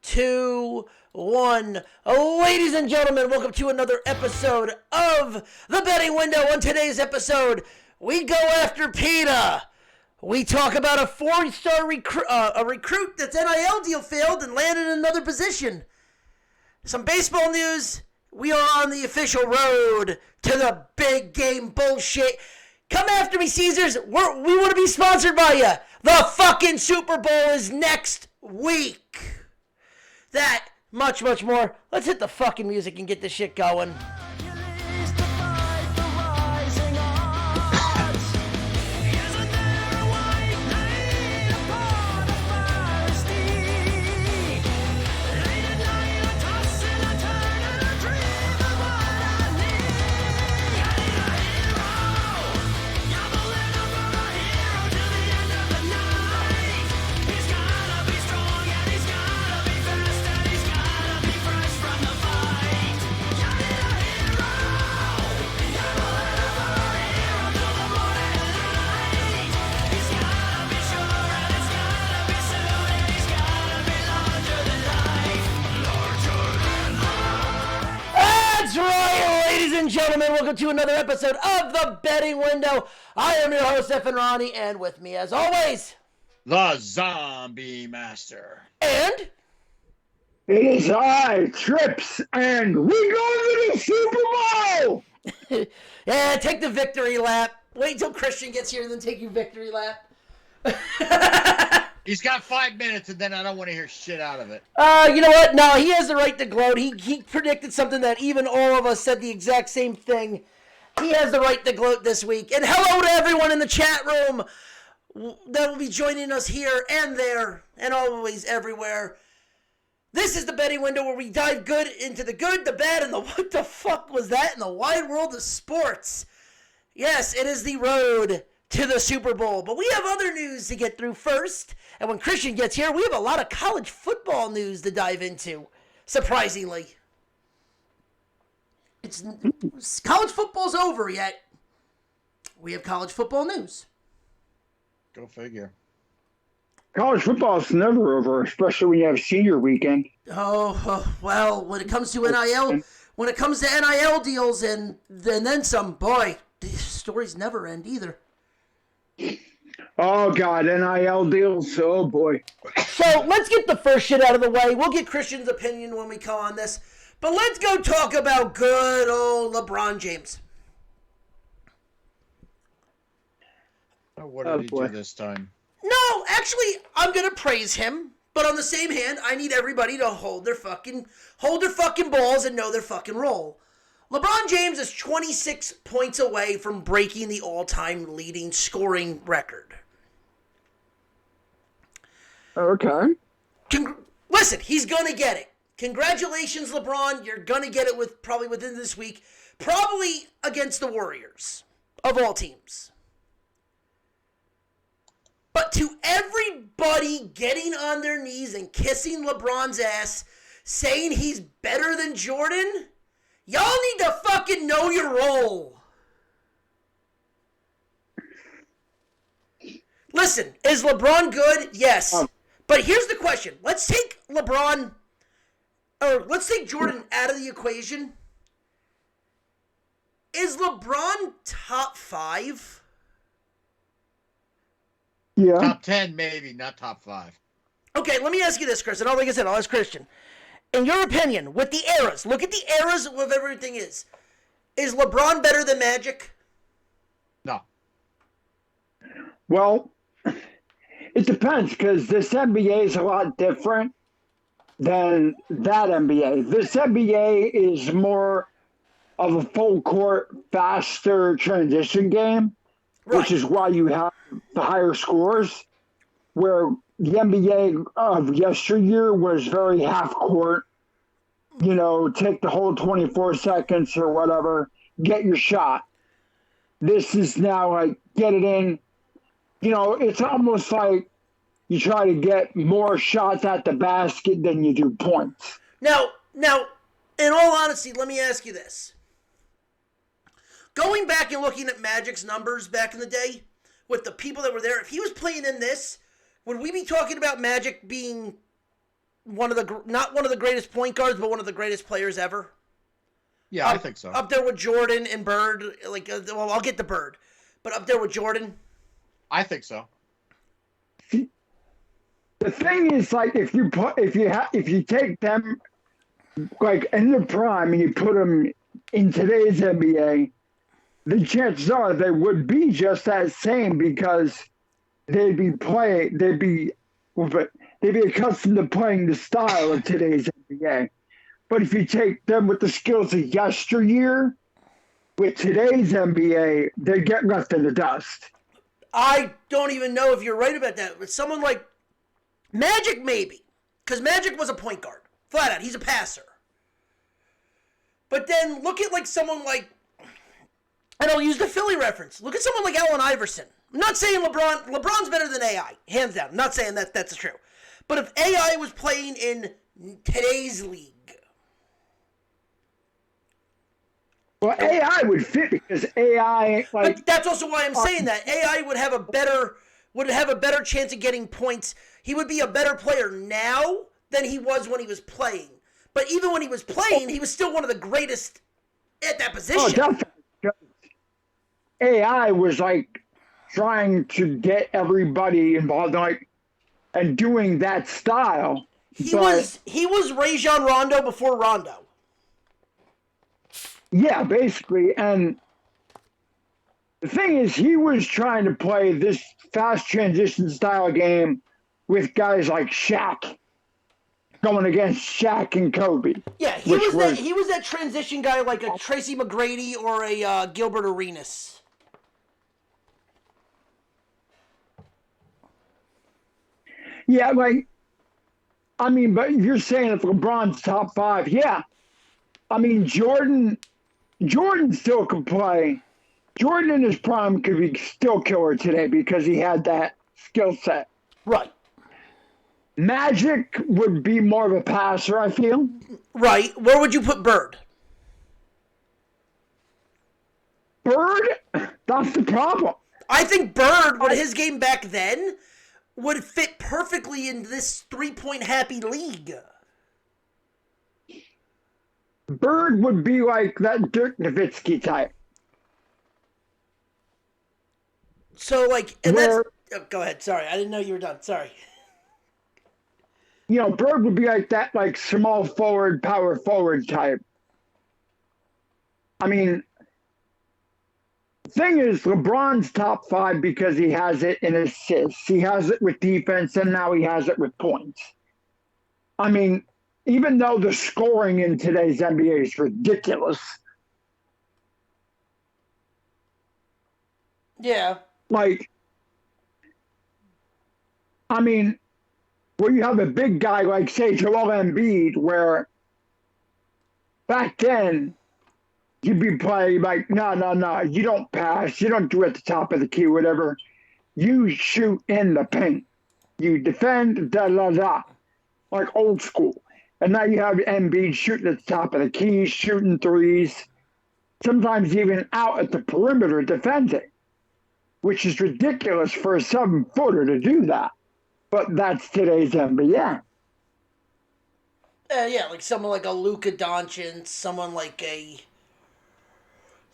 2, 1. Ladies and gentlemen, welcome to another episode of The Betting Window. On today's episode, we go after PETA. We talk about a four-star recruit that's NIL deal failed and landed in another position. Some baseball news. We are on the official road to the big game bullshit. Come after me, Caesars. We want to be sponsored by you. The fucking Super Bowl is next week. That, much more. Let's hit the fucking music and get this shit going. Gentlemen, welcome to another episode of The Betting Window. I am your host, Stephen Ronnie, and with me, as always, the Zombie Master. And it is I, Trips, and we go to the Super Bowl! Yeah, take the victory lap. Wait till Christian gets here and then take your victory lap. He's got 5 minutes, and then I don't want to hear shit out of it. You know what? No, he has the right to gloat. He predicted something that even all of us said the exact same thing. He has the right to gloat this week. And hello to everyone in the chat room that will be joining us here and there and always everywhere. This is the betting window where we dive good into the good, the bad, and the what the fuck was that in the wide world of sports. Yes, it is the road to the Super Bowl. But we have other news to get through first. And when Christian gets here, we have a lot of college football news to dive into, surprisingly. College football's over yet. We have college football news. Go figure. College football's never over, especially when you have senior weekend. Well, when it comes to NIL deals and then some, boy, these stories never end either. Oh, God, NIL deals. Oh, boy. So let's get the first shit out of the way. We'll get Christian's opinion when we come on this. But let's go talk about good old LeBron James. What did he do this time? No, actually, I'm going to praise him. But on the same hand, I need everybody to hold their fucking balls and know their fucking role. LeBron James is 26 points away from breaking the all-time leading scoring record. Okay. Listen, he's going to get it. Congratulations, LeBron. You're going to get it probably within this week. Probably against the Warriors, of all teams. But to everybody getting on their knees and kissing LeBron's ass, saying he's better than Jordan, y'all need to fucking know your role. Listen, is LeBron good? Yes. But here's the question. Let's take Jordan out of the equation. Is LeBron top 5? Yeah. Top 10, maybe, not top 5. Okay, let me ask you this, Chris. And like I said, I'll ask Christian. In your opinion, with the eras, look at the eras of everything is LeBron better than Magic? No. Well, it depends, because this NBA is a lot different than that NBA. This NBA is more of a full court, faster transition game, Right. which is why you have the higher scores, where the NBA of yesteryear was very half court, take the whole 24 seconds or whatever, get your shot. This is now like, get it in. It's almost like you try to get more shots at the basket than you do points. Now, in all honesty, let me ask you this. Going back and looking at Magic's numbers back in the day, with the people that were there, if he was playing in this, would we be talking about Magic being not one of the greatest point guards, but one of the greatest players ever? Yeah, I think so. Up there with Jordan and Bird. Like, well, I'll get the Bird, but up there with Jordan. I think so. The thing is, like, if you take them like in the prime and you put them in today's NBA, the chances are they would be just that same because they'd be accustomed to playing the style of today's NBA. But if you take them with the skills of yesteryear, with today's NBA, they get left in the dust. I don't even know if you're right about that. But someone like Magic, maybe. Because Magic was a point guard. Flat out. He's a passer. But then look at like someone like, and I'll use the Philly reference. Look at someone like Allen Iverson. I'm not saying LeBron's better than AI. Hands down. I'm not saying that's true. But if AI was playing in today's league. Well, AI would fit because AI, like. But that's also why I'm saying that. AI would have a better chance of getting points. He would be a better player now than he was when he was playing. But even when he was playing, he was still one of the greatest at that position. Oh, definitely. AI was like trying to get everybody involved, like, and doing that style. He was Rajon Rondo before Rondo. Yeah, basically. And the thing is, he was trying to play this fast transition style game with guys like Shaq, going against Shaq and Kobe. Yeah, he was that transition guy like a Tracy McGrady or a Gilbert Arenas. Yeah, like, I mean, but you're saying if LeBron's top 5, yeah. I mean, Jordan still could play. Jordan in his prime could be still killer today because he had that skill set. Right. Magic would be more of a passer, I feel. Right. Where would you put Bird? Bird, that's the problem. I think Bird, with his game back then, would fit perfectly in this 3-point happy league. Bird would be like that Dirk Nowitzki type. So, like, and that's... Oh, go ahead. Sorry. I didn't know you were done. Sorry. You know, Bird would be like that, like, small forward, power forward type. I mean, the thing is, LeBron's top 5 because he has it in assists. He has it with defense, and now he has it with points. I mean, even though the scoring in today's NBA is ridiculous. Yeah. Like, I mean, where you have a big guy like, say, Joel Embiid, where back then you'd be playing like, no, you don't pass, you don't do it at the top of the key, whatever. You shoot in the paint. You defend, da-da-da, like old school. And now you have Embiid shooting at the top of the key, shooting threes, sometimes even out at the perimeter defending, which is ridiculous for a 7-footer to do that. But that's today's NBA. Yeah, like someone like a Luka Doncic, someone like a...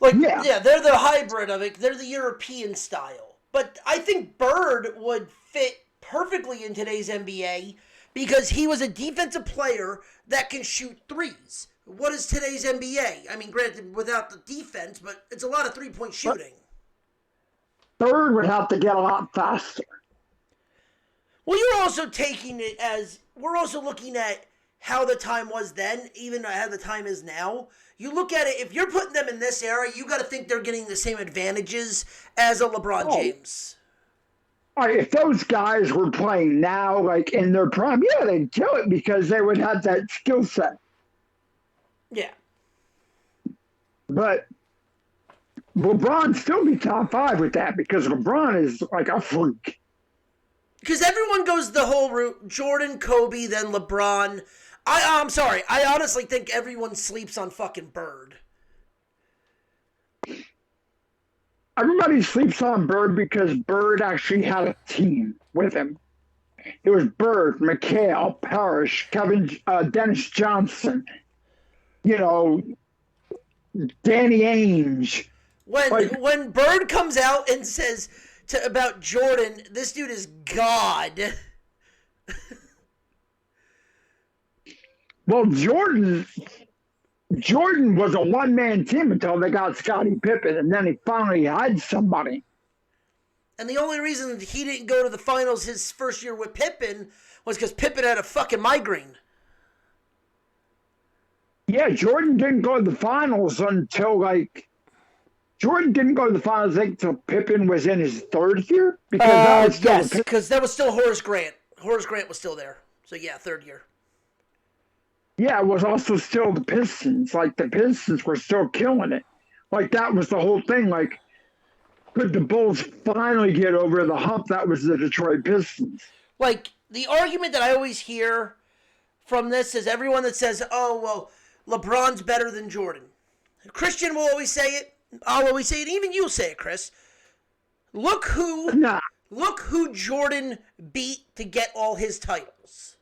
Yeah, they're the hybrid of it. They're the European style. But I think Bird would fit perfectly in today's NBA because he was a defensive player that can shoot threes. What is today's NBA? I mean, granted, without the defense, but it's a lot of three-point shooting. Bird would have to get a lot faster. Well, you're also taking it as, we're also looking at how the time was then, even how the time is now. You look at it, if you're putting them in this era, you got to think they're getting the same advantages as a LeBron James. All right, if those guys were playing now, like in their prime, yeah, they'd kill it because they would have that skill set. Yeah. But LeBron'd still be top 5 with that because LeBron is like a freak. Because everyone goes the whole route, Jordan, Kobe, then LeBron. I'm sorry, I honestly think everyone sleeps on fucking Bird. Everybody sleeps on Bird because Bird actually had a team with him. It was Bird, McHale, Parrish, Dennis Johnson, you know, Danny Ainge. When Bird comes out and says about Jordan, this dude is God. Well, Jordan was a one-man team until they got Scottie Pippen, and then he finally had somebody. And the only reason he didn't go to the finals his first year with Pippen was because Pippen had a fucking migraine. Yeah, Jordan didn't go to the finals until Jordan didn't go to the finals until Pippen was in his third year because that was still Horace Grant. Horace Grant was still there. So yeah, third year. Yeah, it was also still the Pistons. Like, the Pistons were still killing it. Like, that was the whole thing. Like, could the Bulls finally get over the hump? That was the Detroit Pistons. Like, the argument that I always hear from this is everyone that says, oh, well, LeBron's better than Jordan. Christian will always say it. I'll always say it. Even you'll say it, Chris. Look who Jordan beat to get all his titles.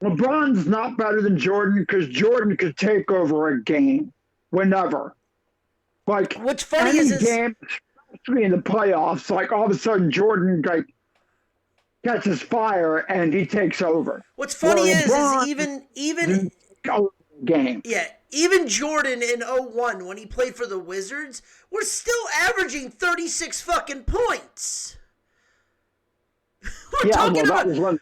LeBron's not better than Jordan because Jordan could take over a game whenever. Like, what's funny is game, especially in the playoffs, like, all of a sudden Jordan catches fire and he takes over. What's funny is even game. Yeah, even Jordan in 01 when he played for the Wizards was still averaging 36 fucking points. We're talking about a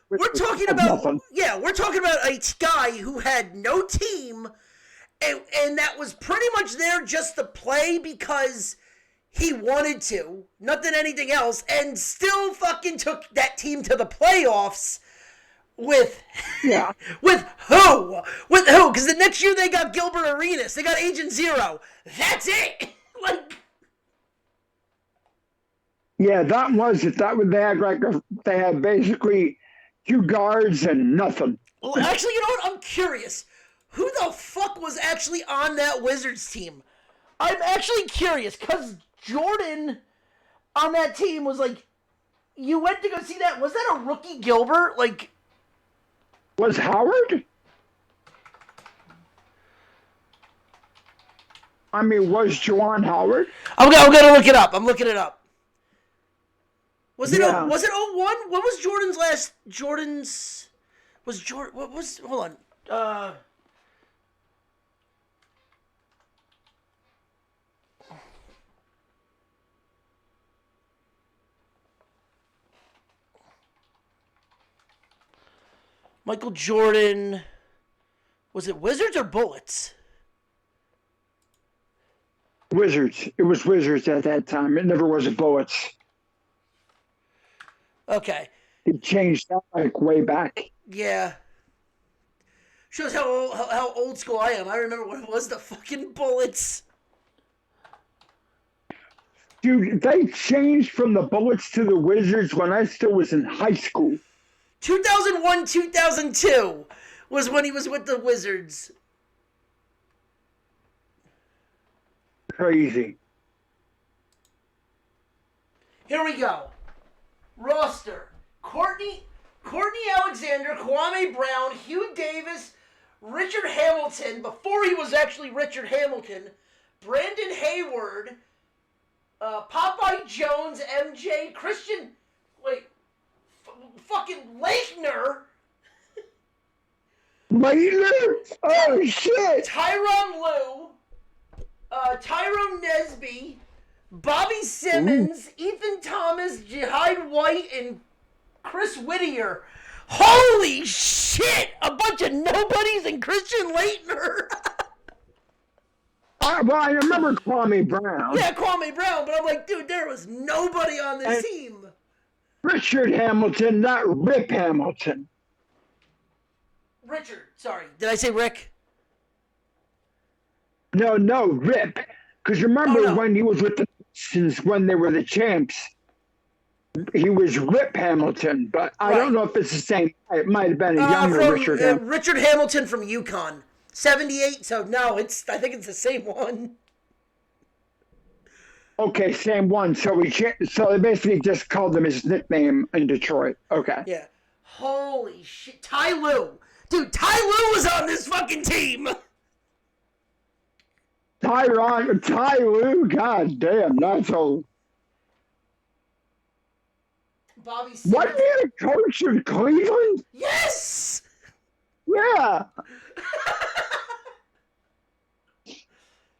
guy who had no team and that was pretty much there just to play because he wanted to, nothing anything else, and still fucking took that team to the playoffs with who? Because the next year they got Gilbert Arenas, they got Agent Zero. That's it. Yeah, that was it. They had basically 2 guards and nothing. Well, actually, you know what? I'm curious. Who the fuck was actually on that Wizards team? I'm actually curious, because Jordan on that team was like, you went to go see that. Was that a rookie Gilbert? Was Howard? I mean, was Juwan Howard? I'm gonna look it up. I'm looking it up. Was it 01? What was Jordan's last? Hold on. Michael Jordan. Was it Wizards or Bullets? Wizards. It was Wizards at that time. It never was a Bullets. Okay. It changed that way back. Yeah. Shows how old school I am. I remember when it was the fucking Bullets. Dude, they changed from the Bullets to the Wizards when I still was in high school. 2001, 2002 was when he was with the Wizards. Crazy. Here we go. Roster. Courtney Alexander, Kwame Brown, Hugh Davis, Richard Hamilton, before he was actually Richard Hamilton, Brandon Hayward, Popeye Jones, MJ, Christian, fucking Laettner. Laettner? Oh, shit. Tyronn Lue, Tyrone Nesby, Bobby Simmons, Ethan Thomas, Jihad White, and Chris Whittier. Holy shit! A bunch of nobodies and Christian Laettner. Well, I remember Kwame Brown. Yeah, Kwame Brown, but I'm like, dude, there was nobody on this team. Richard Hamilton, not Rip Hamilton. Richard, sorry. Did I say Rick? No, Rip. Because remember when he was with the Pistons when they were the champs, he was Rip Hamilton, but I don't know if it's the same. It might have been a younger Richard Hamilton. Richard Hamilton from UConn. 78, so no, I think it's the same one. Okay, same one. So they basically just called him his nickname in Detroit. Okay. Yeah. Holy shit. Ty Lue. Dude, Ty Lue was on this fucking team. Ty Lue, god damn, that's old. Bobby Simmons. Wasn't he a coach in Cleveland? Yes! Yeah.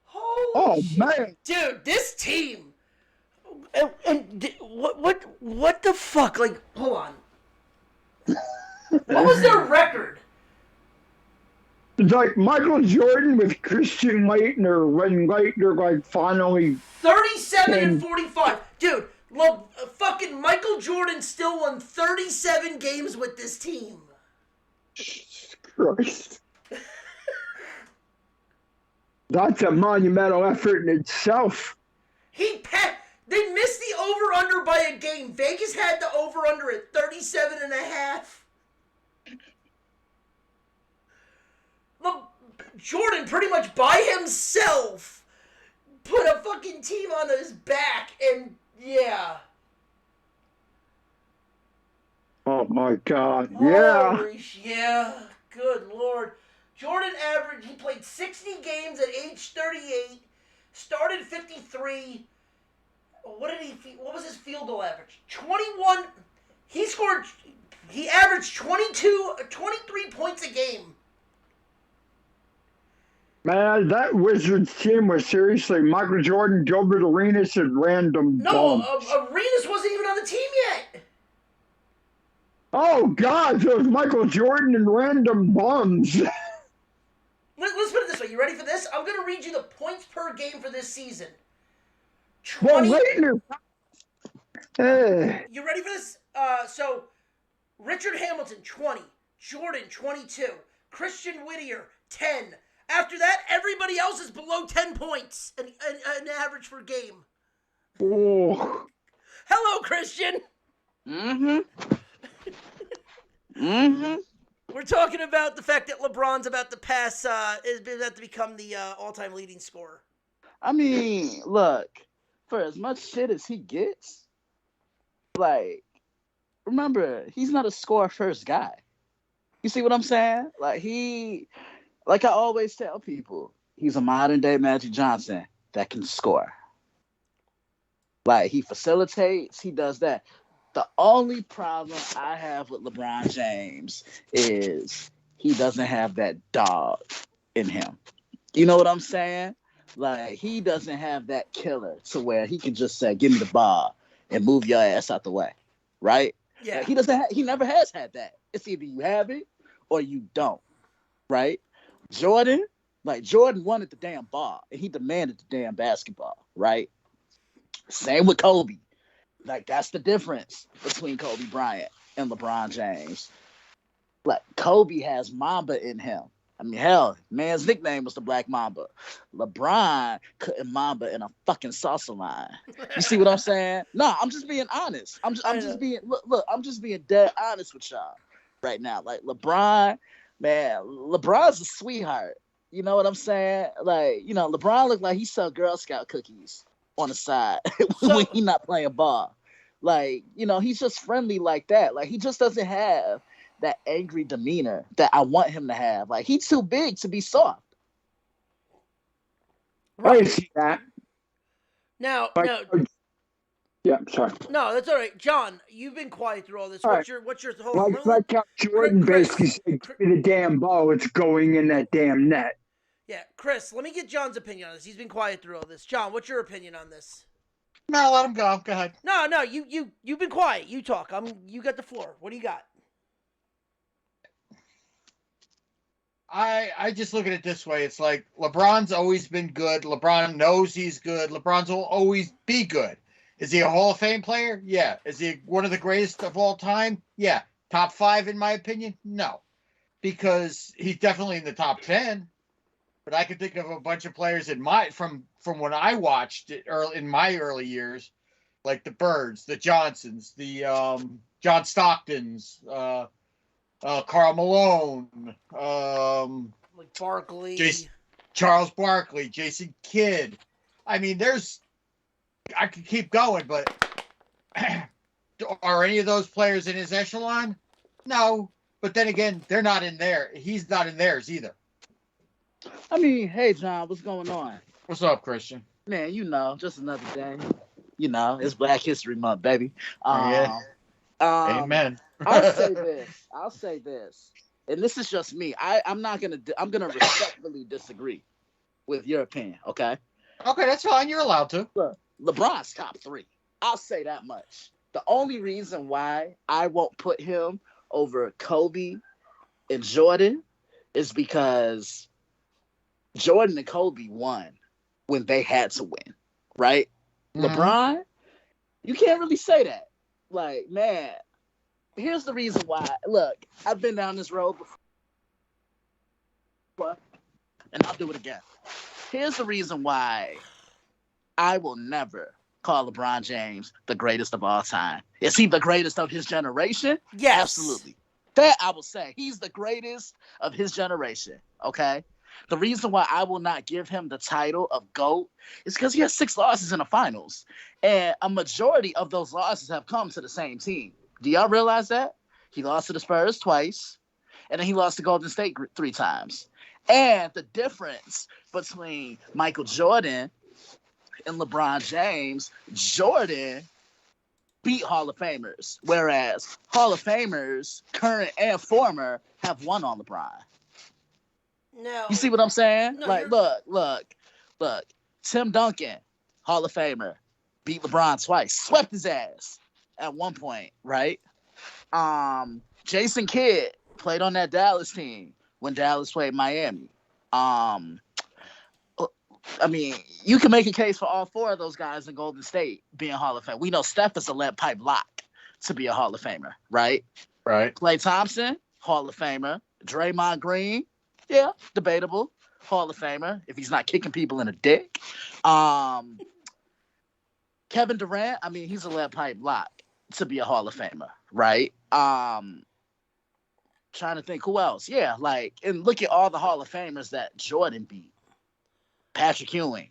Holy shit. Man. Dude, this team. What the fuck? Like, hold on. What was their record? It's like Michael Jordan with Christian Laettner when Laettner like finally 37 and 45. Dude, fucking Michael Jordan still won 37 games with this team. Jesus Christ. That's a monumental effort in itself. They missed the over-under by a game. Vegas had the over-under at 37 and a half. Jordan pretty much by himself put a fucking team on his back, and yeah. Oh my God. Yeah. Yeah. Good Lord. Jordan averaged, he played 60 games at age 38, started 53. What was his field goal average? 21. He averaged 23 points a game. Man, that Wizards team was seriously Michael Jordan, Gilbert Arenas, and random bums. Arenas wasn't even on the team yet. Oh, God, so it was Michael Jordan and random bums. Let's put it this way. You ready for this? I'm going to read you the points per game for this season. Well, Laettner. You ready for this? So, Richard Hamilton, 20. Jordan, 22. Christian Whittier, 10. After that, everybody else is below 10 points an average per game. Oh. Hello, Christian. Mm-hmm. Mm-hmm. We're talking about the fact that LeBron's about to pass, is about to become the all-time leading scorer. I mean, look, for as much shit as he gets, like, remember, he's not a score-first guy. You see what I'm saying? Like I always tell people, he's a modern-day Magic Johnson that can score. Like, he facilitates, he does that. The only problem I have with LeBron James is he doesn't have that dog in him. You know what I'm saying? Like, he doesn't have that killer to where he can just say, give me the ball and move your ass out the way. Right? Yeah. Like, he never has had that. It's either you have it or you don't. Right? Jordan wanted the damn ball and he demanded the damn basketball. Right? Same with Kobe. Like, that's the difference between Kobe Bryant and LeBron James. Like, Kobe has Mamba in him. I mean, hell, man's nickname was the Black Mamba. LeBron couldn't Mamba in a fucking salsa line. You see what I'm saying? No, I'm just being honest. I'm just being dead honest with y'all right now. Like, LeBron's a sweetheart. You know what I'm saying? Like, you know, LeBron looked like he sell Girl Scout cookies on the side when he's not playing ball. Like, you know, he's just friendly like that. Like, he just doesn't have that angry demeanor that I want him to have. Like, he's too big to be soft. I see that. Now, Yeah, sorry. no, that's all right. John, you've been quiet through all this. All What's your whole? Like how Jordan Chris, basically said, give me the damn ball, it's going in that damn net. Yeah, Chris, let me get John's opinion on this. He's been quiet through all this. John, what's your opinion on this? No, let him go. Go ahead. No, you've been quiet. You talk. You got the floor. What do you got? I just look at it this way. It's like LeBron's always been good. LeBron knows he's good. LeBron's will always be good. Is he a Hall of Fame player? Yeah. Is he one of the greatest of all time? Yeah. Top 5 in my opinion? No. Because he's definitely in the top 10. But I could think of a bunch of players from when I watched it in my early years, like the Birds, the Johnsons, the John Stocktons, Karl Malone, Like Barkley, Charles Barkley, Jason Kidd. I mean, I could keep going, but are any of those players in his echelon? No, but then again, they're not in there. He's not in theirs either. I mean, hey, John, what's going on? What's up, Christian? Man, just another day. It's Black History Month, baby. Yeah. Amen. I'll say this, and this is just me. I'm gonna respectfully disagree with your opinion. Okay. Okay, that's fine. You're allowed to. Look, LeBron's top 3. I'll say that much. The only reason why I won't put him over Kobe and Jordan is because Jordan and Kobe won when they had to win, right? Mhm. LeBron, you can't really say that. Like, man, here's the reason why. Look, I've been down this road before, and I'll do it again. Here's the reason why I will never call LeBron James the greatest of all time. Is he the greatest of his generation? Yes. Absolutely. That I will say. He's the greatest of his generation, okay? The reason why I will not give him the title of GOAT is because he has 6 losses in the finals. And a majority of those losses have come to the same team. Do y'all realize that? He lost to the Spurs twice, and then he lost to Golden State 3 times. And the difference between Michael Jordan and LeBron James, Jordan beat Hall of Famers, whereas Hall of Famers, current and former, have won on LeBron. No. You see what I'm saying? No, like, look. Tim Duncan, Hall of Famer, beat LeBron twice, swept his ass at one point, right? Jason Kidd played on that Dallas team when Dallas played Miami. I mean, you can make a case for all 4 of those guys in Golden State being Hall of Fame. We know Steph is a lead pipe lock to be a Hall of Famer, right? Right. Klay Thompson, Hall of Famer. Draymond Green, yeah, debatable, Hall of Famer if he's not kicking people in the dick. Kevin Durant, I mean, he's a lead pipe lock to be a Hall of Famer, right? Trying to think who else. Yeah, like, and look at all the Hall of Famers that Jordan beat. Patrick Ewing,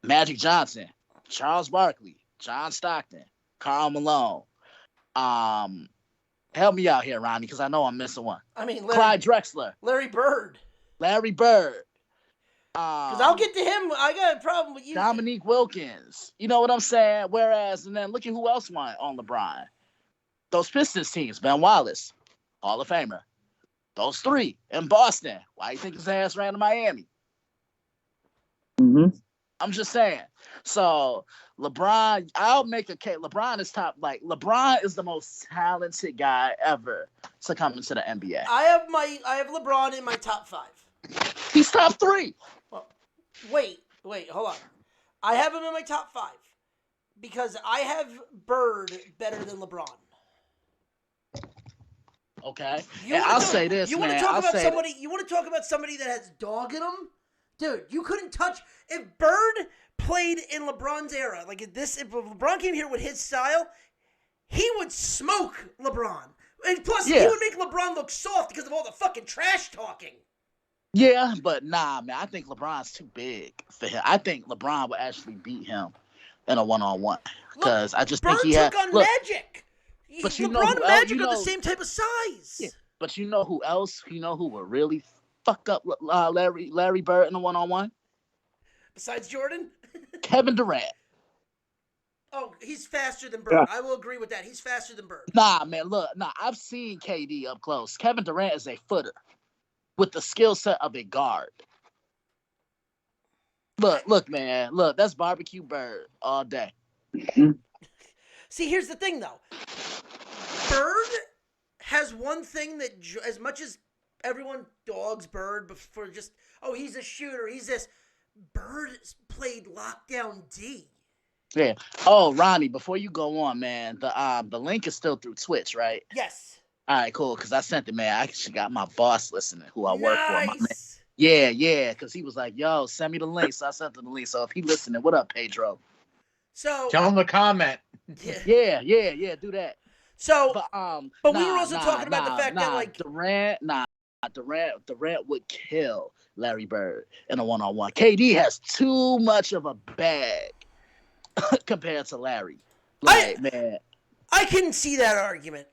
Magic Johnson, Charles Barkley, John Stockton, Karl Malone. Help me out here, Ronnie, because I know I'm missing one. I mean, Clyde Drexler, Larry Bird. Larry Bird. Because I'll get to him. I got a problem with you. Dominique Wilkins. You know what I'm saying? Whereas, and then look at who else won on LeBron. Those Pistons teams, Ben Wallace, Hall of Famer. Those 3 in Boston. Why you think his ass ran to Miami? Mm-hmm. I'm just saying. So LeBron, I'll make a case. LeBron is top. Like, LeBron is the most talented guy ever to come into the NBA. I have LeBron in my top 5. He's top 3. Well, wait, hold on. I have him in my top 5 because I have Bird better than LeBron. Okay. And I'll say this, you man. Want to talk I'll about say somebody? You want to talk about somebody that has dog in him? Dude, you couldn't touch if Bird played in LeBron's era. Like if LeBron came here with his style, he would smoke LeBron. And plus, he would make LeBron look soft because of all the fucking trash talking. Yeah, but nah, man. I think LeBron's too big for him. I think LeBron would actually beat him in a 1-on-1 because I just think he had. Bird took on Magic. But LeBron and Magic are the same type of size. Yeah, but you know who else? You know who would really fuck up Larry Bird in a 1-on-1? Besides Jordan? Kevin Durant. Oh, he's faster than Bird. Yeah. I will agree with that. He's faster than Bird. Nah, man, I've seen KD up close. Kevin Durant is a footer with the skill set of a guard. Look, man, that's barbecue Bird all day. See, here's the thing, though. Bird has one thing that, as much as everyone dogs Bird before just, oh, he's a shooter, he's this, Bird played lockdown D. Yeah. Oh, Ronnie, before you go on, man, the link is still through Twitch, right? Yes. All right, cool. Because I sent it, man. I actually got my boss listening, who I work for. My man. Nice. Yeah. Because he was like, "Yo, send me the link." So I sent him the link. So if he listening, what up, Pedro? So Tell him to comment. Yeah. Do that. So, but we were also talking about the fact that like Durant would kill Larry Bird in a 1-on-1. KD has too much of a bag compared to Larry. Like, man. I can see that argument.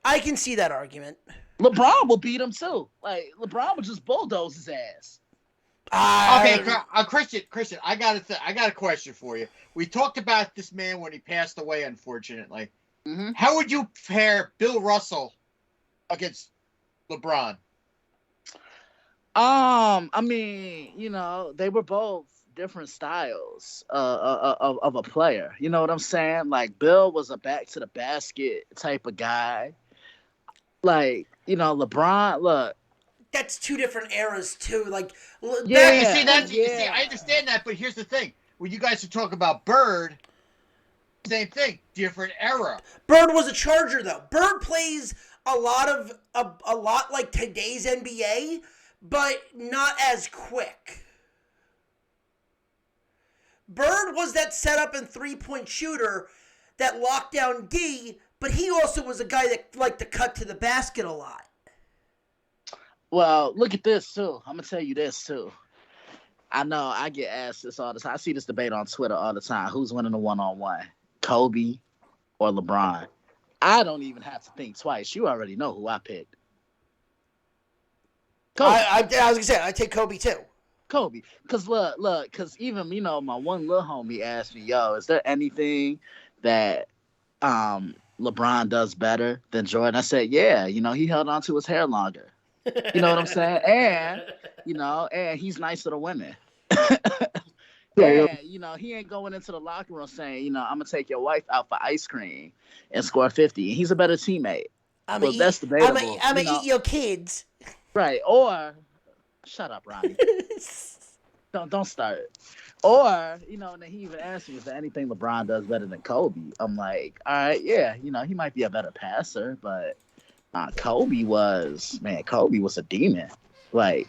LeBron will beat him too. Like LeBron would just bulldoze his ass. Okay, Christian, I got a question for you. We talked about this man when he passed away, unfortunately. Mm-hmm. How would you pair Bill Russell against LeBron? I mean, they were both different styles of a player. You know what I'm saying? Like Bill was a back to the basket type of guy. Like, LeBron, look. That's two different eras too. Like, yeah, see, I understand that, but here's the thing: when you guys are talking about Bird, same thing, different era. Bird was a Charger though. Bird plays a lot like today's NBA, but not as quick. Bird was that setup and 3-point shooter, that lockdown D, but he also was a guy that liked to cut to the basket a lot. Well, look at this too. I'm gonna tell you this too. I know I get asked this all the time. I see this debate on Twitter all the time. Who's winning the one-on-one, Kobe or LeBron? I don't even have to think twice. You already know who I picked. Kobe. I was gonna say I take Kobe too. Kobe, because look, because even my one little homie asked me, "Yo, is there anything that LeBron does better than Jordan?" I said, "Yeah, he held on to his hair longer." You know what I'm saying? And, and he's nice to the women. And, he ain't going into the locker room saying, I'm going to take your wife out for ice cream and score 50. He's a better teammate. That's debatable. I'm going to eat your kids. Right. Or, shut up, Ronnie. Don't start. Or, and then he even asked me, is there anything LeBron does better than Kobe? I'm like, all right, yeah, he might be a better passer, but Kobe was a demon. Like,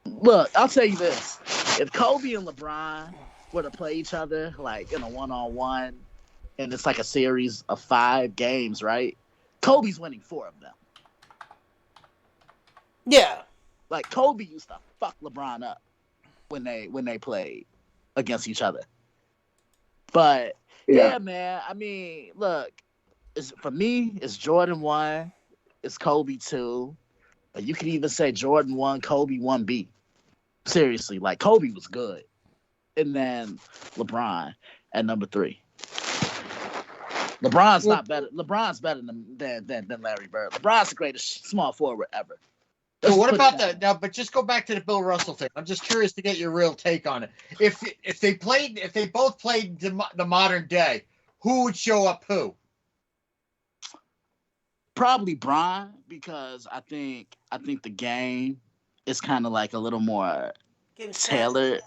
look, I'll tell you this. If Kobe and LeBron were to play each other, like, in a one-on-one, and it's like a series of 5 games, right? Kobe's winning 4 of them. Yeah. Like, Kobe used to fuck LeBron up when they played against each other. But, yeah man, I mean, look, for me, it's Jordan 1, it's Kobe 2. You could even say Jordan 1, Kobe 1B. Seriously, like Kobe was good. And then LeBron at number 3. Not better. LeBron's better than Larry Bird. LeBron's the greatest small forward ever. So what about that now? But just go back to the Bill Russell thing. I'm just curious to get your real take on it. If they both played the modern day, who would show up who? Probably Bron, because I think the game is kind of like a little more tailored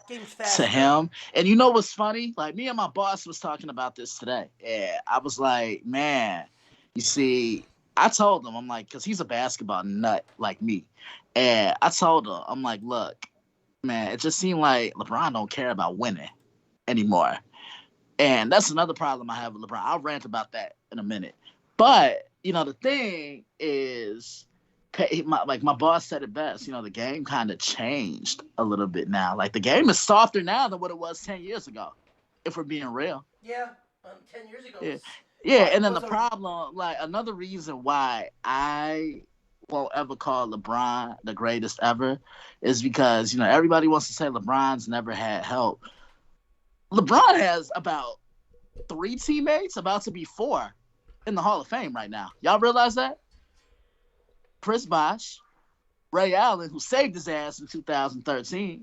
to him. And you know what's funny? Like, me and my boss was talking about this today. Yeah, I was like, man, you see, I told him, I'm like, because he's a basketball nut like me. And I told him, I'm like, look, man, it just seemed like LeBron don't care about winning anymore. And that's another problem I have with LeBron. I'll rant about that in a minute. But, the thing is, my boss said it best, the game kind of changed a little bit now. Like, the game is softer now than what it was 10 years ago, if we're being real. Yeah, 10 years ago. Yeah, and then the problem, like, another reason why I won't ever call LeBron the greatest ever is because, everybody wants to say LeBron's never had help. LeBron has about 3 teammates, about to be 4, in the Hall of Fame right now. Y'all realize that? Chris Bosh, Ray Allen, who saved his ass in 2013,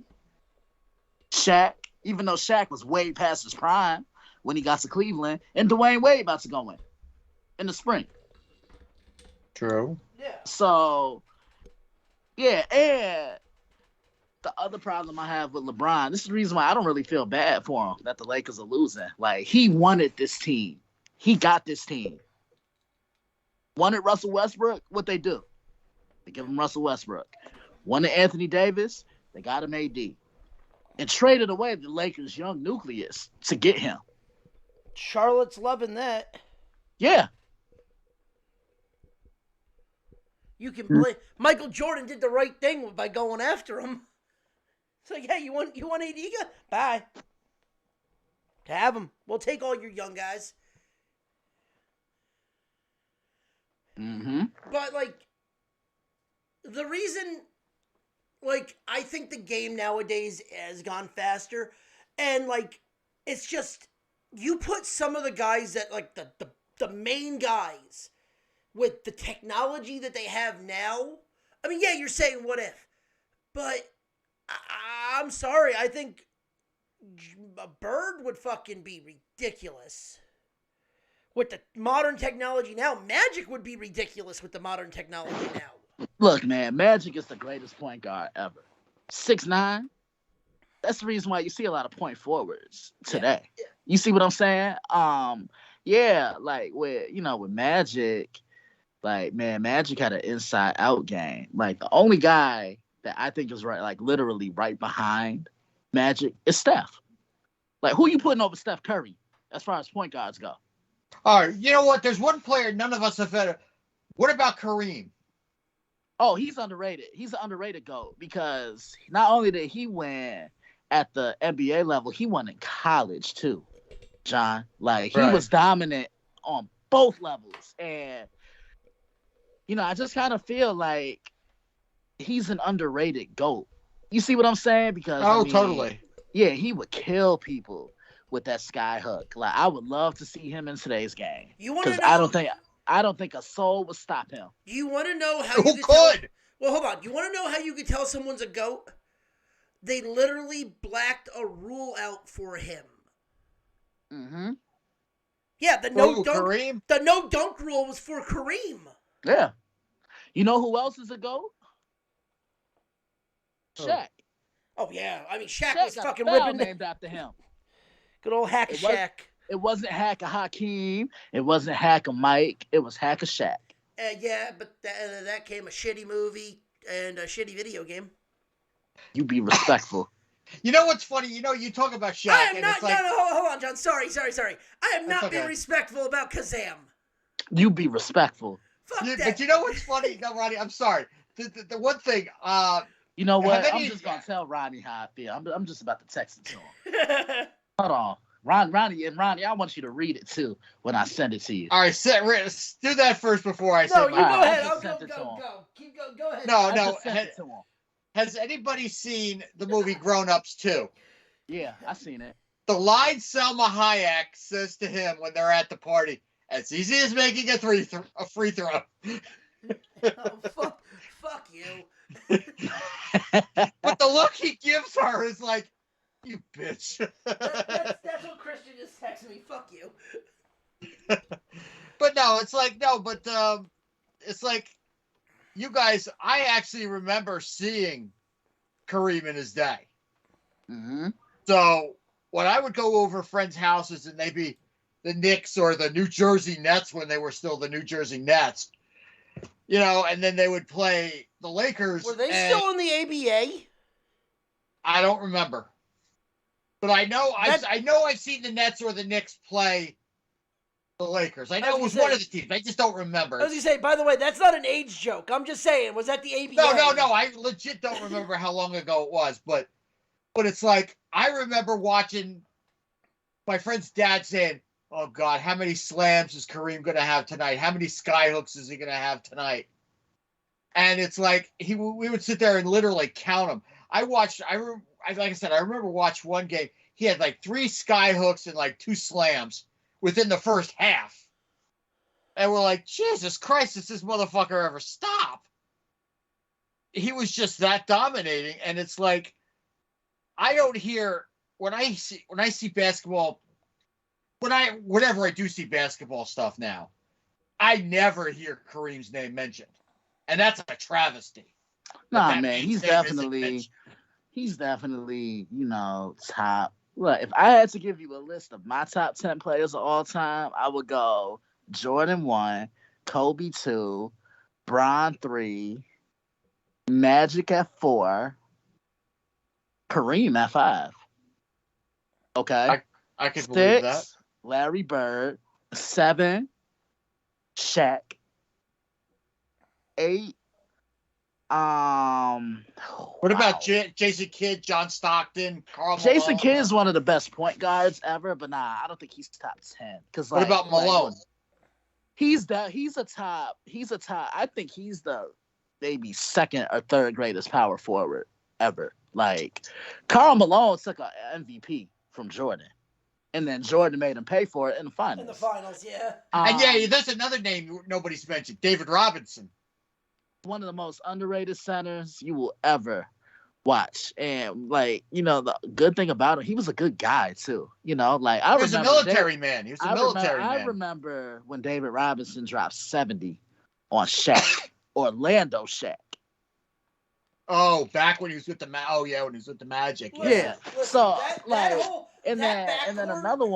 Shaq, even though Shaq was way past his prime when he got to Cleveland, and Dwayne Wade about to go in the spring. True. Yeah. So, yeah, and the other problem I have with LeBron, this is the reason why I don't really feel bad for him that the Lakers are losing. Like, he wanted this team. He got this team. Wanted Russell Westbrook, what they do? They give him Russell Westbrook. Wanted Anthony Davis, they got him AD. And traded away the Lakers' young nucleus to get him. Charlotte's loving that. Yeah. You can blame Michael Jordan did the right thing by going after him. It's like, hey, you want AD? Bye. Have him. We'll take all your young guys. Mm-hmm. But like, the reason, like, I think the game nowadays has gone faster, and like, it's just you put some of the guys that like the main guys with the technology that they have now. I mean, yeah, you're saying what if, but I'm sorry. I think a Bird would fucking be ridiculous with the modern technology now. Magic would be ridiculous with the modern technology now. Look, man, Magic is the greatest point guard ever. 6'9". That's the reason why you see a lot of point forwards today. Yeah. You see what I'm saying? Yeah, like with Magic, like, man, Magic had an inside out game. Like, the only guy that I think is right, like literally right behind Magic is Steph. Like, who you putting over Steph Curry as far as point guards go? All right, you know what? There's one player none of us have had. What about Kareem? Oh, he's underrated. He's an underrated GOAT because not only did he win at the NBA level, he won in college too, John. Like, he was dominant on both levels. And, I just kind of feel like he's an underrated GOAT. You see what I'm saying? Because Totally. Yeah, he would kill people with that sky hook. Like, I would love to see him in today's game. You want to know? I don't think a soul would stop him. You want to know how Who you could? Well, hold on. You want to know how you could tell someone's a GOAT? They literally blacked a rule out for him. Mm-hmm. Yeah, the no dunk rule was for Kareem. Yeah. You know who else is a GOAT? Shaq. Oh yeah, I mean Shaq was fucking ripping ripping named after him. Good old Hack of Shaq. It wasn't Hack of Hakeem. It wasn't Hack of Mike. It was Hack of Shaq. Yeah, but that came a shitty movie and a shitty video game. You be respectful. You know what's funny? You talk about Shaq. I am not. It's like, no, hold on, John. Sorry. I am not being respectful about Kazam. You be respectful. Fuck that. But you know what's funny? No, Ronnie, I'm sorry. The one thing. You know what? I'm just gonna tell Ronnie how I feel. I'm just about to text it to him. Hold on. Ronnie, I want you to read it too when I send it to you. All right, do that first before I say. No, you go ahead. I'll Go ahead. No. Send it to him. Has anybody seen the movie Grown Ups 2? Yeah, I seen it. The line Selma Hayek says to him when they're at the party, "As easy as making a free throw." Oh, fuck you. But the look he gives her is like, "You bitch." That's what Christian just texted me. Fuck you. But no, it's like it's like, you guys. I actually remember seeing Kareem in his day. Mm-hmm. So when I would go over friends' houses and they'd be the Knicks or the New Jersey Nets when they were still the New Jersey Nets, and then they would play the Lakers. Were they still in the ABA? I don't remember. But I know I've seen the Nets or the Knicks play the Lakers. I know it was one of the teams. I just don't remember. I was going to say, by the way, that's not an age joke. I'm just saying, was that the ABA? No. I legit don't remember how long ago it was. But it's like, I remember watching my friend's dad saying, "Oh, God, how many slams is Kareem going to have tonight? How many sky hooks is he going to have tonight?" And it's like, we would sit there and literally count them. Like I said, I remember watching one game. He had like 3 sky hooks and like 2 slams within the first half. And we're like, Jesus Christ, does this motherfucker ever stop? He was just that dominating. And it's like, I don't hear, when I see basketball, whenever I do see basketball stuff now, I never hear Kareem's name mentioned. And that's a travesty. Nah, man, he's definitely, top. Look, if I had to give you a list of my top 10 players of all time, I would go Jordan 1, Kobe 2, Bron 3, Magic at 4, Kareem at 5. Okay. I can believe that. 6, Larry Bird. 7, Shaq. 8, what about Jason Kidd, John Stockton, Karl Jason Malone? Kidd is one of the best point guards ever, but nah, I don't think he's top 10. What about Malone? He's a top. I think he's the maybe second or third greatest power forward ever. Like Karl Malone took an MVP from Jordan, and then Jordan made him pay for it in the finals. In the finals, yeah. And yeah, there's another name nobody's mentioned, David Robinson. One of the most underrated centers you will ever watch. And like, you know, the good thing about him, he was a good guy too. You know, like He was a military man. He was a military man. I remember when David Robinson dropped 70 on Shaq, Orlando Shaq. Oh, back when he was with the when he was with the Magic. Yeah. Listen, So and that then backcourt- another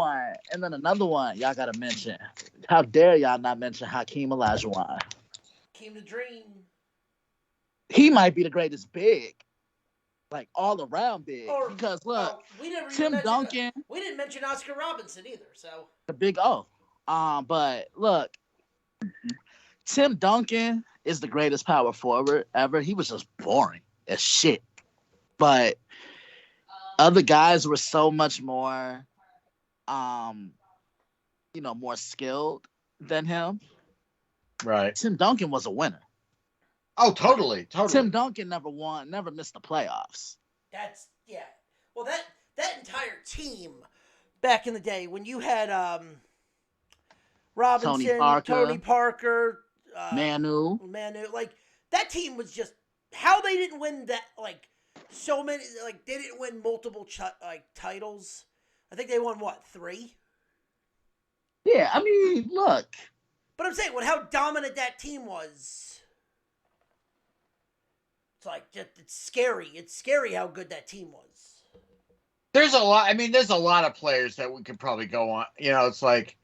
one y'all gotta mention. How dare y'all not mention Hakeem Olajuwon? Came to dream. He might be the greatest big, like all around big. Or- because look, we never even Tim mentioned- Duncan, We didn't mention Oscar Robinson either. So the big O. But look, Tim Duncan is the greatest power forward ever. He was just boring as shit. But other guys were so much more, more skilled than him. Right. Tim Duncan was a winner. Oh, totally. Tim Duncan never missed the playoffs. that's Well, that entire team back in the day when you had Robinson, Tony Parker, Manu, like that team was just how they didn't win that so many they didn't win multiple titles. I think they won 3. Yeah, I mean, look. But I'm saying how dominant that team was. It's scary. It's scary how good that team was. There's a lot of players that we could probably go on. You know, it's like,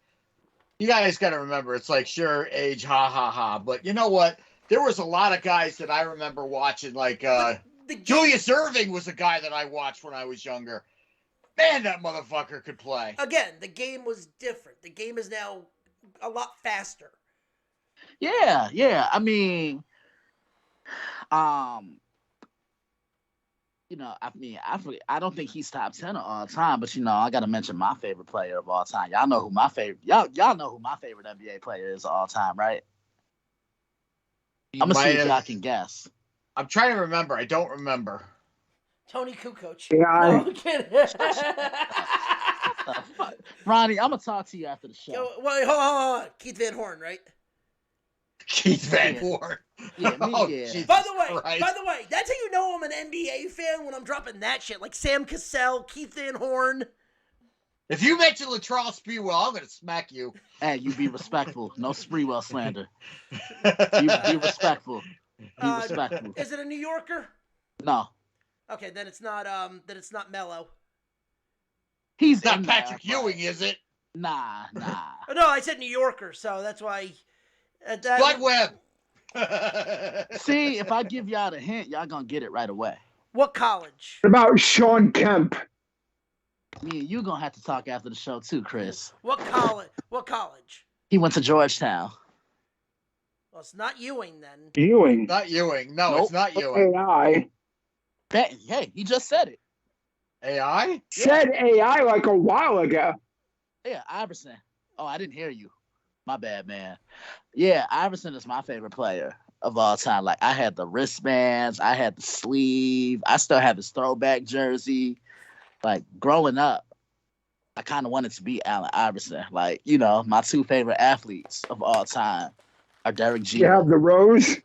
you guys got to remember, it's like, sure, age, ha, ha, ha. But you know what? There was a lot of guys that I remember watching, like Julius Erving was a guy that I watched when I was younger. Man, that motherfucker could play. Again, the game was different. The game is now a lot faster. Yeah. I mean, I don't think he's top 10 of all time, but I got to mention my favorite player of all time. Y'all know who my favorite NBA player is of all time, right? I'm gonna see if y'all can guess. I'm trying to remember. I don't remember. Tony Kukoc. Yeah. No, I'm kidding. Ronnie, I'm gonna talk to you after the show. Yo, wait, hold on. Keith Van Horn, right? Keith Van Horn. Yeah, Oh, yeah. Jesus By the Christ. way, that's how you know I'm an NBA fan when I'm dropping that shit. Like Sam Cassell, Keith Van Horn. If you mention Latrell Sprewell, I'm gonna smack you. Hey, you be respectful. No Sprewell slander. Be respectful. Be respectful. Is it a New Yorker? No. Okay, then it's not Melo. He's It's not in Patrick there, Ewing, is it? Nah. Oh, no, I said New Yorker, so that's why. Bud Webb. See, if I give y'all the hint, y'all gonna get it right away. What college? What about Sean Kemp? Me and you gonna have to talk after the show too, Chris. What college? What college? He went to Georgetown. Well, it's not Ewing then. Ewing. Not Ewing. No, Nope. it's not Ewing. AI. Hey, he just said it. AI? Said AI like a while ago. Yeah, Iverson. Oh, I didn't hear you. My bad, man. Yeah, Iverson is my favorite player of all time. Like, I had the wristbands, I had the sleeve, I still have his throwback jersey. Like, growing up, I kind of wanted to be Allen Iverson. Like, my two favorite athletes of all time are Derek You Jeter. have the Rose.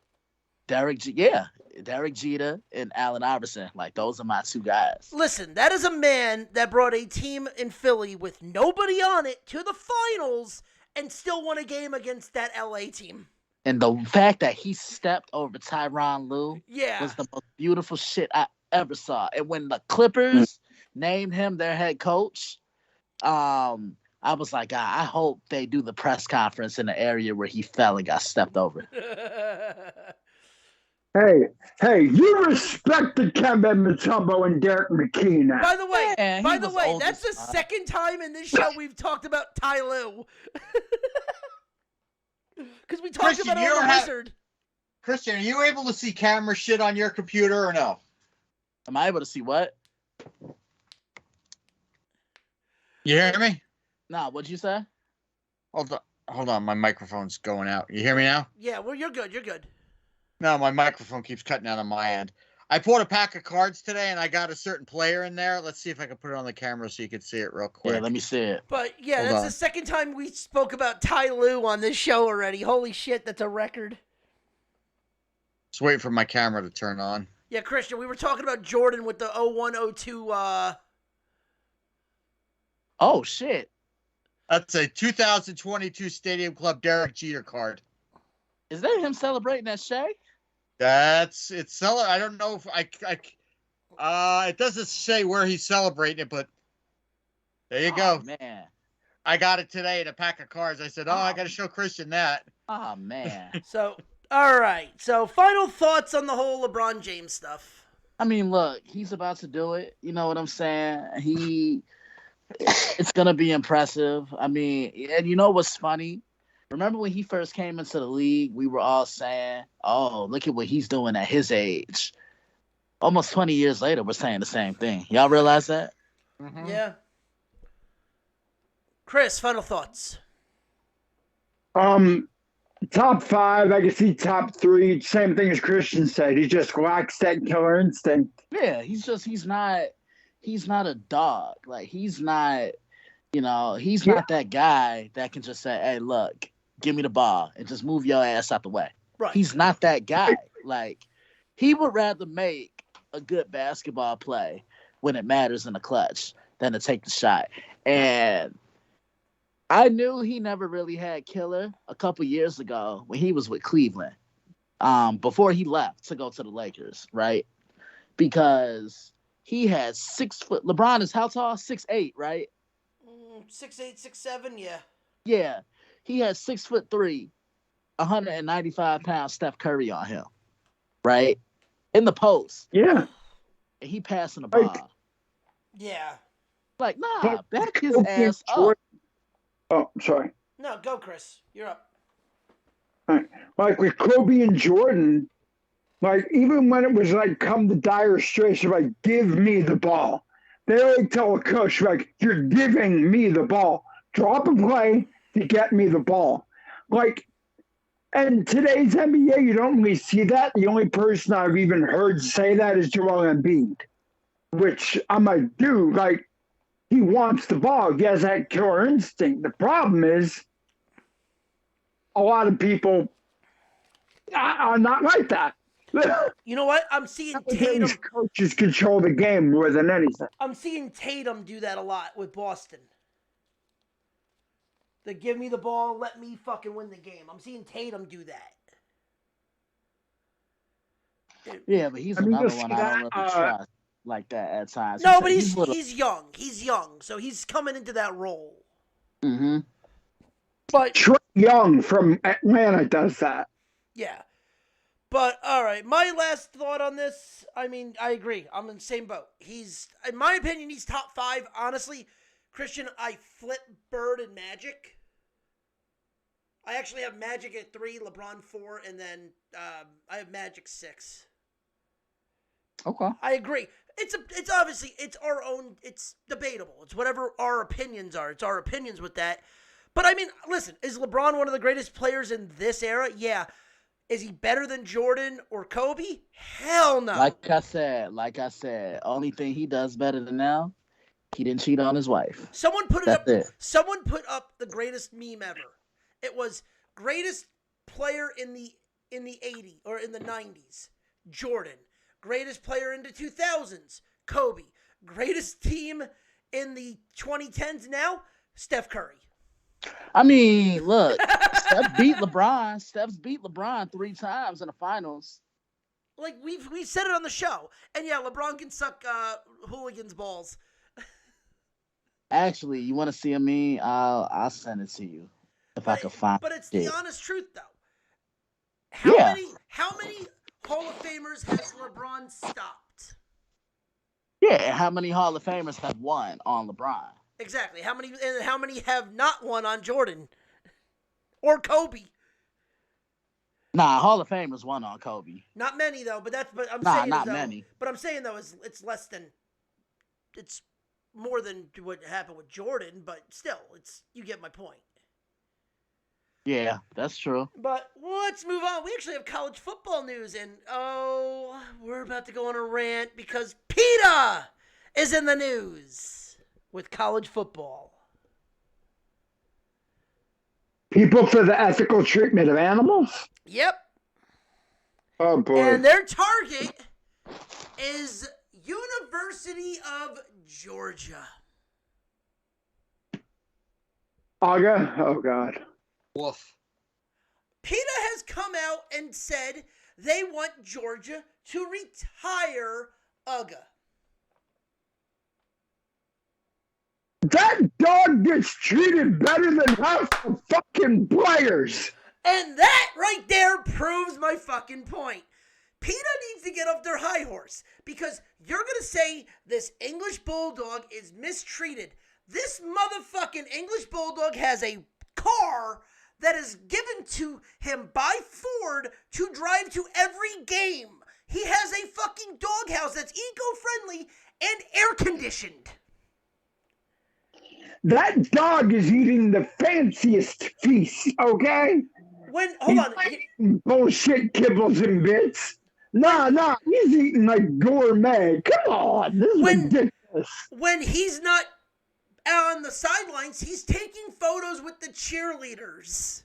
Derek Jeter and Allen Iverson. Like, those are my two guys. Listen, that is a man that brought a team in Philly with nobody on it to the finals and still won a game against that LA team. And the fact that he stepped over Tyronn Lue Yeah. was the most beautiful shit I ever saw. And when the Clippers named him their head coach, I was like, I hope they do the press conference in the area where he fell and got stepped over. Hey, you respected Kemba Mutombo and Derek McKee. By the way, Yeah, he was old that's the as fuck. second time in this show we've talked about Ty Lue. Because we talked Christian, about you the don't have- Wizard. Christian, are you able to see camera shit on your computer or no? Am I able to see what? You hear me? Nah, what'd you say? Hold on. Hold on, my microphone's going out. You hear me now? Yeah, well, you're good. You're good. No, my microphone keeps cutting out on my end. I pulled a pack of cards today, and I got a certain player in there. Let's see if I can put it on the camera so you can see it real quick. Yeah, let me see it. But yeah, Hold that's on. the second time we spoke about Ty Lue on this show already. Holy shit, that's a record. Just waiting for my camera to turn on. Yeah, Christian, we were talking about Jordan with the 0102. Oh shit. That's a 2022 Stadium Club Derek Jeter card. Is that him celebrating that Shea? It's seller. I don't know if it doesn't say where he's celebrating it, but there you go. Man. I got it today in a pack of cards. I said, I got to show Christian that. Oh man. So, all right. So, final thoughts on the whole LeBron James stuff. I mean, look, he's about to do it. You know what I'm saying? It's gonna be impressive. I mean, and you know what's funny? Remember when he first came into the league, we were all saying, "Oh, look at what he's doing at his age." Almost 20 years later, we're saying the same thing. Y'all realize that? Mm-hmm. Yeah. Chris, final thoughts. Top 5, I can see top 3. Same thing as Christian said. He just lacks that killer instinct. Yeah, he's not a dog. Like he's not not that guy that can just say, "Hey, look, give me the ball and just move your ass out the way." Right. He's not that guy. Like he would rather make a good basketball play when it matters in the clutch than to take the shot. And I knew he never really had killer a couple years ago when he was with Cleveland, before he left to go to the Lakers, right? Because he had 6 foot. LeBron is how tall? 6'8", right? 6'8", 6'7", yeah. Yeah. He had 6'3", 195-pound Steph Curry on him, right? In the post. Yeah. And he passing the ball. Yeah. Like, nah, But back his Kobe ass up. Jordan- Oh, sorry. No, go, Chris. You're up. Like with Kobe and Jordan, like even when it was like come to dire straits, they're like, give me the ball. They always tell a coach, like, you're giving me the ball. Drop a play to get me the ball. Like, and today's NBA, you don't really see that. The only person I've even heard say that is Joel Embiid, which I'm like, dude, like, he wants the ball. He has that killer instinct. The problem is a lot of people are not like that. You know what? I'm seeing Tatum. These coaches control the game more than anything. I'm seeing Tatum do that a lot with Boston. They give me the ball, let me fucking win the game. I'm seeing Tatum do that. Yeah, but he's another one I don't really trust like that at times. No, but he's young. He's young, so he's coming into that role. Mm-hmm. But Trae Young from Atlanta does that. yeah. But all right, my last thought on this. I mean, I agree. I'm in the same boat. He's, in my opinion, he's top 5. Honestly, Christian, I flip Bird and Magic. I actually have Magic at 3, LeBron 4, and then I have Magic 6. Okay. I agree. It's obviously it's our own. It's debatable. It's whatever our opinions are. It's our opinions with that. But I mean, listen, is LeBron one of the greatest players in this era? Yeah. Is he better than Jordan or Kobe? Hell no. Like I said, only thing he does better than now, he didn't cheat on his wife. Someone put That's it. Someone put up the greatest meme ever. It was greatest player in the 80s or in the 90s, Jordan. Greatest player in the 2000s, Kobe. Greatest team in the 2010s now, Steph Curry. I mean, look, Steph beat LeBron. Steph's beat LeBron 3 times in the finals. Like we said it on the show, and yeah, LeBron can suck hooligans' balls. Actually, you want to see a meme? I'll send it to you if I can find it. But it's the honest truth, though. How many Hall of Famers has LeBron stopped? Yeah, and how many Hall of Famers have won on LeBron? Exactly. How many have not won on Jordan or Kobe? Nah, Hall of Famers won on Kobe. Not many though, but I'm Nah, saying not though, many. But I'm saying though it's less than, it's more than what happened with Jordan, but still, you get my point. Yeah, that's true. But let's move on. We actually have college football news, and we're about to go on a rant because PETA is in the news with college football. People for the ethical treatment of animals? Yep. Oh, boy. And their target is University of Georgia. Aga? Oh, God. Woof. PETA has come out and said they want Georgia to retire UGA. That dog gets treated better than half the fucking players. And that right there proves my fucking point. PETA needs to get off their high horse because you're going to say this English Bulldog is mistreated. This motherfucking English Bulldog has a car that is given to him by Ford to drive to every game. He has a fucking doghouse that's eco-friendly and air-conditioned. That dog is eating the fanciest feast, okay? Hold on. Bullshit kibbles and bits. Nah, he's eating like gourmet. Come on, this is ridiculous. When he's not on the sidelines, he's taking photos with the cheerleaders.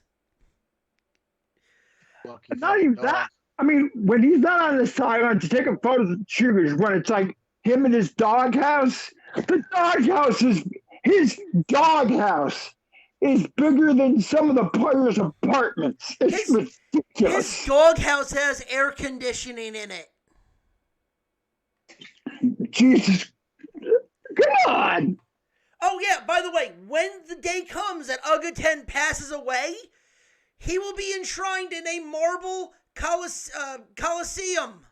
Not even that. I mean, when he's not on the sideline to take a photo of the cheerleaders, when it's like him in his doghouse, the doghouse is his doghouse is bigger than some of the players' apartments. It's ridiculous. His doghouse has air conditioning in it. Jesus, come on. Oh yeah, by the way, when the day comes that UGA 10 passes away, he will be enshrined in a marble coliseum.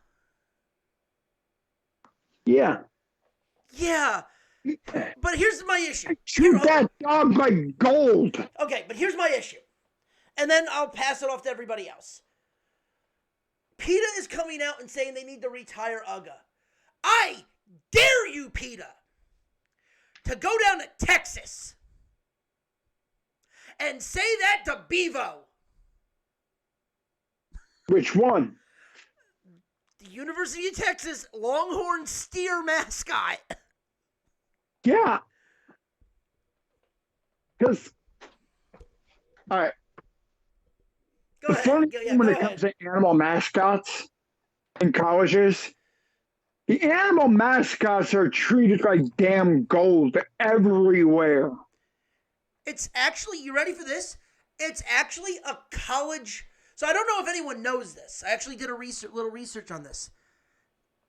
Yeah. Yeah. But here's my issue. Shoot that dog like gold. Okay, but here's my issue. And then I'll pass it off to everybody else. PETA is coming out and saying they need to retire UGA. I dare you, PETA, to go down to Texas and say that to Bevo. Which one? The University of Texas Longhorn Steer mascot. Yeah. Because, all right. Go The ahead. funny thing when it comes to animal mascots in colleges, the animal mascots are treated like damn gold everywhere. It's actually, you ready for this? It's actually a college. So I don't know if anyone knows this. I actually did a little research on this.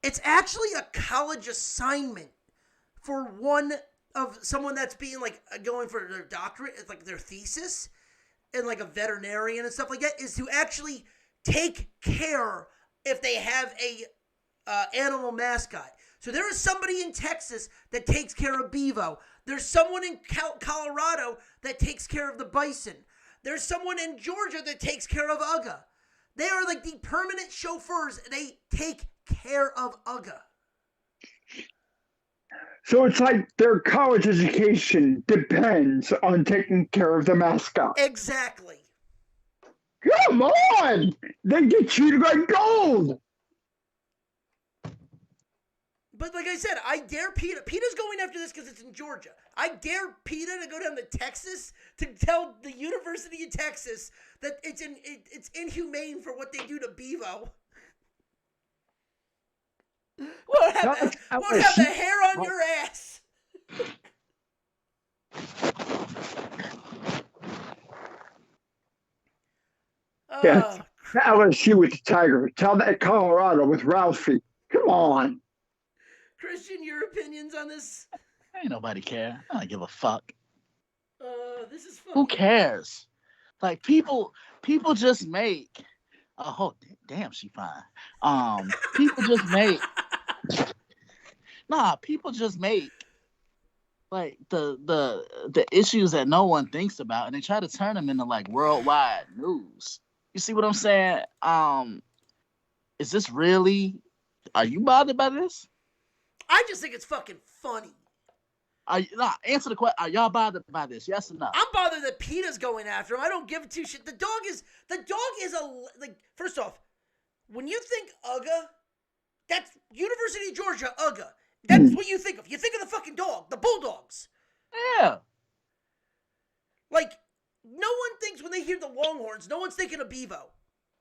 It's actually a college assignment for one of someone that's being like going for their doctorate, it's like their thesis, and like a veterinarian and stuff like that, is to actually take care if they have a animal mascot. So there is somebody in Texas that takes care of Bevo. There's someone in Colorado that takes care of the bison. There's someone in Georgia that takes care of UGA. They are like the permanent chauffeurs. They take care of UGA. So it's like their college education depends on taking care of the mascot. Exactly. Come on! They get treated like gold! But like I said, I dare PETA. PETA's going after this because it's in Georgia. I dare PETA to go down to Texas to tell the University of Texas that it's inhumane for what they do to Bevo. Won't have the hair on your ass. Yeah. LSU with the Tiger. Tell that Colorado with Ralphie. Come on. Christian, your opinions on this? Ain't nobody care. I don't give a fuck. This is fun. Who cares? Like people just make. Oh damn, she fine. People just make. People just make like the issues that no one thinks about, and they try to turn them into like worldwide news. You see what I'm saying? Is this really? Are you bothered by this? I just think it's fucking funny. Answer the question. Are y'all bothered by this? Yes or no? I'm bothered that PETA's going after him. I don't give two shit. The dog is first off, when you think UGA, that's University of Georgia UGA. That's what you think of. You think of the fucking dog, the Bulldogs. Yeah. Like, no one thinks when they hear the Longhorns, no one's thinking of Bevo.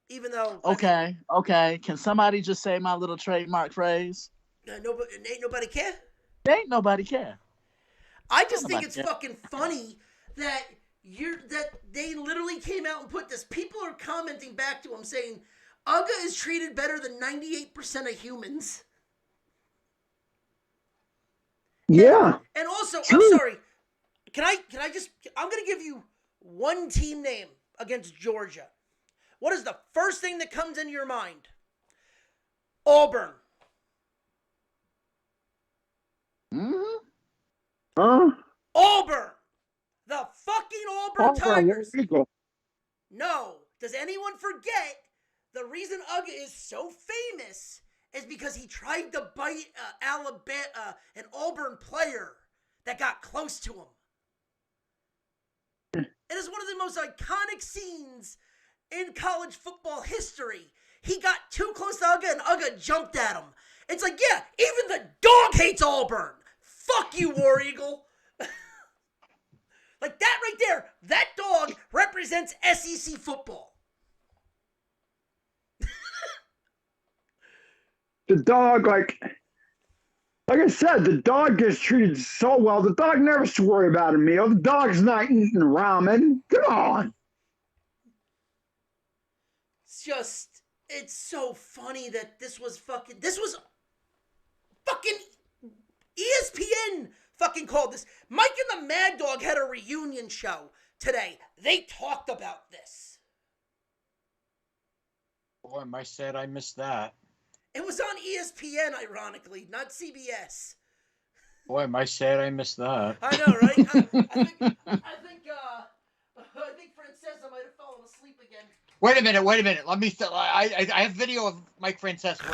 Even though... Okay. Can somebody just say my little trademark phrase? Ain't nobody care? Ain't nobody care. I just think it's fucking funny that they literally came out and put this. People are commenting back to him saying, UGA is treated better than 98% of humans. Yeah. And also, True. I'm sorry. I'm going to give you one team name against Georgia. What is the first thing that comes into your mind? Auburn. Mm-hmm. Auburn. The fucking Auburn Tigers. Eagle. No. Does anyone forget the reason UGA is so famous is because he tried to bite an Auburn player that got close to him. It is one of the most iconic scenes in college football history. He got too close to UGA and UGA jumped at him. It's like, yeah, even the dog hates Auburn. Fuck you, War Eagle. Like that right there, that dog represents SEC football. The dog, like I said, the dog gets treated so well. The dog never has to worry about a meal. The dog's not eating ramen. Come on. It's so funny that this was fucking ESPN fucking called this. Mike and the Mad Dog had a reunion show today. They talked about this. Boy, am I sad I missed that. It was on ESPN, ironically, not CBS. Boy, am I sad I missed that. I know, right? I think Francesca might have fallen asleep again. Wait a minute. Let me. I have video of Mike Francesca.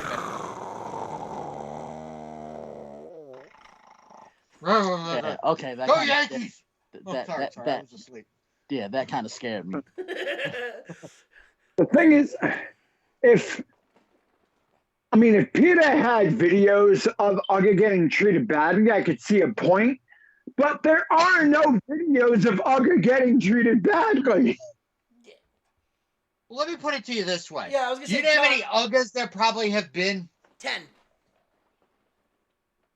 Wait a minute. Yeah, okay. Go Yankees! Sorry, I was asleep. Yeah, that kind of scared me. The thing is, if PETA had videos of UGA getting treated badly, I could see a point. But there are no videos of UGA getting treated badly. Well, let me put it to you this way. Yeah, I was going to say, do you know how many UGAs there probably have been? 10.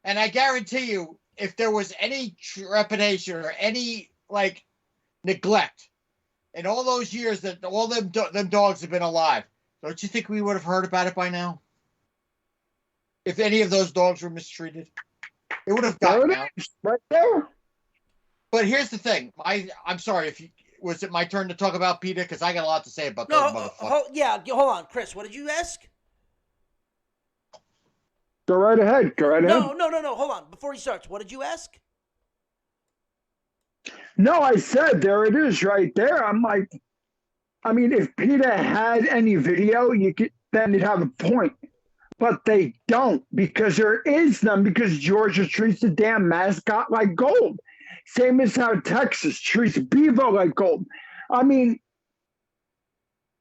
And I guarantee you, if there was any trepidation or any, neglect in all those years that all them dogs have been alive, don't you think we would have heard about it by now? If any of those dogs were mistreated, it would have gotten out. Right there. But here's the thing. I'm sorry, was it my turn to talk about PETA? Because I got a lot to say about those motherfuckers. Hold on. Chris, what did you ask? Go right ahead. No. Hold on. Before he starts, what did you ask? No, I said there it is right there. I'm like, if PETA had any video, then you'd have a point. But they don't, because there is none, because Georgia treats the damn mascot like gold. Same as how Texas treats Bevo like gold.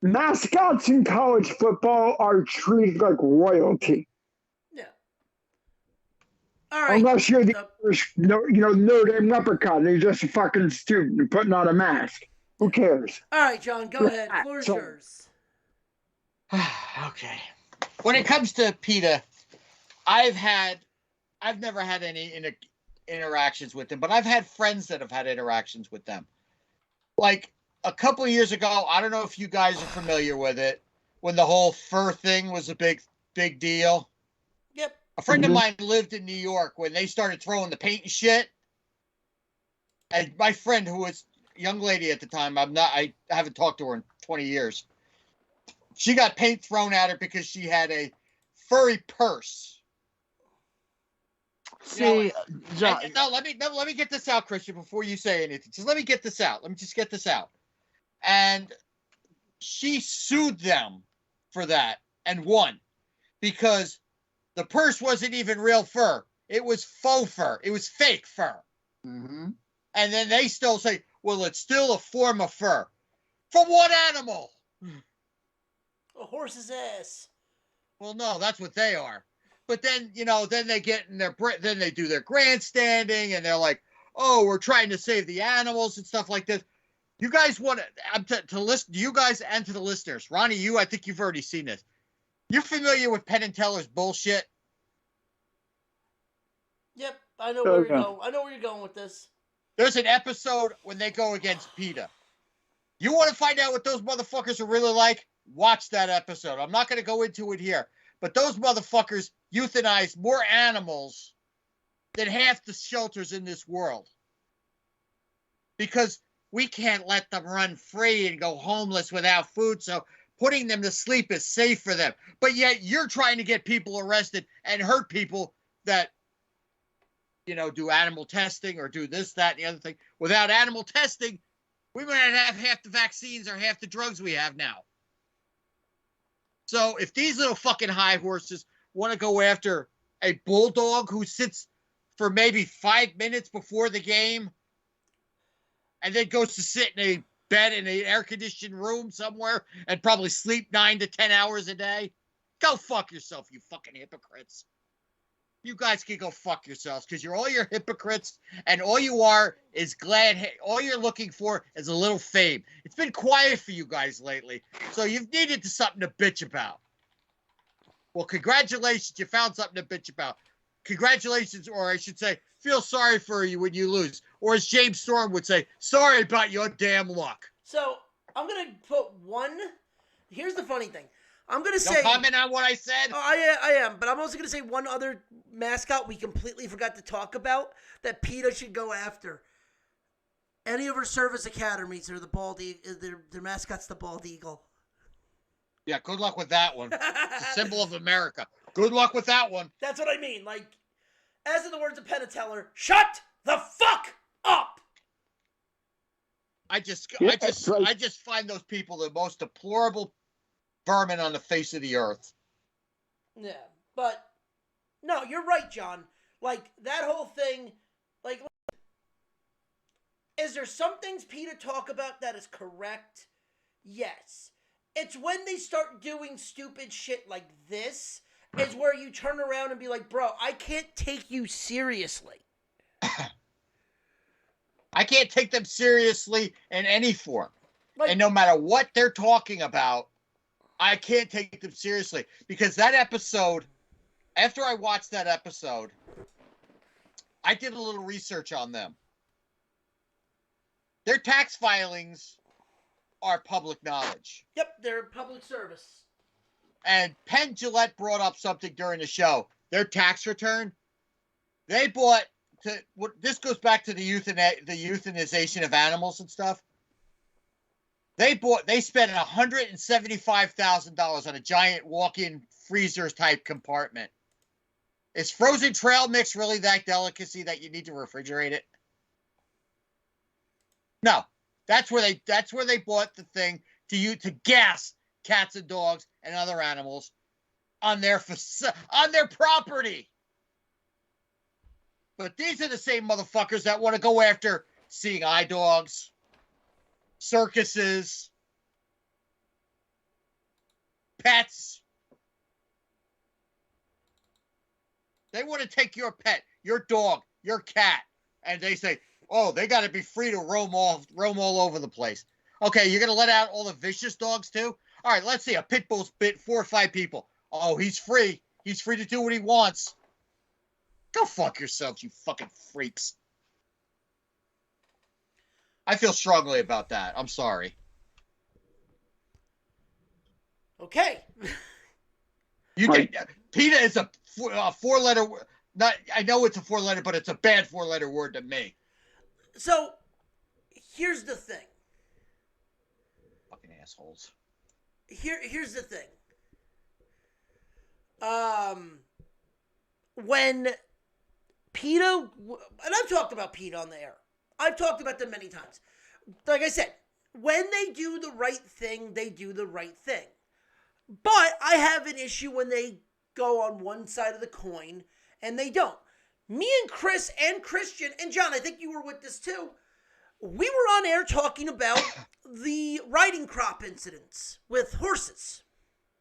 Mascots in college football are treated like royalty. Yeah. All right. Unless you're the Notre Dame leprechaun, you're just a fucking student putting on a mask. Who cares? All right, John, go ahead. Floor is yours. Okay. When it comes to PETA, I've never had any interactions with them, but I've had friends that have had interactions with them. Like a couple of years ago, I don't know if you guys are familiar with it, when the whole fur thing was a big deal. Yep. A friend of mine lived in New York when they started throwing the paint and shit. And my friend, who was a young lady at the time, I haven't talked to her in 20 years. She got paint thrown at her because she had a furry purse. See, John. Let me get this out, Christian, before you say anything. Just let me get this out. Let me just get this out. And she sued them for that and won, because the purse wasn't even real fur. It was faux fur. It was fake fur. Mm-hmm. And then they still say, well, it's still a form of fur. From what animal? A horse's ass. Well, no, that's what they are. But then, then they get in then they do their grandstanding and they're like, oh, we're trying to save the animals and stuff like this. You guys want to listen to you guys and to the listeners. Ronnie, I think you've already seen this. You're familiar with Penn and Teller's bullshit? Yep, I know where you're going. I know where you're going with this. There's an episode when they go against PETA. You want to find out what those motherfuckers are really like? Watch that episode. I'm not going to go into it here. But those motherfuckers euthanize more animals than half the shelters in this world. Because we can't let them run free and go homeless without food, so putting them to sleep is safe for them. But yet you're trying to get people arrested and hurt people that, do animal testing or do this, that, and the other thing. Without animal testing, we might not have half the vaccines or half the drugs we have now. So if these little fucking high horses want to go after a bulldog who sits for maybe 5 minutes before the game and then goes to sit in a bed in an air-conditioned room somewhere and probably sleep 9 to 10 hours a day, go fuck yourself, you fucking hypocrites. You guys can go fuck yourselves because you're hypocrites and all you are is all you're looking for is a little fame. It's been quiet for you guys lately, so you've needed something to bitch about. Well, congratulations, you found something to bitch about. Congratulations, or I should say, feel sorry for you when you lose. Or as James Storm would say, sorry about your damn luck. So, I'm going to put one... Here's the funny thing. I'm going to say... Don't comment on what I said? Oh, I am, but I'm also going to say one other mascot we completely forgot to talk about that PETA should go after. Any of her service academies are the bald eagle. Their mascot's the bald eagle. Yeah, good luck with that one. It's a symbol of America. Good luck with that one. That's what I mean. Like, as in the words of Penn and Teller, shut the fuck up! I just find those people the most deplorable vermin on the face of the earth. Yeah, but no, you're right, John. Like, that whole thing, like, is there some things PETA talk about that is correct? Yes. It's when they start doing stupid shit like this is where you turn around and be like, bro, I can't take you seriously. I can't take them seriously in any form. Like, and no matter what they're talking about, I can't take them seriously. Because that episode, after I watched that episode, I did a little research on them. Their tax filings are public knowledge. Yep, they're public service. And Penn Jillette brought up something during the show. Their tax return, they bought... this goes back to the euthanization of animals and stuff. They spent $175,000 on a giant walk-in freezer type compartment. Is frozen trail mix really that delicacy that you need to refrigerate it? No, that's where they bought the thing to gas cats and dogs and other animals on their property. But these are the same motherfuckers that want to go after seeing eye dogs, circuses, pets. They want to take your pet, your dog, your cat, and they say, oh, they got to be free to roam all over the place. Okay, you're going to let out all the vicious dogs too? All right, let's see. A pit bull's bit 4 or 5 people. Oh, he's free. He's free to do what he wants. Go fuck yourselves, you fucking freaks. I feel strongly about that. I'm sorry. Okay. PETA is a 4-letter. I know it's a 4-letter, but it's a bad 4-letter word to me. So, here's the thing. Fucking assholes. Here's the thing. When PETA, and I've talked about PETA on the air. I've talked about them many times. Like I said, when they do the right thing, they do the right thing. But I have an issue when they go on one side of the coin and they don't. me and Chris and Christian and John, I think you were with this too. We were on air talking about the riding crop incidents with horses.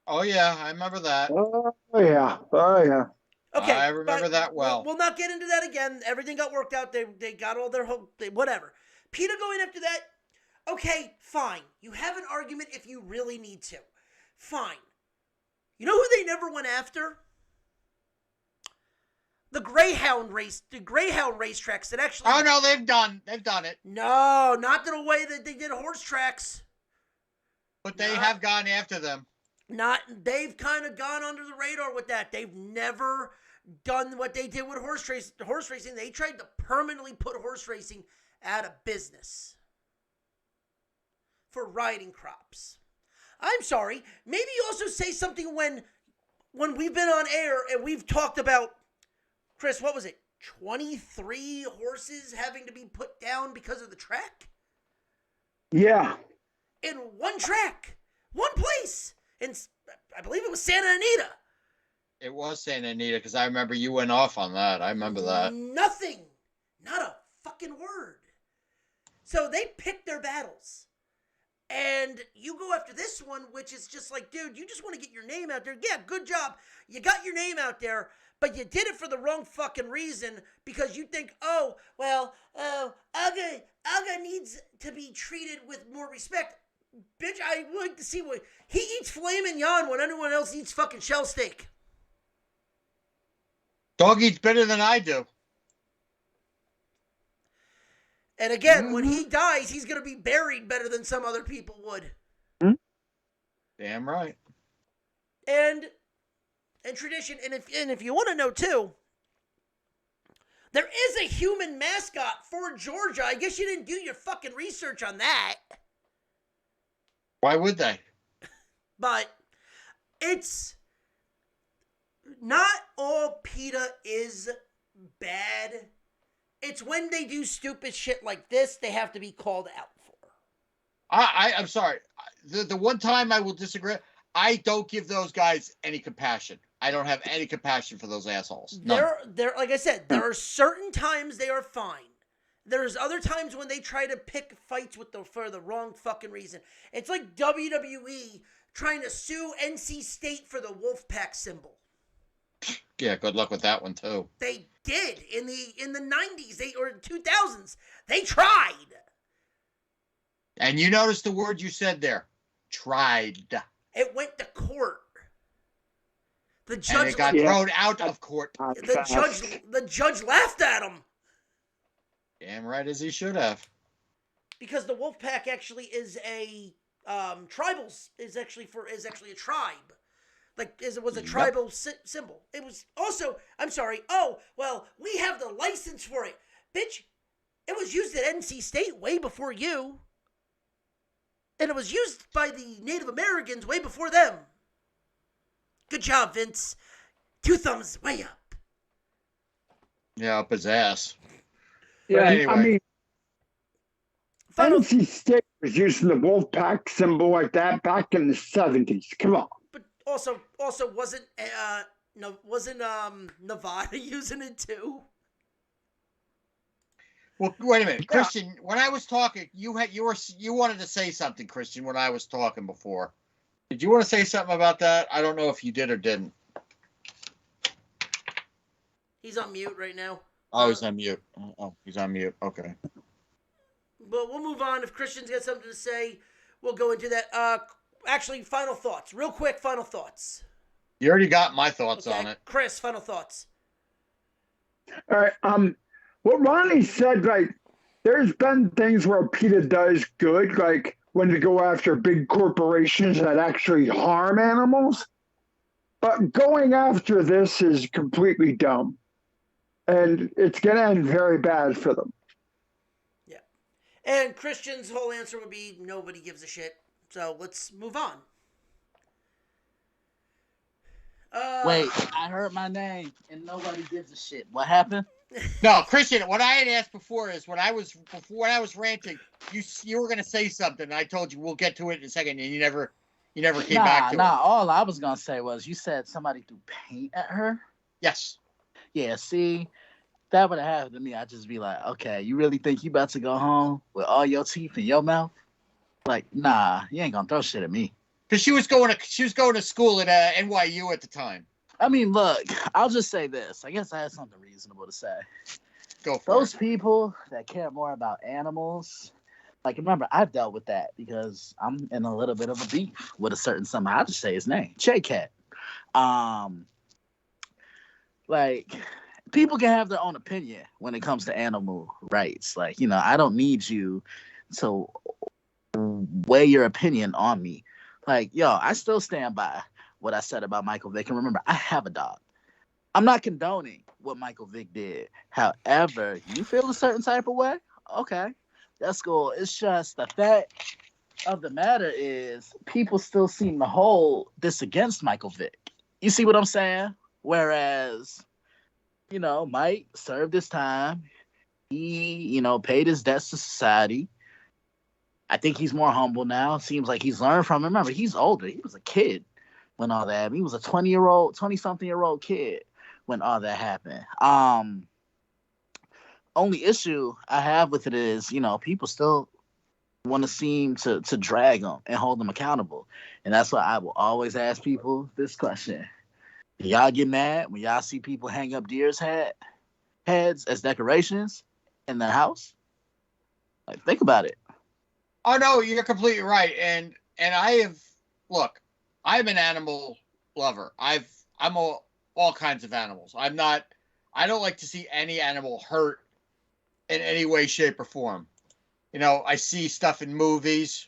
Oh yeah, I remember that. Oh yeah. Oh yeah. Okay, I remember that well. We'll not get into that again. Everything got worked out. They got all their whatever. PETA going after that. Okay, fine. You have an argument if you really need to. Fine. You know who they never went after? The Greyhound racetracks that actually. Oh no, they've done it. No, not the way that they did horse tracks. But they have gone after them. They've kind of gone under the radar with that. They've never done what they did with horse racing. They tried to permanently put horse racing out of business for riding crops. I'm sorry. Maybe you also say something when we've been on air and we've talked about, Chris, what was it? 23 horses having to be put down because of the track? Yeah. In one track, one place. And I believe it was Santa Anita. It was Santa Anita because I remember you went off on that. I remember that. Nothing. Not a fucking word. So they picked their battles. And you go after this one, which is just like, dude, you just want to get your name out there. Yeah, good job. You got your name out there, but you did it for the wrong fucking reason because you think, Uga needs to be treated with more respect. Bitch, I would like to see what he eats filet mignon when anyone else eats fucking shell steak. Dog eats better than I do. And again, when he dies, he's going to be buried better than some other people would. Damn right. And tradition, and if you want to know too, there is a human mascot for Georgia. I guess you didn't do your fucking research on that. Why would they? But it's not all PETA is bad. It's when they do stupid shit like this, they have to be called out for. I'm sorry. The one time I will disagree, I don't give those guys any compassion. I don't have any compassion for those assholes. They're like I said, there are certain times they are fine. There's other times when they try to pick fights for the wrong fucking reason. It's like WWE trying to sue NC State for the Wolfpack symbol. Yeah, good luck with that one too. They did in the 90s or 2000s. They tried. And you notice the word you said there. Tried. It went to court. The judge and it got thrown out of court. The judge laughed at him. Damn right as he should have. Because the Wolfpack actually is a is actually a tribe. Like, it was a tribal symbol. It was also, I'm sorry, we have the license for it. Bitch, it was used at NC State way before you. And it was used by the Native Americans way before them. Good job, Vince. 2 thumbs way up. Yeah, up his ass. Yeah, anyway. I mean, NC State was using the Wolfpack symbol like that back in the 70s. Come on. But also wasn't Nevada using it too? Well, wait a minute, Christian. When I was talking, you wanted to say something, Christian. When I was talking before, did you want to say something about that? I don't know if you did or didn't. He's on mute right now. Oh, he's on mute. Oh, he's on mute. Okay. But we'll move on. If Christian's got something to say, we'll go into that. Actually, final thoughts. Real quick, final thoughts. You already got my thoughts on it. Chris, final thoughts. All right. What Ronnie said, like, there's been things where PETA does good, like when they go after big corporations that actually harm animals. But going after this is completely dumb. And it's going to end very bad for them. Yeah. And Christian's whole answer would be nobody gives a shit. So let's move on. Wait, I heard my name and nobody gives a shit. What happened? No, Christian. What I had asked before is when I was ranting, you were going to say something. And I told you we'll get to it in a second, and you never came back to it. All I was gonna say was you said somebody threw paint at her. Yes. Yeah. See, that would have happened to me, I'd just be like, okay, you really think you about to go home with all your teeth in your mouth? Like, nah, you ain't gonna throw shit at me. Because she was going to school at NYU at the time. I mean, look, I'll just say this. I guess I had something reasonable to say. Go for Those it. people that care more about animals, like, remember, I've dealt with that because I'm in a little bit of a beef with a certain somebody. I'll just say his name, Che Cat. Like, people can have their own opinion when it comes to animal rights. Like, you know, I don't need you to weigh your opinion on me. Like, yo, I still stand by what I said about Michael Vick. And remember, I have a dog. I'm not condoning what Michael Vick did. However, you feel a certain type of way? Okay, that's cool. It's just the fact of the matter is people still seem to hold this against Michael Vick. You see what I'm saying? Whereas, you know, Mike served his time. He, you know, paid his debts to society. I think he's more humble now. Seems like he's learned from him. Remember, he's older. He was a kid when all that happened. He was a 20-something-year-old kid when all that happened. Only issue I have with it is, you know, people still want to seem to drag them and hold them accountable. And that's why I will always ask people this question. Do y'all get mad when y'all see people hang up deer's heads as decorations in their house? Like, think about it. Oh no, you're completely right. And I'm an animal lover. I'm all kinds of animals. I don't like to see any animal hurt in any way, shape, or form. You know, I see stuff in movies.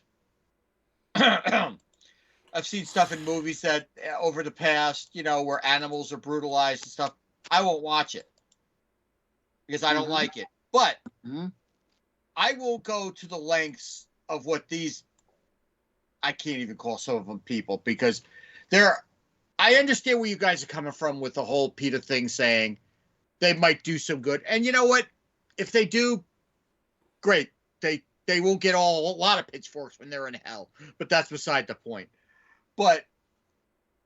I've seen stuff in movies that over the past, you know, where animals are brutalized and stuff. I won't watch it because I don't like it. But I will go to the lengths of what I can't even call some of them people, because I understand where you guys are coming from with the whole PETA thing, saying they might do some good. And you know what? If they do, great. They will get a lot of pitchforks when they're in hell, but that's beside the point. But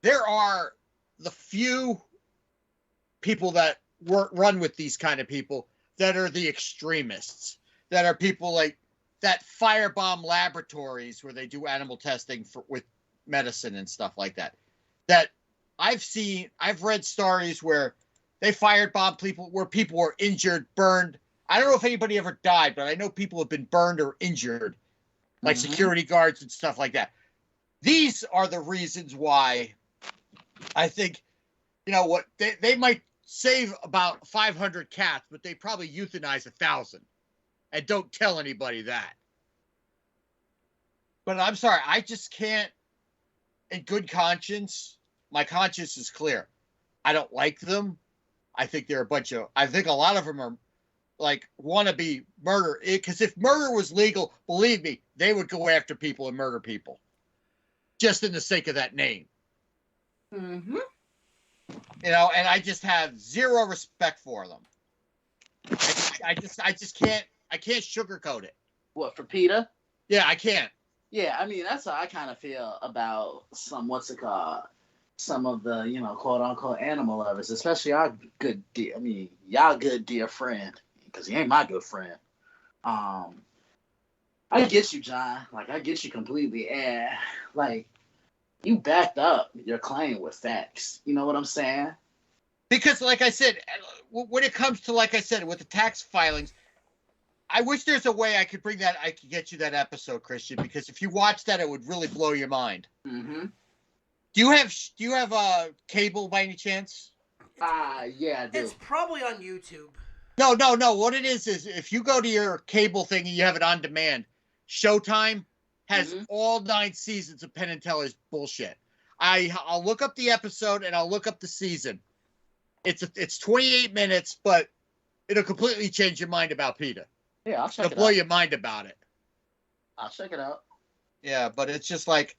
there are the few people that run with these kind of people that are the extremists, that are people like that Firebomb Laboratories where they do animal testing with medicine and stuff like that. That I've read stories where they firebomb people, where people were injured, burned. I don't know if anybody ever died, but I know people have been burned or injured, like security guards and stuff like that. These are the reasons why I think, you know what, they might save about 500 cats, but they probably euthanize 1,000. And don't tell anybody that. But I'm sorry, I just can't, in good conscience, my conscience is clear. I don't like them. I think they're I think a lot of them are like wannabe murder. Because if murder was legal, believe me, they would go after people and murder people. Just in the sake of that name. Mm-hmm. You know, and I just have zero respect for them. I just can't sugarcoat it. What, for PETA? Yeah, I can't. Yeah, I mean, that's how I kind of feel about some of the, you know, quote unquote animal lovers, especially y'all good dear friend, because he ain't my good friend. I get you, John. Like, I get you completely. And, like, you backed up your claim with facts. You know what I'm saying? Because, like I said, when it comes to, like I said, with the tax filings, I wish there's a way I could get you that episode, Christian, because if you watch that, it would really blow your mind. Mm-hmm. Do you have cable by any chance? Yeah, I do. It's probably on YouTube. No. What it is if you go to your cable thing and you have it on demand, Showtime has all 9 seasons of Penn and Teller's bullshit. I'll look up the episode and I'll look up the season. It's 28 minutes, but it'll completely change your mind about PETA. Yeah, I'll check it out. It'll blow your mind about it. I'll check it out. Yeah, but it's just like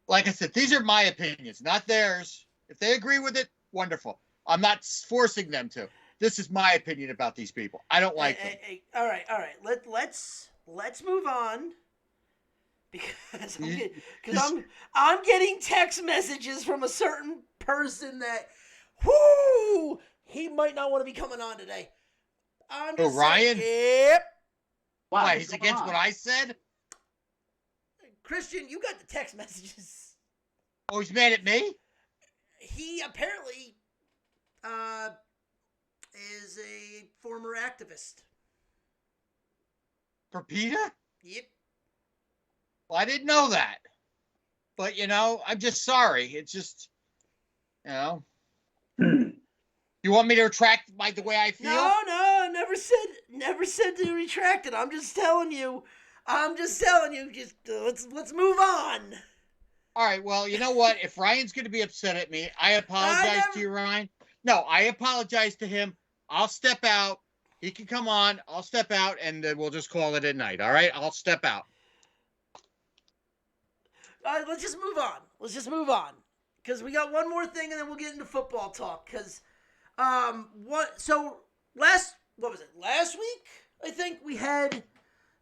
I said, these are my opinions, not theirs. If they agree with it, wonderful. I'm not forcing them to. This is my opinion about these people. I don't like them. All right. Let's move on, because I'm getting text messages from a certain person that, he might not want to be coming on today. I'm Who, just saying. Ryan? Yep. Why? What's He's going against on? what I said? Christian, you got the text messages. Oh, he's mad at me? He apparently is a former activist. For PETA? Yep. Well, I didn't know that. But, I'm just sorry. It's just, you want me to retract the way I feel? No, never said to retract it. I'm just telling you. Just let's move on. All right, well, you know what? If Ryan's going to be upset at me, I apologize to you, Ryan. No, I apologize to him. I'll step out. He can come on. I'll step out, and we'll just call it a night, all right? I'll step out. Let's just move on. Because we got one more thing, and then we'll get into football talk. Because, last week, I think, we had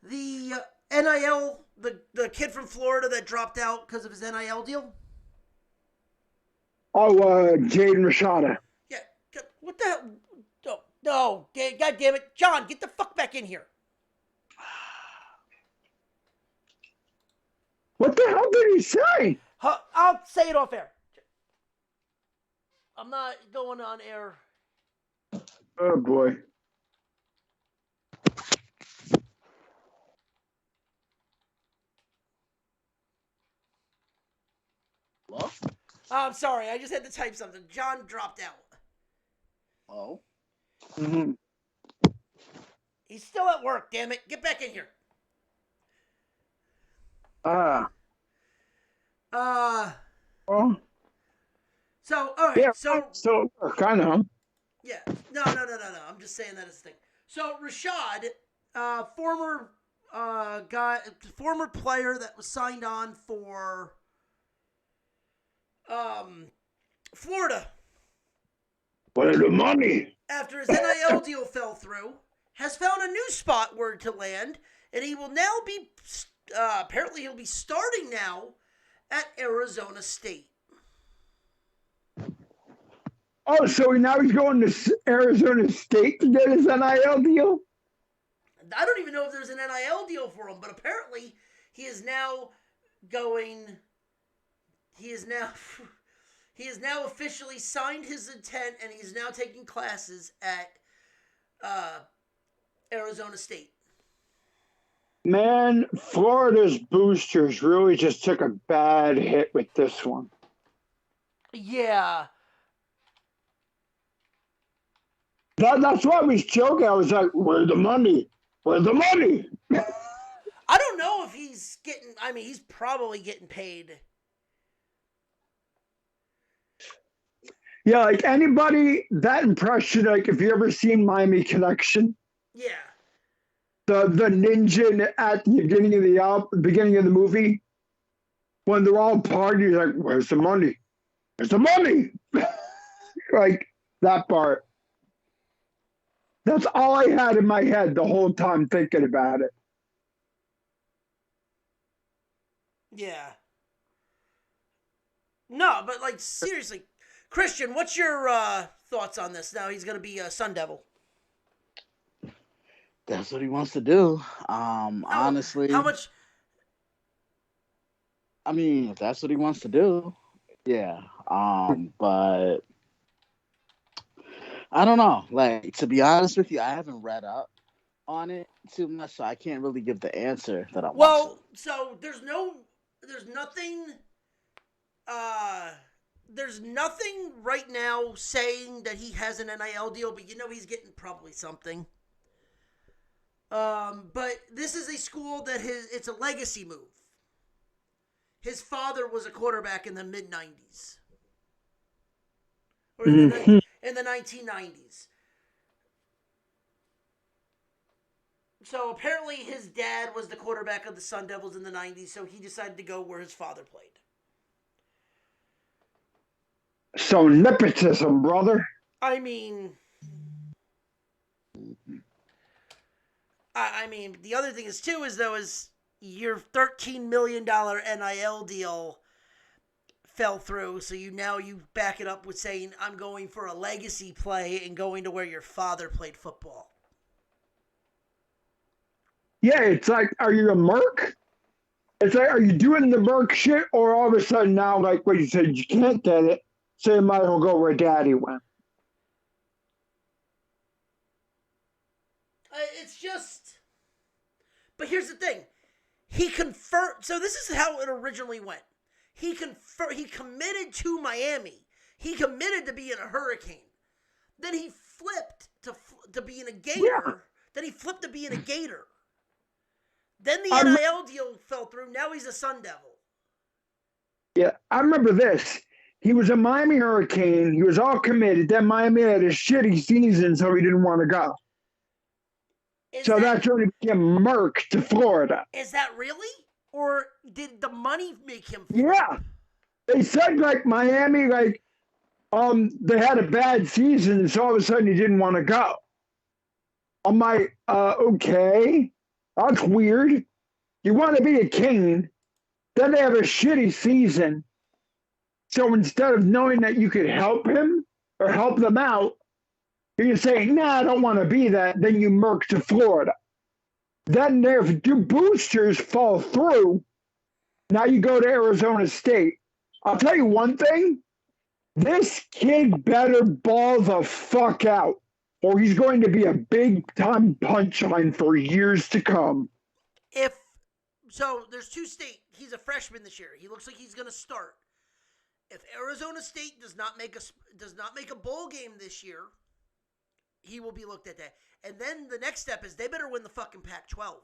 the NIL, the kid from Florida that dropped out because of his NIL deal. Oh, Jaden Rashada. Yeah, what the hell? No, God damn it. John, get the fuck back in here. What the hell did he say? I'll say it off air. I'm not going on air. Oh, boy. Hello? I'm sorry. I just had to type something. John dropped out. Oh. Mm-hmm. He's still at work, damn it. Get back in here. Oh, So, all right. yeah, So, kind of. yeah. No. I'm just saying that as a thing. So, Rashad, former player that was signed on for Florida. What is the money? After his NIL deal fell through, has found a new spot where to land, and he will now be apparently he'll be starting now at Arizona State. Oh, so now he's going to Arizona State to get his NIL deal? I don't even know if there's an NIL deal for him, but apparently he is now going. He is now officially signed his intent, and he is now taking classes at Arizona State. Man, Florida's boosters really just took a bad hit with this one. Yeah. That's why I was joking. I was like, where's the money? Where's the money? I don't know if he's getting. I mean, he's probably getting paid. Yeah, like anybody that impression, like if you ever seen Miami Connection, Yeah. the ninja at the beginning of the movie, when they're all partying, like, where's the money? Where's the money? Like that part. That's all I had in my head the whole time thinking about it. Yeah. No, but like seriously, Christian, what's your thoughts on this? Now he's going to be a Sun Devil. That's what he wants to do. Honestly, How much? I mean, if that's what he wants to do, yeah. But I don't know. Like, to be honest with you, I haven't read up on it too much, so I can't really give the answer that I want Well, to. so there's nothing right now saying that he has an NIL deal, but he's getting probably something. But this is a school that it's a legacy move. His father was a quarterback in the mid-90s. Or in the 1990s. So apparently his dad was the quarterback of the Sun Devils in the 90s, so he decided to go where his father played. So nepotism, brother. I mean, the other thing is too is your $13 million NIL deal fell through, so you back it up with saying I'm going for a legacy play and going to where your father played football. Yeah, it's like, are you a merc? It's like, are you doing the merc shit, or all of a sudden now, like what you said, you can't get it, so you might as well go where daddy went. It's just. But here's the thing. He confirmed. So this is how it originally went. He committed to Miami. He committed to being a Hurricane. Then he flipped to being a Gator. Yeah. Then he flipped to being a Gator. Then the I'm- NIL deal fell through. Now he's a Sun Devil. Yeah, I remember this. He was a Miami Hurricane. He was all committed. Then Miami had a shitty season, so he didn't want to go. So that's when he became Merc to Florida. Is that really? Or did the money make him flip? Yeah. They said like Miami, like they had a bad season, so all of a sudden he didn't want to go. I'm like, okay, that's weird. You want to be a king, then they have a shitty season. So instead of knowing that you could help him or help them out, you're saying, nah, I don't want to be that. Then you merc to Florida. Then their boosters fall through. Now you go to Arizona State. I'll tell you one thing. This kid better ball the fuck out, or he's going to be a big-time punchline for years to come. So there's two state. He's a freshman this year. He looks like he's going to start. If Arizona State does not make a bowl game this year, he will be looked at that. And then the next step is they better win the fucking Pac-12.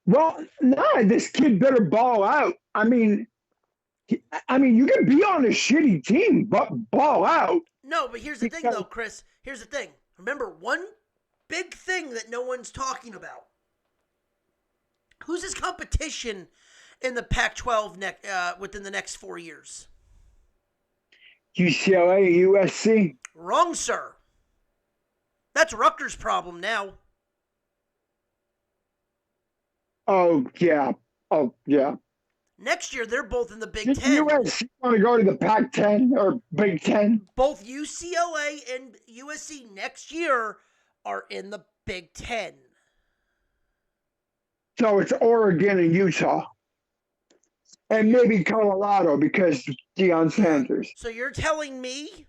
Well, no, this kid better ball out. I mean, you can be on a shitty team, but ball out. No, but here's the thing, though, Chris. Here's the thing. Remember, one big thing that no one's talking about. Who's his competition in the Pac-12 within the next 4 years? UCLA, USC. Wrong, sir. That's Rutgers' problem now. Oh, yeah. Oh, yeah. Next year, they're both in the Big Did Ten. USC want to go to the Pac-10 or Big Ten? Both UCLA and USC next year are in the Big Ten. So it's Oregon and Utah. And maybe Colorado because Deion Sanders. So you're telling me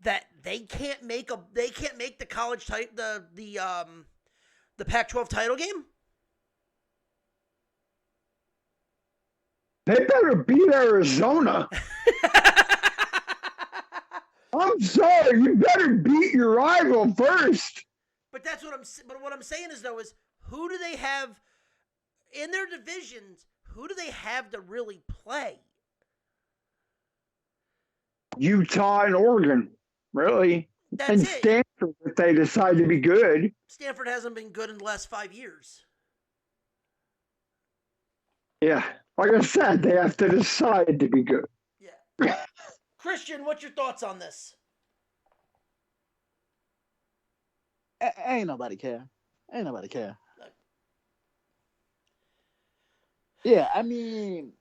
that they can't make the college the Pac-12 title game? They better beat Arizona. I'm sorry, you better beat your rival first. But what I'm saying is though is who do they have in their divisions? Who do they have to really play? Utah and Oregon, really. That's and it. Stanford, if they decide to be good. Stanford hasn't been good in the last 5 years. Yeah. Like I said, they have to decide to be good. Yeah. Christian, what's your thoughts on this? Ain't nobody care. Ain't nobody care. Yeah, I mean,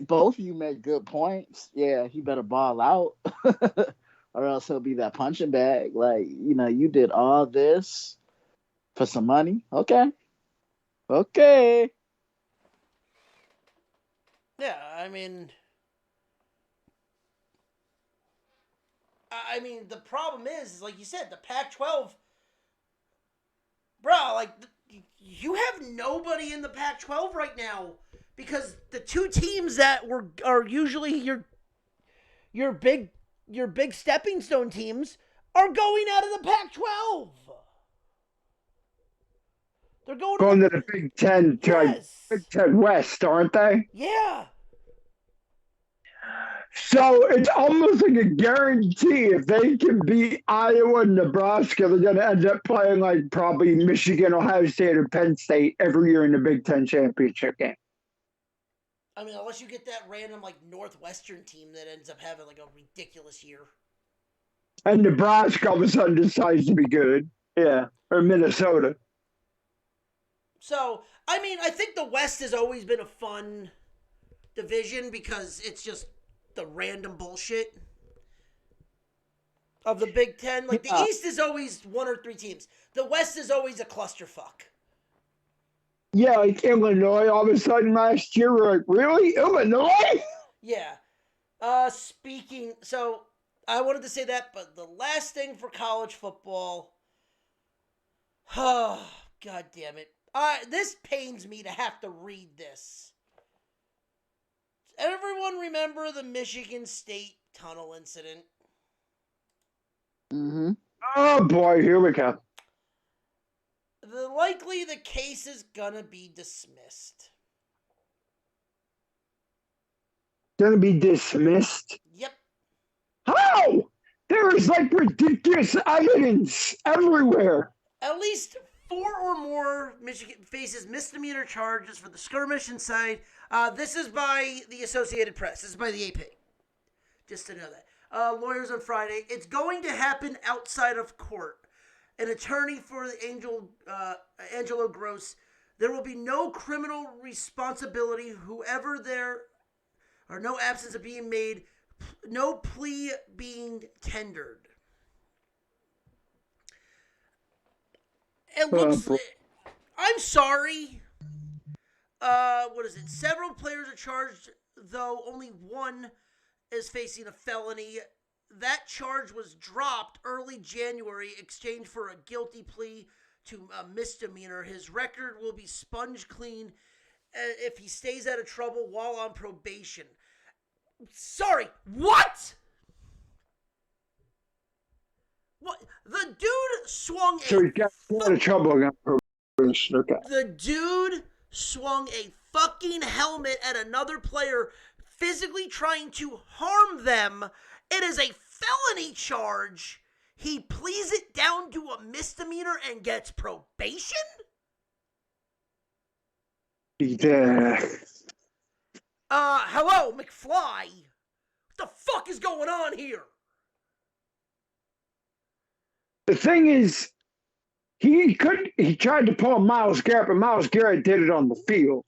both of you made good points. Yeah, he better ball out, or else he'll be that punching bag. Like, you did all this for some money. Okay. Yeah, I mean, the problem is like you said, the Pac-12, bro. Like, you have nobody in the Pac-12 right now because the two teams that are usually your big stepping stone teams are going out of the Pac-12. They're going to the Big Ten, Yes. Big Ten West, aren't they? Yeah. So it's almost like a guarantee if they can beat Iowa and Nebraska, they're going to end up playing like probably Michigan, Ohio State, or Penn State every year in the Big Ten championship game. I mean, unless you get that random like Northwestern team that ends up having like a ridiculous year. And Nebraska all of a sudden decides to be good. Yeah. Or Minnesota. So, I mean, I think the West has always been a fun division because it's just the random bullshit. of the Big Ten. Like, the Yeah. East is always 1 or 3 teams. The West is always a clusterfuck. Yeah, like Illinois, all of a sudden last year, we're like, really? Illinois? Yeah. Speaking, so I wanted to say that, but the last thing for college football. Oh, God damn it. This pains me to have to read this. Does everyone remember the Michigan State tunnel incident? Mm-hmm. Oh boy, here we go. Likely the case is gonna be dismissed. Gonna be dismissed. Yep. How? There is like ridiculous evidence everywhere. At least 4 or more Michigan faces misdemeanor charges for the skirmish inside. This is by the Associated Press. This is by the AP. Just to know that. Lawyers on Friday. It's going to happen outside of court. An attorney for the Angelo Gross. There will be no criminal responsibility, whoever there, or no absence of being made, no plea being tendered. It looks. I'm sorry. What is it? Several players are charged, though only one is facing a felony. That charge was dropped early January, exchanged for a guilty plea to a misdemeanor. His record will be sponge clean if he stays out of trouble while on probation. Sorry, what? What? The dude swung So he got out of trouble again. Okay. The dude swung a fucking helmet at another player, physically trying to harm them. It is a felony charge. He pleads it down to a misdemeanor and gets probation? Yeah. Hello, McFly. What the fuck is going on here? The thing is, he tried to pull Myles Garrett, but Myles Garrett did it on the field.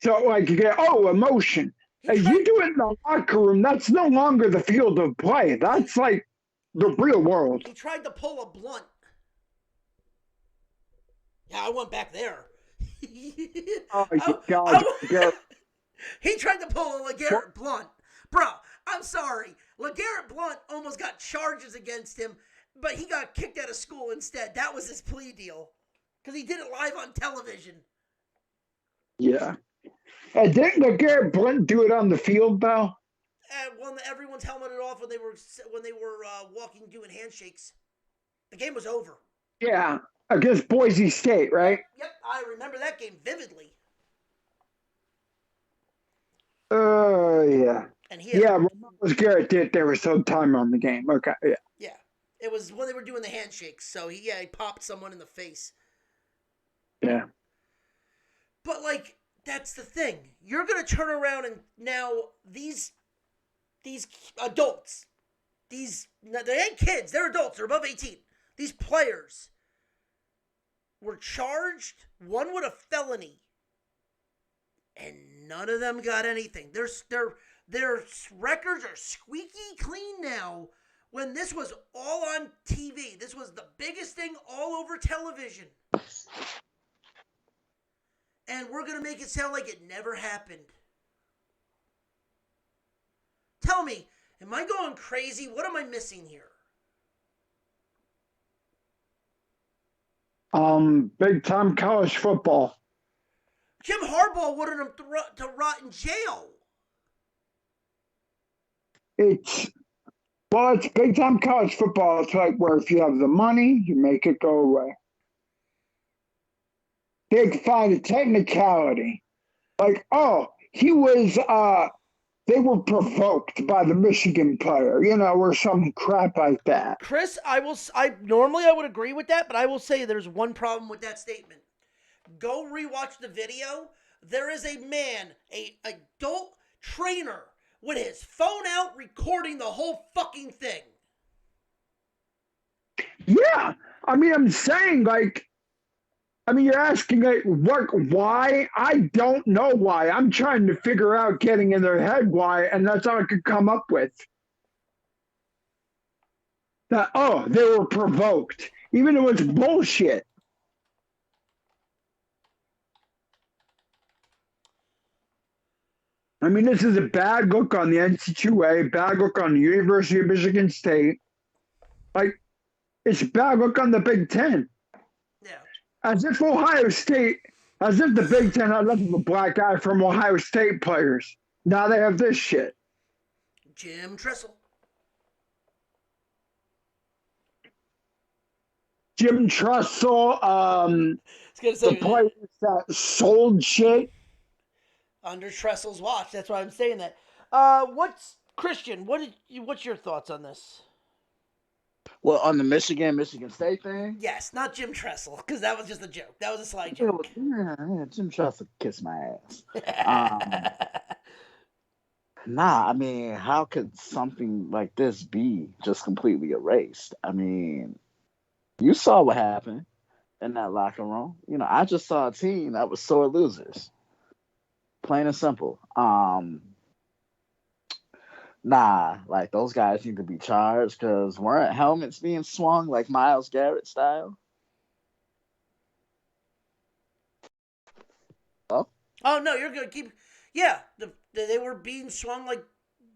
So, like, you get, emotion. As you do it in the locker room, that's no longer the field of play. That's like the real world. He tried to pull a blunt. Yeah, I went back there. Oh, God. He tried to pull a LeGarrette Blunt. Bro, I'm sorry. LeGarrette Blunt almost got charges against him, but he got kicked out of school instead. That was his plea deal. Because he did it live on television. Yeah. And didn't LeGarrette Blunt do it on the field, though? When everyone's helmeted off when they were walking doing handshakes. The game was over. Yeah, against Boise State, right? Yep, I remember that game vividly. Yeah. And he had, Yeah, Myles Garrett did. There was some time on the game. Okay, yeah. Yeah. It was when they were doing the handshakes, so he popped someone in the face. Yeah. But, like, that's the thing. You're going to turn around and now these adults, they ain't kids, they're adults, they're above 18. These players were charged, one with a felony, and none of them got anything. Their records are squeaky clean now when this was all on TV. This was the biggest thing all over television. And we're going to make it sound like it never happened. Tell me, am I going crazy? What am I missing here? Big time college football. Jim Harbaugh wanted him to rot in jail. It's big time college football. It's like where if you have the money, you make it go away. They find a technicality. Like, he was, they were provoked by the Michigan player, or some crap like that. Chris, I would agree with that, but I will say there's one problem with that statement. Go rewatch the video. There is a man, a adult trainer, with his phone out recording the whole fucking thing. Yeah. I mean, I'm saying, you're asking, why? I don't know why. I'm trying to figure out getting in their head why, and that's all I could come up with. that, oh, they were provoked, even though it's bullshit. I mean, this is a bad look on the NC2A, bad look on the University of Michigan State. Like, it's a bad look on the Big Ten. Yeah. As if the Big Ten had nothing but black eye from Ohio State players. Now they have this shit. Jim Tressel. Jim Tressel, the players that sold shit. Under Tressel's watch. That's why I'm saying that. What's Christian? What's your thoughts on this? Well, on the Michigan State thing? Yes, not Jim Tressel, because that was just a joke. That was a slide joke. Yeah, Jim Tressel kiss my ass. Nah, I mean, how could something like this be just completely erased? I mean, you saw what happened in that locker room. You know, I just saw a team that was sore losers. Plain and simple. Nah, like those guys need to be charged because weren't helmets being swung like Myles Garrett style? Oh no, you're good. Yeah, they were being swung like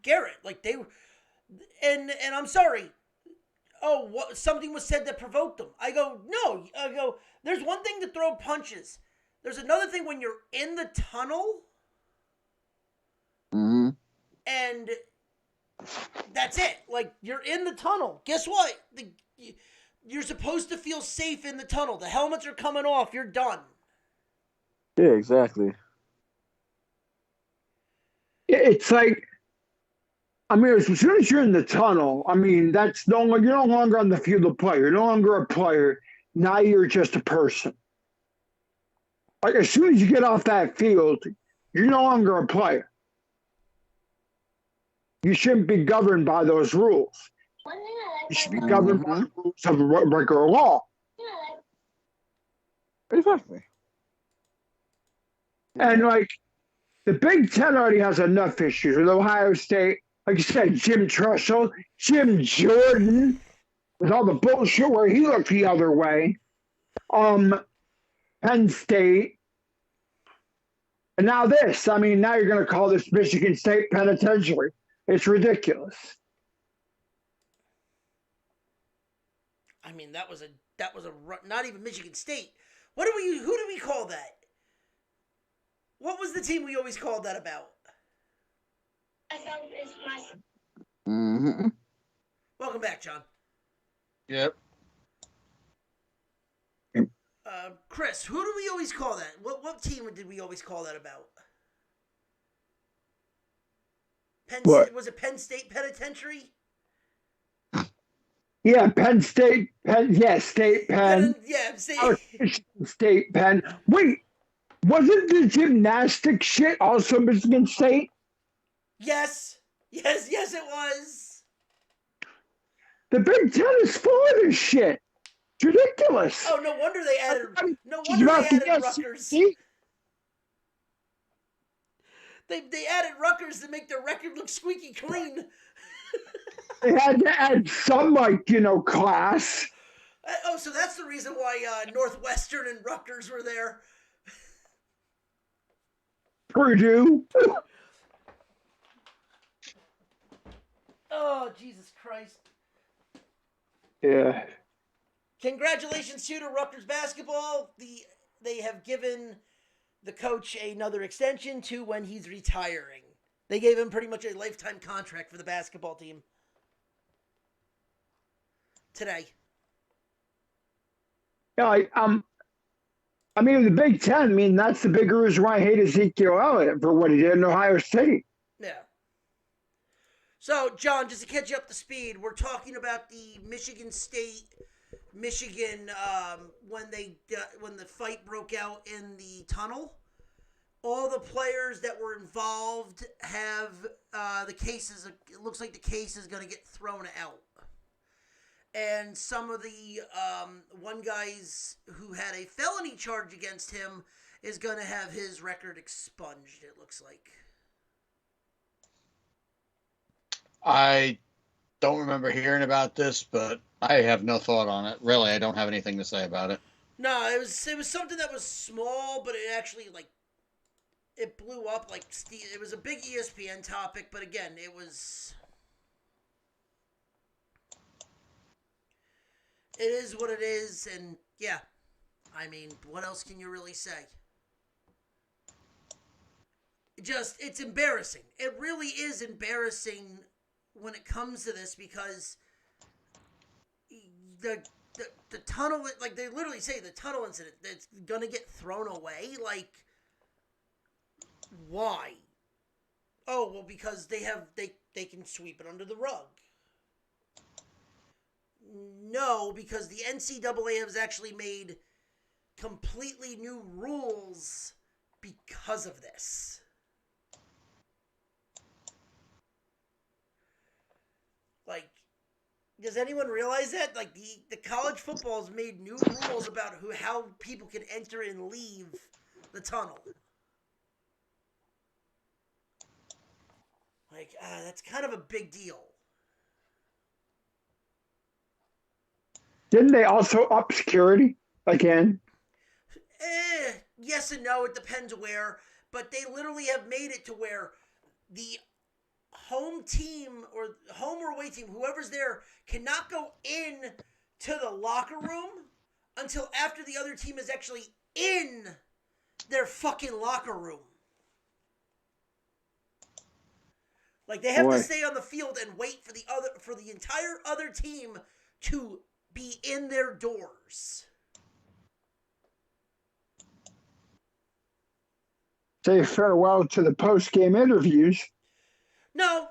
Garrett, like they were, and I'm sorry. Oh, something was said that provoked them. I go, no. I go, there's one thing to throw punches. There's another thing when you're in the tunnel. Mm-hmm. And that's it. Like, you're in the tunnel. Guess what? You're supposed to feel safe in the tunnel. The helmets are coming off. You're done. Yeah, exactly. It's like, I mean, as soon as you're in the tunnel, I mean, you're no longer on the field of play. You're no longer a player. Now you're just a person. Like, as soon as you get off that field, you're no longer a player. You shouldn't be governed by those rules. You should be governed by the rules of regular law. Exactly. And, like, the Big Ten already has enough issues with Ohio State. Like you said, Jim Tressel, Jim Jordan, with all the bullshit where he looked the other way. Penn State. And now this. I mean, now you're going to call this Michigan State Penitentiary. It's ridiculous. I mean, that was a not even Michigan State. Who do we call that? What was the team we always called that about? Mm-hmm. Welcome back, John. Yep. Chris, who do we always call that? What team did we always call that about? Was it Penn State Penitentiary? Yeah, Penn State. State Penn. State Penn. Wait, wasn't the gymnastics shit also Michigan State? Yes, it was. The Big Ten is full of this shit. It's ridiculous. Oh, no wonder they added. Rutgers. They added Rutgers to make their record look squeaky clean. They had to add some, class. So that's the reason why Northwestern and Rutgers were there. Purdue. Oh, Jesus Christ. Yeah. Congratulations to Rutgers basketball. They have given the coach another extension to when he's retiring. They gave him pretty much a lifetime contract for the basketball team. Today. Yeah, I mean, the Big Ten, that's the bigger reason why I hate Ezekiel Elliott for what he did in Ohio State. Yeah. So, John, just to catch you up to speed, we're talking about the Michigan, when the fight broke out in the tunnel. All the players that were involved have the cases. It looks like the case is going to get thrown out. And some of the one guy's who had a felony charge against him is going to have his record expunged, it looks like. I don't remember hearing about this, but I have no thought on it. Really, I don't have anything to say about it. No, it was something that was small, but it actually like it blew up. Like it was a big ESPN topic, but again, it was. It is what it is, and yeah, I mean, what else can you really say? It's embarrassing. It really is embarrassing when it comes to this because the tunnel, like they literally say the tunnel incident, that's gonna get thrown away. Like, why? Oh, well, because they can sweep it under the rug. No, because the NCAA has actually made completely new rules because of this. Like, does anyone realize that? Like, the college football has made new rules about how people can enter and leave the tunnel. Like, that's kind of a big deal. Didn't they also up security again? Yes and no. It depends where. But they literally have made it to where the home team or home or away team, whoever's there, cannot go in to the locker room until after the other team is actually in their fucking locker room. Like they have to stay on the field and wait for the entire other team to be in their doors. Say farewell to the post-game interviews. No,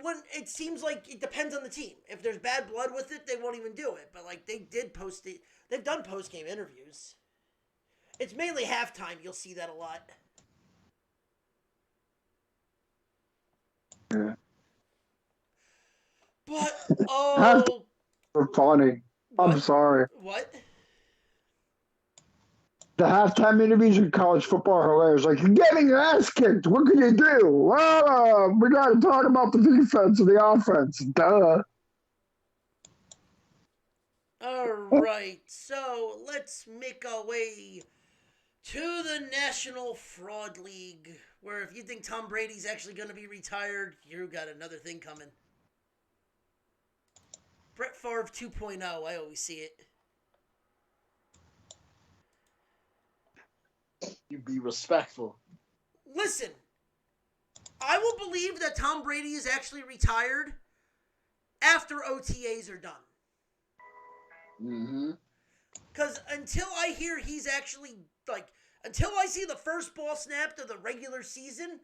when it seems like it depends on the team. If there's bad blood with it, they won't even do it. But like they did post it, they've done post-game interviews. It's mainly halftime. You'll see that a lot. Yeah. But Funny. I'm what? sorry. What? The halftime interviews in college football are hilarious. Like, you're getting your ass kicked. What can you do? Well, we got to talk about the defense and the offense. Duh. All right, so let's make our way to the National Fraud League, where if you think Tom Brady's actually going to be retired, you got another thing coming. Brett Favre 2.0, I always see it. You be respectful. Listen, I will believe that Tom Brady is actually retired after OTAs are done. Mm-hmm. Because until I hear he's actually, until I see the first ball snapped of the regular season,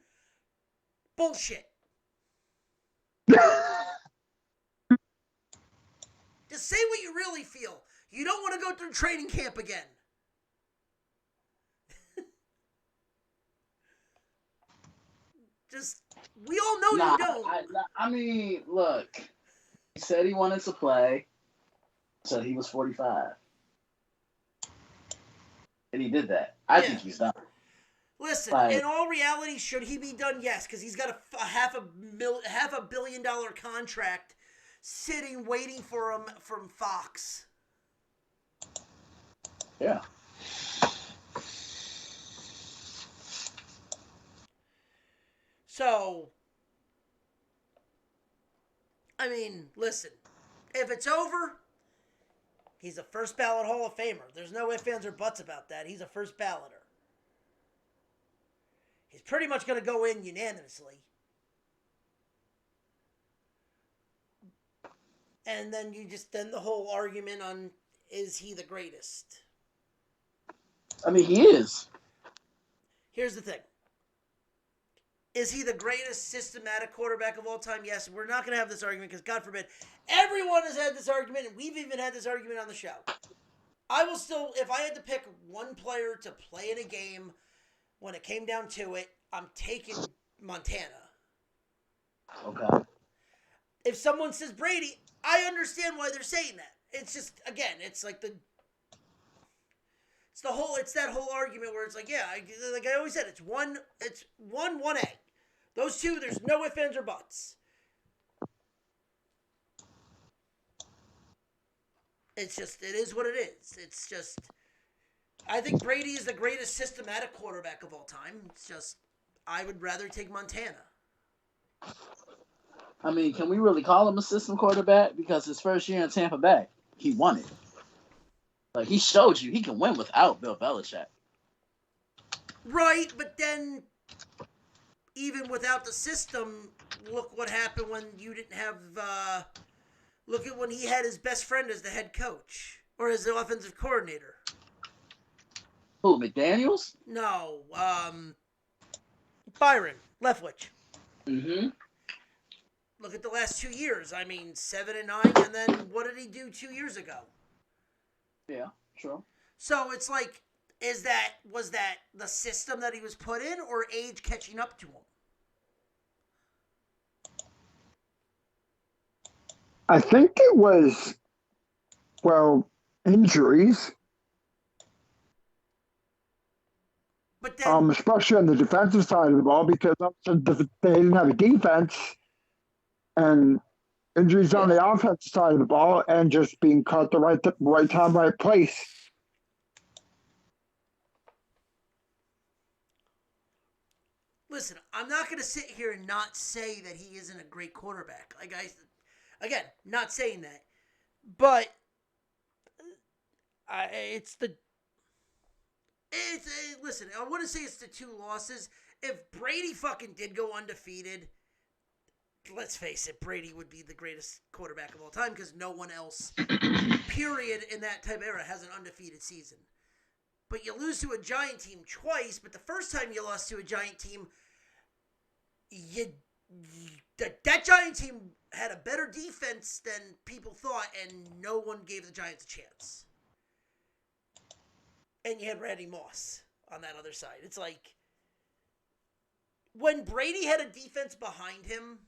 bullshit. Just say what you really feel. You don't want to go through training camp again. Just, we all know you don't. I mean, look. He said he wanted to play, so he was 45. And he did that. I think he's done. Listen, in all reality, should he be done? Yes, because he's got a $500 million contract sitting, waiting for him from Fox. Yeah. So, I mean, listen, if it's over, he's a first ballot Hall of Famer. There's no ifs, ands, or buts about that. He's a first balloter. He's pretty much going to go in unanimously. And then then the whole argument on, is he the greatest? I mean, he is. Here's the thing. Is he the greatest systematic quarterback of all time? Yes. We're not going to have this argument because, God forbid, everyone has had this argument, and we've even had this argument on the show. I will still, if I had to pick one player to play in a game when it came down to it, I'm taking Montana. Okay. If someone says Brady, I understand why they're saying that. It's just, again, it's like it's that whole argument where it's like, yeah, like I always said, it's 1A. Those two, there's no ifs, ands, or buts. It's just, it is what it is. It's just, I think Brady is the greatest systematic quarterback of all time. It's just, I would rather take Montana. I mean, can we really call him a system quarterback? Because his first year in Tampa Bay, he won it. Like, he showed you he can win without Bill Belichick. Right, but then, even without the system, look what happened when you didn't have, look at when he had his best friend as the head coach, or as the offensive coordinator. Who, McDaniels? No, Byron Leftwich. Mm-hmm. Look at the last 2 years. I mean, 7 and 9, and then what did he do 2 years ago? Yeah, true. So it's like, was that the system that he was put in, or age catching up to him? I think it was, well, injuries. But then, Especially on the defensive side of the ball, because they didn't have a defense, and injuries on the offensive side of the ball, and just being cut the right time, right place. listen, I'm not going to sit here and not say that he isn't a great quarterback. Like again, not saying that, but listen, I wouldn't say it's the 2 losses. If Brady fucking did go undefeated, let's face it, Brady would be the greatest quarterback of all time because no one else, period, in that type of era has an undefeated season. But you lose to a Giant team twice, but the first time you lost to a Giant team, that Giant team had a better defense than people thought, and no one gave the Giants a chance. And you had Randy Moss on that other side. It's like, when Brady had a defense behind him,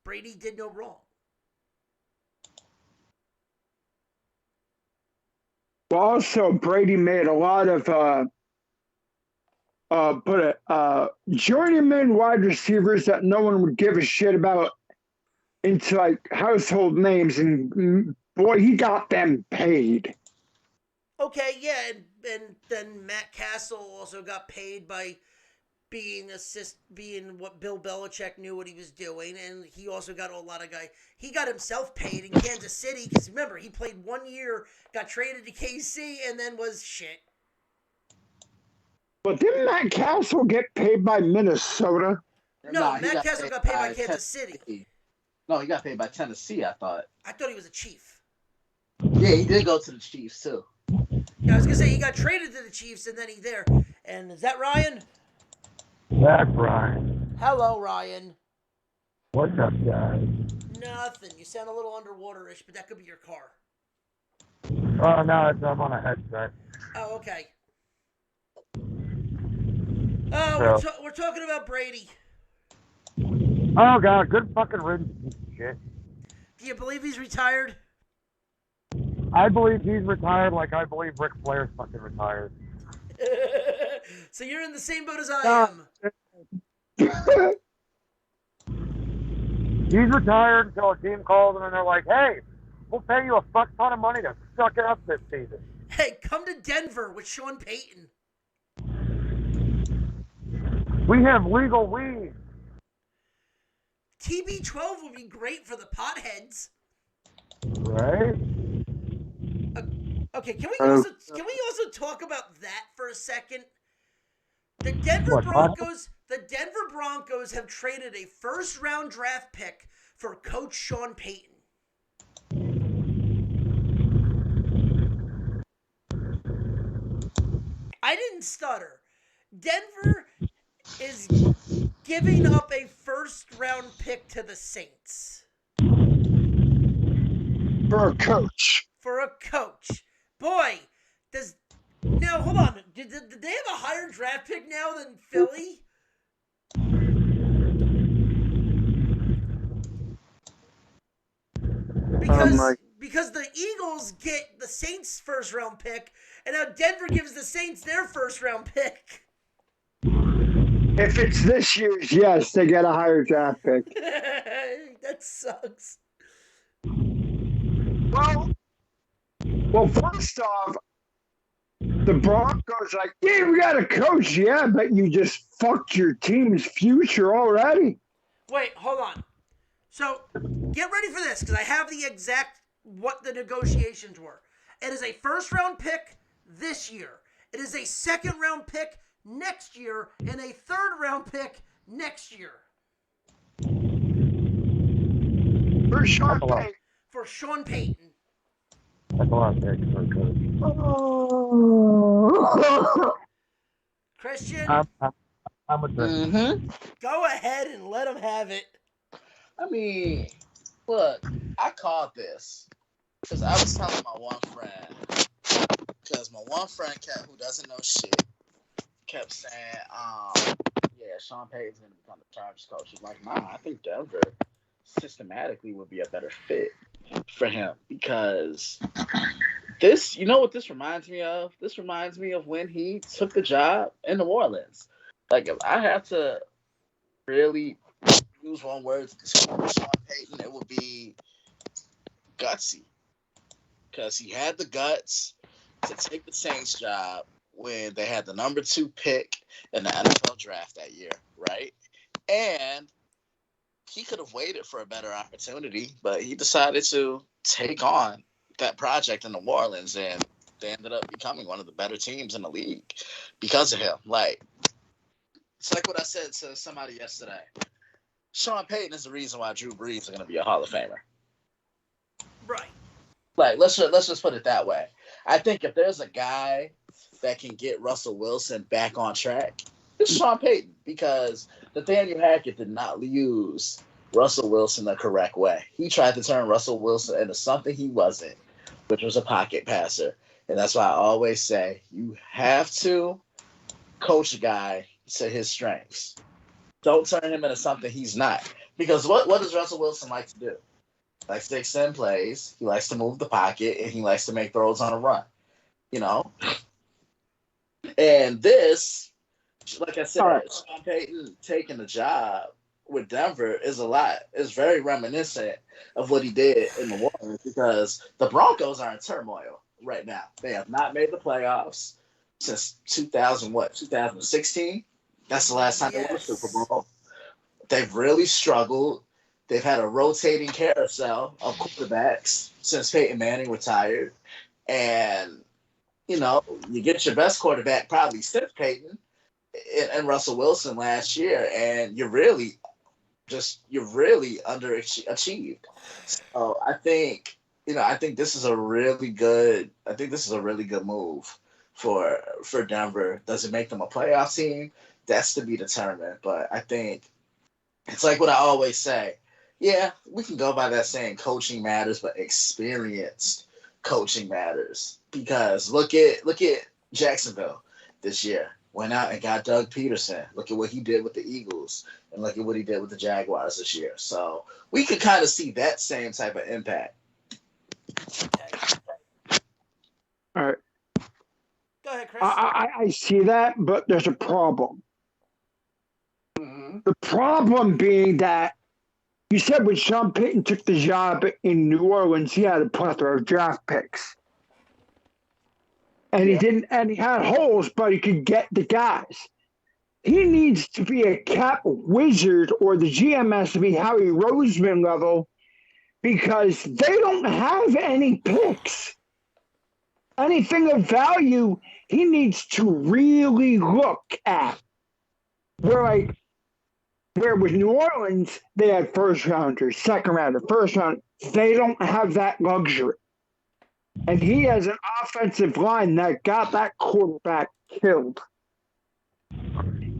Brady did no wrong. Also, Brady made a lot of journeyman wide receivers that no one would give a shit about into like household names, and boy, he got them paid. Okay, yeah, and then Matt Castle also got paid by being what Bill Belichick knew what he was doing, and he also got a lot of guys. He got himself paid in Kansas City because remember he played 1 year, got traded to KC, and then was shit. But didn't Matt Castle get paid by Minnesota? No, Matt Castle got paid by Kansas City. No, he got paid by Tennessee, I thought. I thought he was a Chief. Yeah, he did go to the Chiefs too. Yeah, I was gonna say he got traded to the Chiefs, and then he there. And is that Ryan? That's Ryan. Hello, Ryan. What's up, guys? Nothing. You sound a little underwater-ish, but that could be your car. Oh, no, I'm on a headset. Oh, okay. Oh, we're talking about Brady. Oh, God, good fucking riddance, piece of shit. Do you believe he's retired? I believe he's retired like I believe Ric Flair's fucking retired. So you're in the same boat as I am. He's retired until a team calls him and they're like, hey, we'll pay you a fuck ton of money to suck it up this season. Hey, come to Denver with Sean Payton. We have legal weed. TB12 would be great for the potheads. Right? Okay, can we also talk about that for a second? The Denver Broncos have traded a first-round draft pick for Coach Sean Payton. I didn't stutter. Denver is giving up a first-round pick to the Saints. For a coach. Boy, now hold on. Did they have a higher draft pick now than Philly? Because the Eagles get the Saints' first round pick, and now Denver gives the Saints their first round pick. If it's this year's, yes, they get a higher draft pick. That sucks. Well, Well, first off, the Broncos like, yeah, we got a coach, yeah, but you just fucked your team's future already. Wait, hold on. So get ready for this because I have the exact what the negotiations were. It is a first round pick this year. It is a second round pick next year and a third round pick next year. For Sean That's a lot. Payton. For Sean Payton. That's a lot of picks for a coach. Christian, I'm with this. Mm-hmm. go ahead and let him have it. I mean, look, I called this because I was telling my one friend, who doesn't know shit, kept saying, yeah, Sean Payton's going to become the Chargers coach. He's like, nah, I think Denver systematically would be a better fit for him because this, you know what this reminds me of? This reminds me of when he took the job in New Orleans. Like, if I had to really use one word to describe Sean Payton, it would be gutsy. Because he had the guts to take the Saints job when they had the number 2 pick in the NFL draft that year, right? And he could have waited for a better opportunity, but he decided to take on that project in New Orleans, and they ended up becoming one of the better teams in the league because of him. Like, it's like what I said to somebody yesterday. Sean Payton is the reason why Drew Brees is going to be a Hall of Famer. Right. Like, let's just put it that way. I think if there's a guy that can get Russell Wilson back on track, it's Sean Payton, because Nathaniel Hackett did not use Russell Wilson the correct way. He tried to turn Russell Wilson into something he wasn't, which was a pocket passer. And that's why I always say you have to coach a guy to his strengths. Don't turn him into something he's not. Because what does Russell Wilson like to do? He likes to extend plays. He likes to move the pocket, and he likes to make throws on a run. You know? And this, like I said, Sean Payton taking the job with Denver is very reminiscent of what he did in New Orleans, because the Broncos are in turmoil right now. They have not made the playoffs since 2016. That's the last time they won a Super Bowl. They've really struggled. They've had a rotating carousel of quarterbacks since Peyton Manning retired. And, you know, you get your best quarterback probably since Peyton and Russell Wilson last year, and you're really underachieved. So I think this is a really good move for Denver. Does it make them a playoff team? That's to be determined. But I think it's like what I always say. Yeah, we can go by that saying coaching matters, but experienced coaching matters. Because look at Jacksonville this year. Went out and got Doug Peterson. Look at what he did with the Eagles, and look at what he did with the Jaguars this year. So we could kind of see that same type of impact. All right. Go ahead, Chris. I see that, but there's a problem. Mm-hmm. The problem being that you said when Sean Payton took the job in New Orleans, he had a plethora of draft picks. And he had holes, but he could get the guys. He needs to be a cap wizard, or the GM has to be Howie Roseman level, because they don't have any picks. Anything of value, he needs to really look at. Where with New Orleans, they had first rounders, second rounder, first round. They don't have that luxury. And he has an offensive line that got that quarterback killed.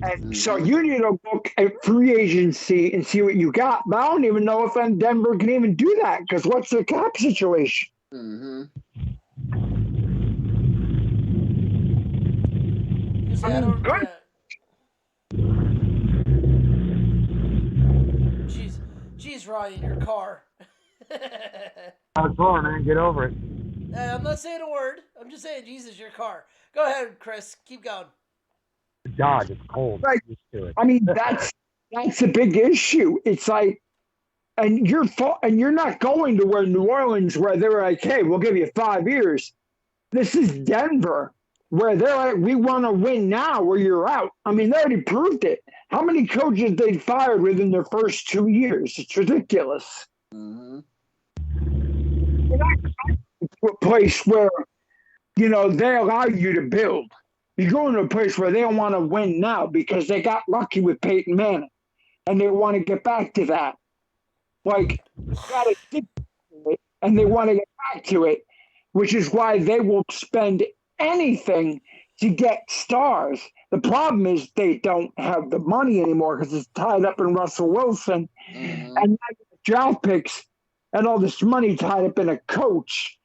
And so you need to look at free agency and see what you got. But I don't even know if Denver can even do that, because what's the cap situation? Mm-hmm. Good. Jeez, Ryan, your car. How's going, man? Get over it. I'm not saying a word. I'm just saying, Jesus, your car. Go ahead, Chris. Keep going. God, it's cold. Right. Used to it. I mean, that's a big issue. It's like, and you're not going to where New Orleans, where they were like, hey, we'll give you 5 years. This is Denver, where they're like, we want to win now, or you're out. I mean, they already proved it. How many coaches they fired within their first 2 years? It's ridiculous. Mm-hmm. To a place where, they allow you to build. You go into a place where they don't want to win now because they got lucky with Peyton Manning, and they want to get back to that. Like, gotta stick to it, and they want to get back to it, which is why they will spend anything to get stars. The problem is they don't have the money anymore because it's tied up in Russell Wilson, Mm-hmm. and draft picks and all this money tied up in a coach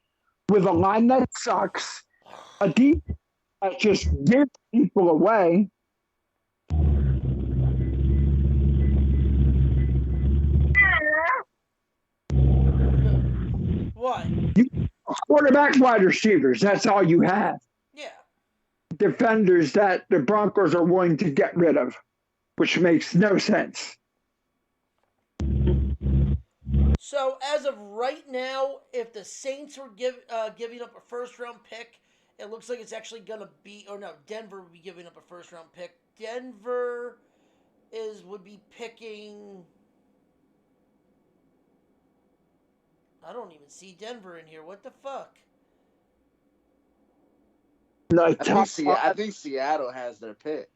with a line that sucks, a defense that just gives people away. What? Quarterback, wide receivers, that's all you have. Yeah. Defenders that the Broncos are willing to get rid of, which makes no sense. So as of right now, if the Saints were giving up a first-round pick, it looks like it's actually going to be, or no, Denver would be giving up a first-round pick. Denver would be picking. I don't even see Denver in here. What the fuck? No, I think Seattle has their pick.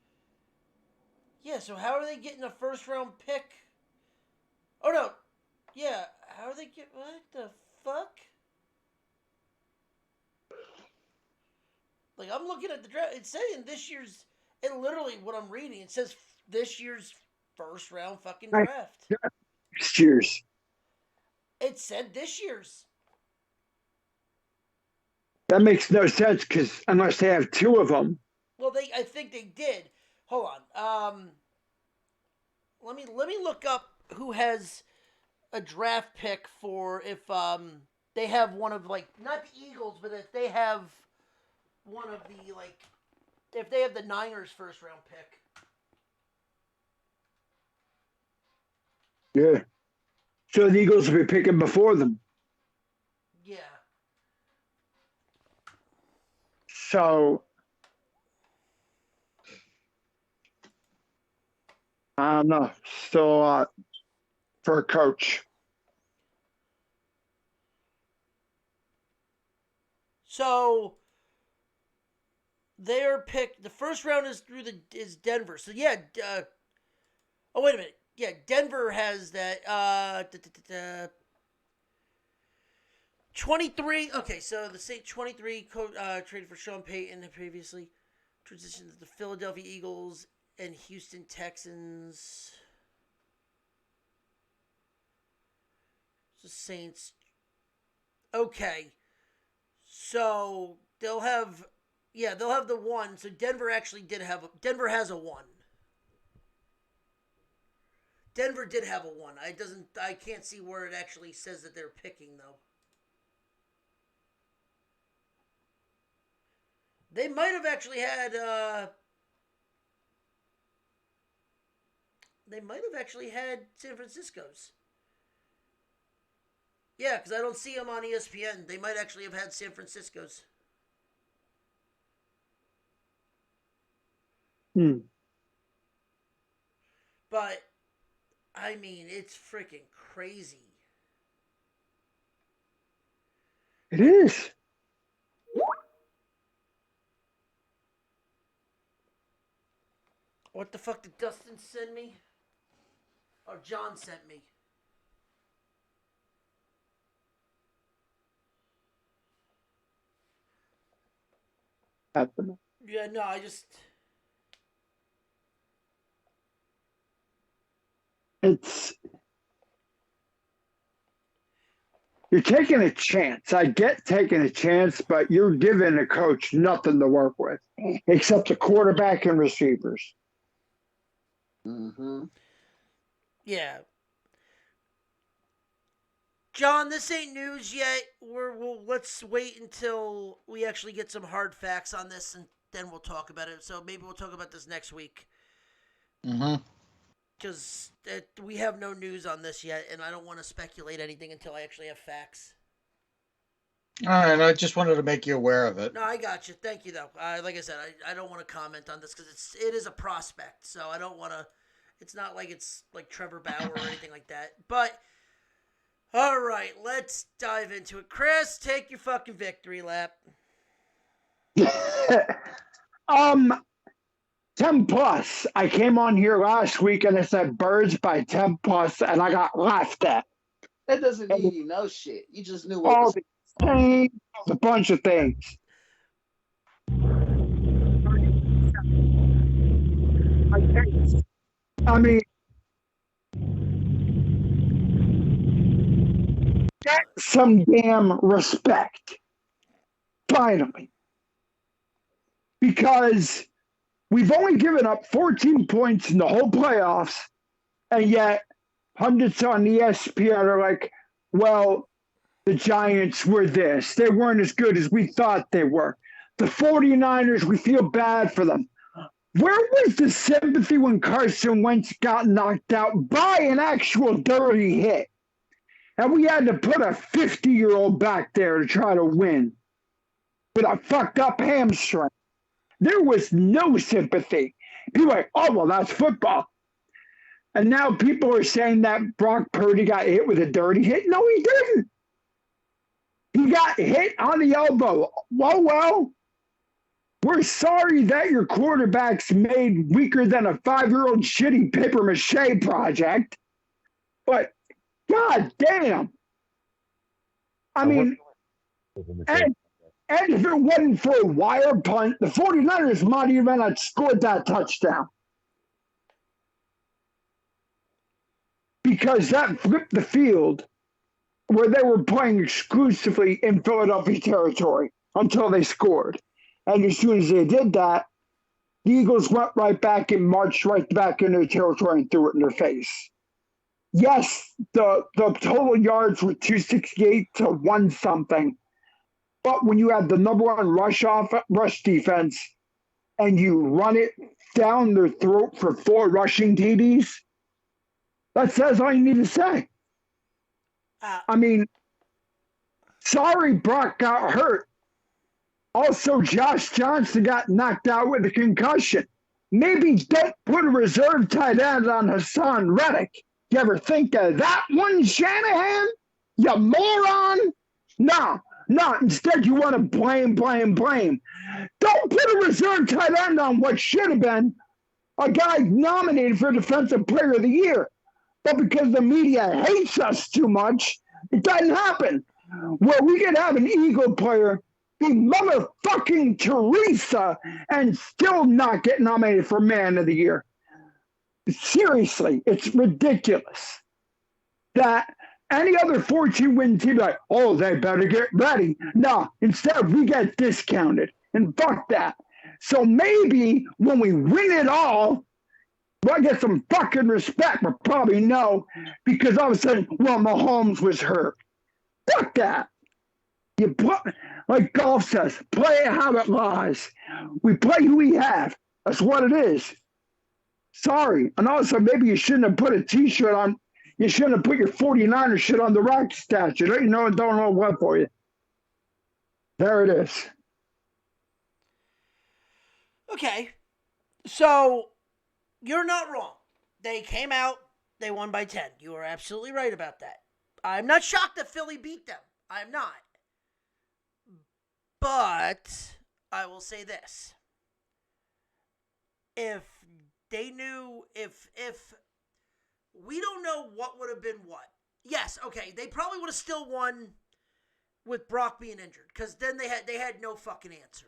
Yeah, so how are they getting a first-round pick? Oh, no. Yeah, how are they getting... What the fuck? Like, I'm looking at the draft. It's saying this year's... It literally, what I'm reading, it says this year's first-round fucking draft. Next year's. It said this year's. That makes no sense because unless they have two of them. Well, I think they did. Hold on. Let me look up who has a draft pick for if they have one of, like, not the Eagles, but if they have one of the, like, if they have the Niners first round pick. Yeah. So the Eagles will be picking before them. Yeah. So I don't know. Still a lot for a coach. So their pick, the first round is is Denver. So yeah. Oh wait a minute. Yeah, Denver has that. 23. Okay, so the Saint 23 traded for Sean Payton previously. Transitioned to the Philadelphia Eagles and Houston Texans. The Saints. Okay. So they'll have the one. So Denver actually Denver has a one. Denver did have a one. I can't see where it actually says that they're picking though. They might have actually had San Francisco's. Yeah, because I don't see them on ESPN. They might actually have had San Francisco's. But I mean, it's freaking crazy. It is. What the fuck did Dustin send me? Or John sent me? Yeah, no, You're taking a chance. I get taking a chance, but you're giving a coach nothing to work with except a quarterback and receivers. Mm-hmm. Yeah. John, this ain't news yet. Let's wait until we actually get some hard facts on this, and then we'll talk about it. So maybe we'll talk about this next week. Mm-hmm. Because we have no news on this yet, and I don't want to speculate anything until I actually have facts. All right, I just wanted to make you aware of it. No, I got you. Thank you, though. Like I said, I don't want to comment on this because it is a prospect, so I don't want to. It's not like it's like Trevor Bauer or anything like that. But all right, let's dive into it. Chris, take your fucking victory lap. 10 plus. I came on here last week and I said birds by 10 plus, and I got laughed at. That doesn't mean you know shit. You just knew what All was the things, a bunch of things. I mean, get some damn respect. Finally. Because we've only given up 14 points in the whole playoffs, and yet pundits on ESPN are like, well, the Giants were this. They weren't as good as we thought they were. The 49ers, we feel bad for them. Where was the sympathy when Carson Wentz got knocked out by an actual dirty hit? And we had to put a 50-year-old back there to try to win with a fucked up hamstring. There was no sympathy. People are like, oh, well, that's football. And now people are saying that Brock Purdy got hit with a dirty hit. No, he didn't. He got hit on the elbow. Well, we're sorry that your quarterback's made weaker than a 5-year-old shitty paper mache project. But god damn. I mean, and if it wasn't for a wire punt, the 49ers might even have scored that touchdown. Because that flipped the field where they were playing exclusively in Philadelphia territory until they scored. And as soon as they did that, the Eagles went right back and marched right back into the territory and threw it in their face. Yes, the total yards were 268 to 1-something. But when you have the number one rush defense and you run it down their throat for 4 rushing TDs, that says all you need to say. I mean, sorry Brock got hurt. Also, Josh Johnson got knocked out with a concussion. Maybe don't put a reserve tight end on Hassan Reddick. You ever think of that one, Shanahan? You moron? No. Instead, you want to blame. Don't put a reserve tight end on what should have been a guy nominated for Defensive Player of the Year. But because the media hates us too much, it doesn't happen. Where we could have an Eagle player be motherfucking Teresa and still not get nominated for Man of the Year. Seriously, it's ridiculous that any other 14-win team like, oh, they better get ready. No, instead we get discounted. And fuck that. So maybe when we win it all, we'll get some fucking respect, but probably no, because all of a sudden, well, Mahomes was hurt. Fuck that. You play, like golf says, play it how it lies. We play who we have. That's what it is. Sorry. And also, maybe you shouldn't have put a T-shirt on. You shouldn't have put your 49er shit on the Rocky statue. Don't know what for you. There it is. Okay. So, you're not wrong. They came out, they won by 10. You are absolutely right about that. I'm not shocked that Philly beat them. I'm not. But I will say this. If they knew, if we don't know what would have been what. Yes, okay, they probably would have still won with Brock being injured, because then they had no fucking answer.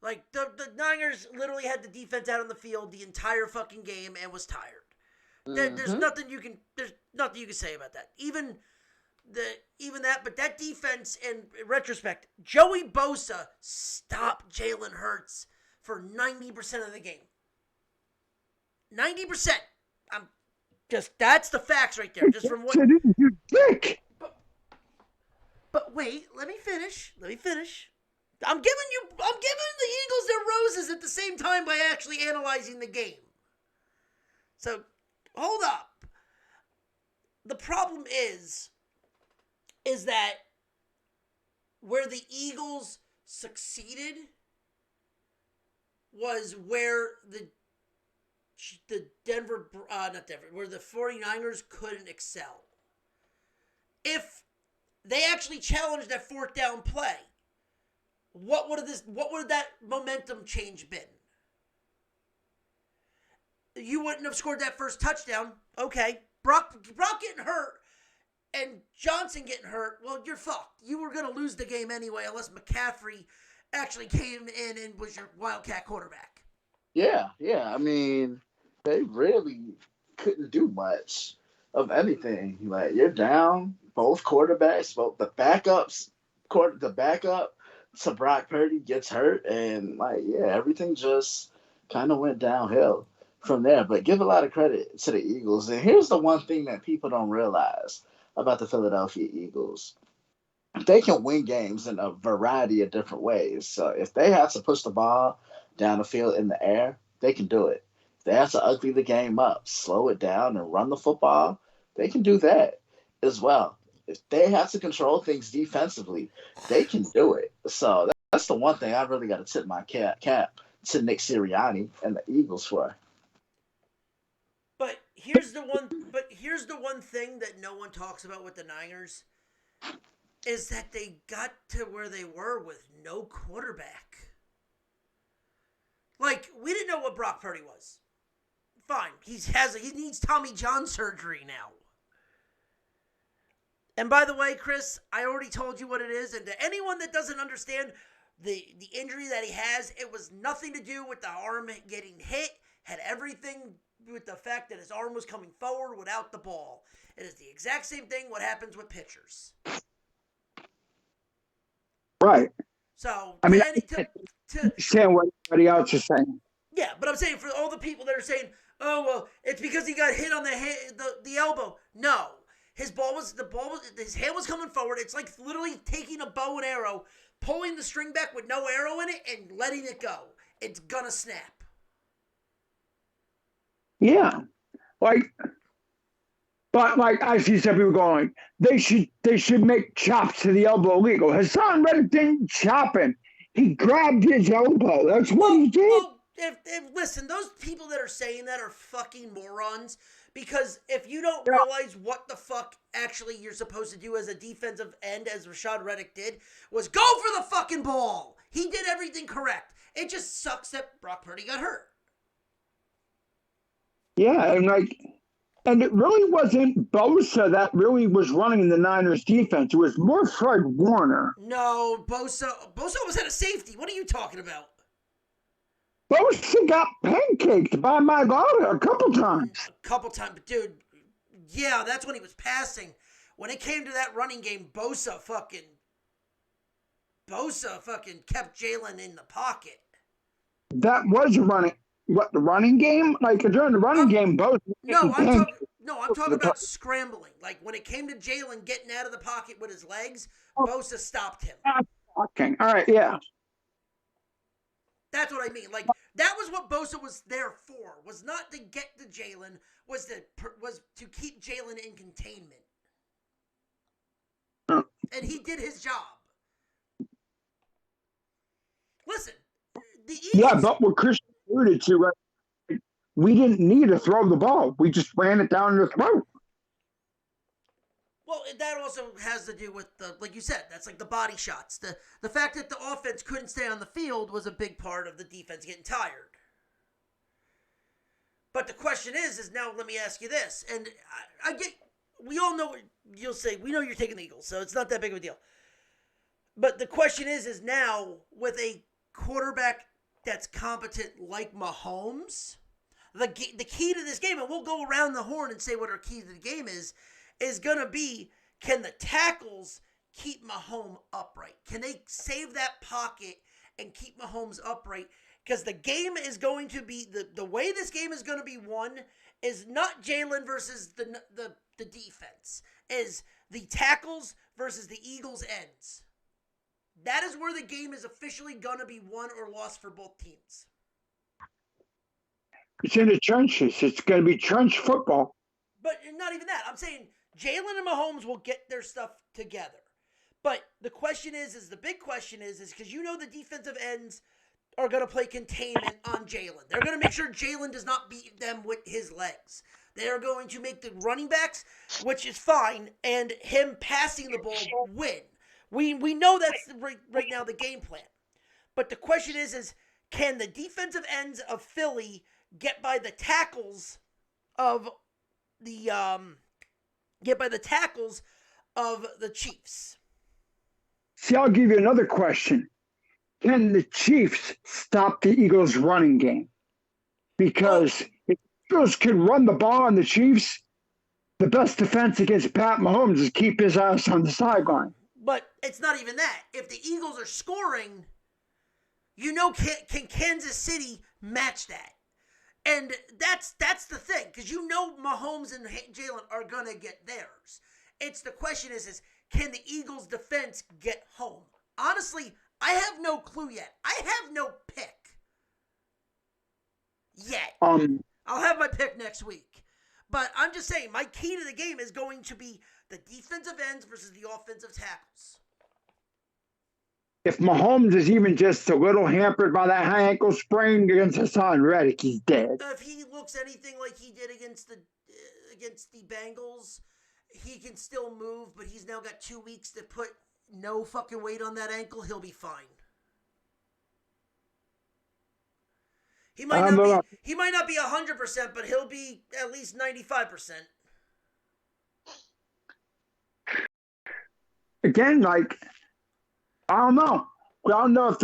Like, the Niners literally had the defense out on the field the entire fucking game and was tired. There's nothing you can say about that. Even that, but that defense, in retrospect, Joey Bosa stopped Jalen Hurts for 90% of the game. 90%. That's the facts right there. Just from what You dick. But wait, let me finish. I'm giving the Eagles their roses at the same time by actually analyzing the game. So, hold up. The problem is that where the Eagles succeeded was where the where the 49ers couldn't excel. If they actually challenged that fourth down play, what would that momentum change been? You wouldn't have scored that first touchdown. Okay. Brock getting hurt and Johnson getting hurt, well, you're fucked. You were going to lose the game anyway unless McCaffrey actually came in and was your Wildcat quarterback. Yeah. I mean, they really couldn't do much of anything. Like, you're down, both quarterbacks, both the backups, the backup to Brock Purdy gets hurt, and everything just kind of went downhill from there. But give a lot of credit to the Eagles. And here's the one thing that people don't realize about the Philadelphia Eagles. They can win games in a variety of different ways. So if they have to push the ball down the field in the air, they can do it. If they have to ugly the game up, slow it down, and run the football, they can do that as well. If they have to control things defensively, they can do it. So that's the one thing I really got to tip my cap to Nick Sirianni and the Eagles for. But here's the one thing that no one talks about with the Niners is that they got to where they were with no quarterback. Like, we didn't know what Brock Purdy was. Fine, he needs Tommy John surgery now. And by the way, Chris, I already told you what it is, and to anyone that doesn't understand the injury that he has, it was nothing to do with the arm getting hit, had everything with the fact that his arm was coming forward without the ball. It is the exact same thing what happens with pitchers. Right. So, I mean, to saying what everybody else is saying. yeah, but I'm saying for all the people that are saying, oh, well, it's because he got hit on the elbow. No. His hand was coming forward. It's like literally taking a bow and arrow, pulling the string back with no arrow in it, and letting it go. It's gonna snap. Yeah. But I see some people going, they should make chops to the elbow illegal. Hassan Reddick didn't chop him. He grabbed his elbow. That's what he did. Well, listen, those people that are saying that are fucking morons. Because if you don't realize what the fuck actually you're supposed to do as a defensive end, as Rashad Reddick did, was go for the fucking ball. He did everything correct. It just sucks that Brock Purdy got hurt. Yeah, and it really wasn't Bosa that really was running the Niners defense. It was more Fred Warner. No, Bosa was at a safety. What are you talking about? Bosa got pancaked by Mailata a couple times. But dude, yeah, that's when he was passing. When it came to that running game, Bosa fucking kept Jalen in the pocket. That was the running game? Like during the running game, Bosa. I'm talking about scrambling. Like when it came to Jalen getting out of the pocket with his legs, Bosa stopped him. Okay, all right, yeah. That's what I mean. Like that was what Bosa was there for. Was not to get to Jalen. Was to keep Jalen in containment. And he did his job. Listen, the Eagles. Yeah, but what Chris alluded to, right? We didn't need to throw the ball. We just ran it down the throat. Well, that also has to do with like you said, that's like the body shots. The fact that the offense couldn't stay on the field was a big part of the defense getting tired. But the question is now let me ask you this, and we all know what you'll say. We know you're taking the Eagles, so it's not that big of a deal. But the question is now with a quarterback that's competent like Mahomes, the key to this game, and we'll go around the horn and say what our key to the game is going to be, can the tackles keep Mahomes upright? Can they save that pocket and keep Mahomes upright? Because the game is going to be, the way this game is going to be won is not Jalen versus the defense, is the tackles versus the Eagles' ends. That is where the game is officially going to be won or lost for both teams. It's in the trenches. It's going to be trench football. But not even that. I'm saying Jalen and Mahomes will get their stuff together. But The question is the big question is because you know the defensive ends are going to play containment on Jalen. They're going to make sure Jalen does not beat them with his legs. They are going to make the running backs, which is fine, and him passing the ball win. We know that's right now the game plan. But the question is can the defensive ends of Philly get by the tackles of the Chiefs? See, I'll give you another question. Can the Chiefs stop the Eagles' running game? Because if the Eagles can run the ball on the Chiefs, the best defense against Pat Mahomes is keep his ass on the sideline. But it's not even that. If the Eagles are scoring, you know, can Kansas City match that? And that's the thing, because you know Mahomes and Jalen are going to get theirs. It's the question is can the Eagles' defense get home? Honestly, I have no clue yet. I have no pick yet. I'll have my pick next week. But I'm just saying, my key to the game is going to be the defensive ends versus the offensive tackles. If Mahomes is even just a little hampered by that high ankle sprain against Hassan Reddick, he's dead. If he looks anything like he did against the Bengals, he can still move, but he's now got 2 weeks to put no fucking weight on that ankle. He'll be fine. He might not be 100%, but he'll be at least 95%. Again, like, I don't know. I don't know if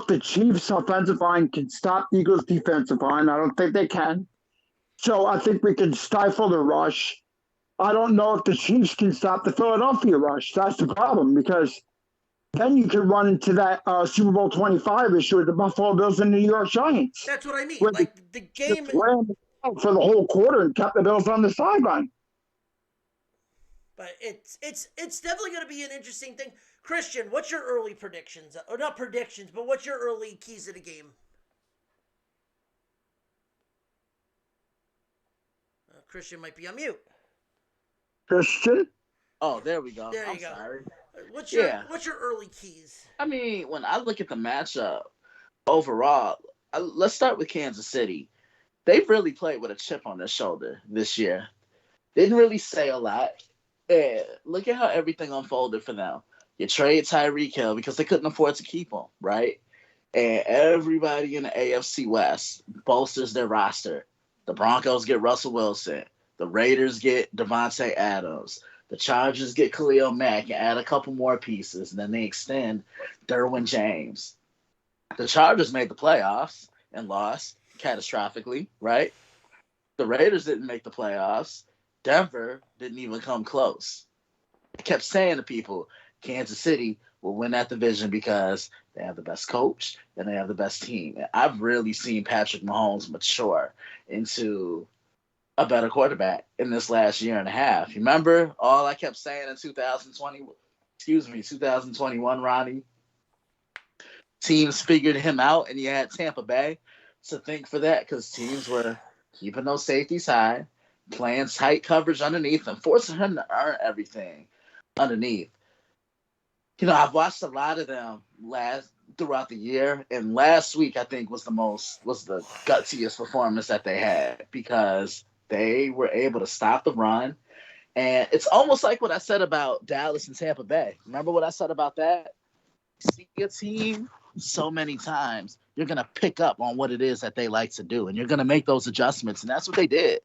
the Chiefs' offensive line can stop Eagles' defensive line. I don't think they can. So I think we can stifle the rush. I don't know if the Chiefs can stop the Philadelphia rush. That's the problem, because then you could run into that Super Bowl 25 issue with the Buffalo Bills and the New York Giants. That's what I mean. Where Like the game ran for the whole quarter and kept the Bills on the sideline. But it's definitely going to be an interesting thing. Christian, what's your early predictions? Or not predictions, but what's your early keys to the game? Christian might be on mute. Christian? Oh, there we go. There you I'm go. sorry. What's your early keys? I mean, when I look at the matchup overall, let's start with Kansas City. They've really played with a chip on their shoulder this year. Didn't really say a lot. And look at how everything unfolded for them. You trade Tyreek Hill because they couldn't afford to keep him, right? And everybody in the AFC West bolsters their roster. The Broncos get Russell Wilson. The Raiders get Devontae Adams. The Chargers get Khalil Mack and add a couple more pieces. And then they extend Derwin James. The Chargers made the playoffs and lost catastrophically, right? The Raiders didn't make the playoffs. Denver didn't even come close. I kept saying to people, Kansas City will win that division because they have the best coach and they have the best team. And I've really seen Patrick Mahomes mature into a better quarterback in this last year and a half. You remember all I kept saying in 2021, Ronnie? Teams figured him out, and you had Tampa Bay to thank for that because teams were keeping those safeties high, playing tight coverage underneath, and forcing him to earn everything underneath. You know, I've watched a lot of them throughout the year, and last week I think was the gutsiest performance that they had because they were able to stop the run. And it's almost like what I said about Dallas and Tampa Bay. Remember what I said about that? See a team so many times, you're going to pick up on what it is that they like to do, and you're going to make those adjustments. And that's what they did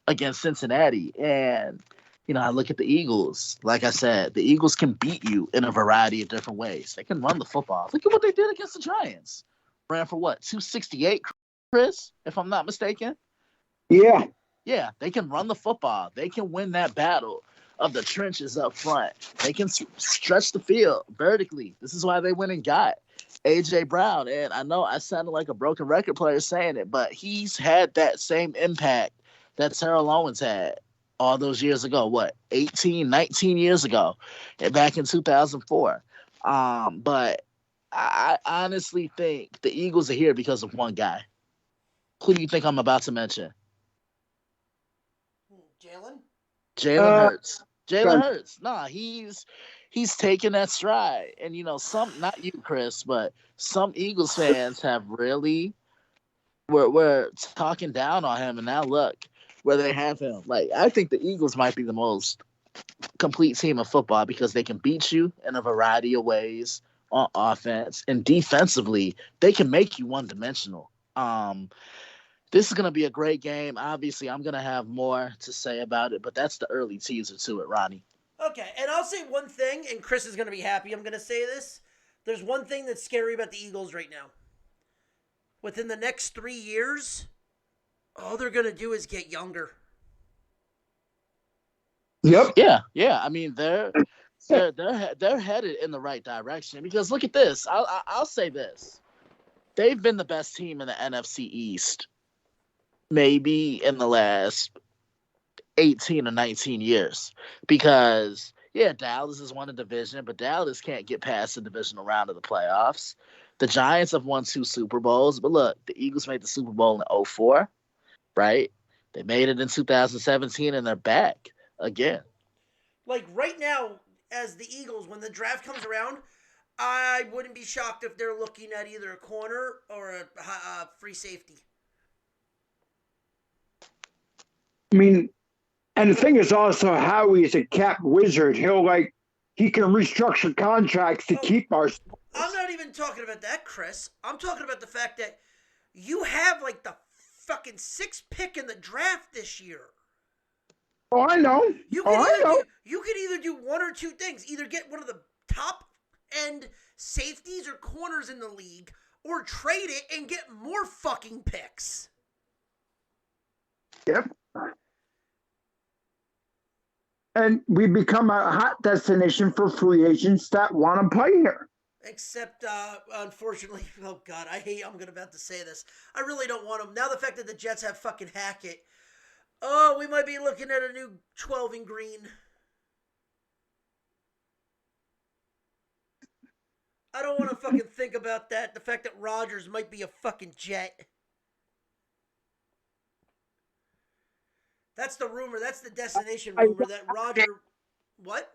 against Cincinnati. And, you know, I look at the Eagles. Like I said, the Eagles can beat you in a variety of different ways. They can run the football. Look at what they did against the Giants. Ran for what, 268, Chris, if I'm not mistaken? Yeah. Yeah, they can run the football. They can win that battle of the trenches up front. They can stretch the field vertically. This is why they went and got A.J. Brown. And I know I sounded like a broken record player saying it, but he's had that same impact that Terrell Owens had all those years ago. 18, 19 years ago, back in 2004. But I honestly think the Eagles are here because of one guy. Who do you think I'm about to mention? Jalen? Jalen Hurts. Jalen Hurts. Nah, he's he's taking that stride. And some, not you, Chris, but some Eagles fans have really were talking down on him, and now look where they have him. Like, I think the Eagles might be the most complete team of football because they can beat you in a variety of ways on offense, and defensively they can make you one-dimensional. This is going to be a great game. Obviously, I'm going to have more to say about it, but that's the early teaser to it, Ronnie. Okay, and I'll say one thing, and Chris is going to be happy I'm going to say this. There's one thing that's scary about the Eagles right now. Within the next 3 years, all they're going to do is get younger. Yep. Yeah. I mean, they're headed in the right direction because look at this. I'll say this: they've been the best team in the NFC East, maybe in the last 18 or 19 years. Because Dallas has won a division, but Dallas can't get past the divisional round of the playoffs. The Giants have won 2 Super Bowls, but look, the Eagles made the Super Bowl in 2004, right? They made it in 2017, and they're back again. Like right now, as the Eagles, when the draft comes around, I wouldn't be shocked if they're looking at either a corner or a free safety. I mean, and the thing is also Howie's a cap wizard. He can restructure contracts to keep our. I'm not even talking about that, Chris. I'm talking about the fact that you have like the fucking 6th pick in the draft this year. Oh, I know. You could either do one or two things. Either get one of the top end safeties or corners in the league, or trade it and get more fucking picks. Yep. And we become a hot destination for free agents that want to play here. Except, unfortunately, oh God, I'm about to say this. I really don't want them. Now the fact that the Jets have fucking Hackett, we might be looking at a new 12 in green. I don't want to fucking think about that. The fact that Rodgers might be a fucking Jet. That's the rumor. That's the destination rumor that Rodgers... What?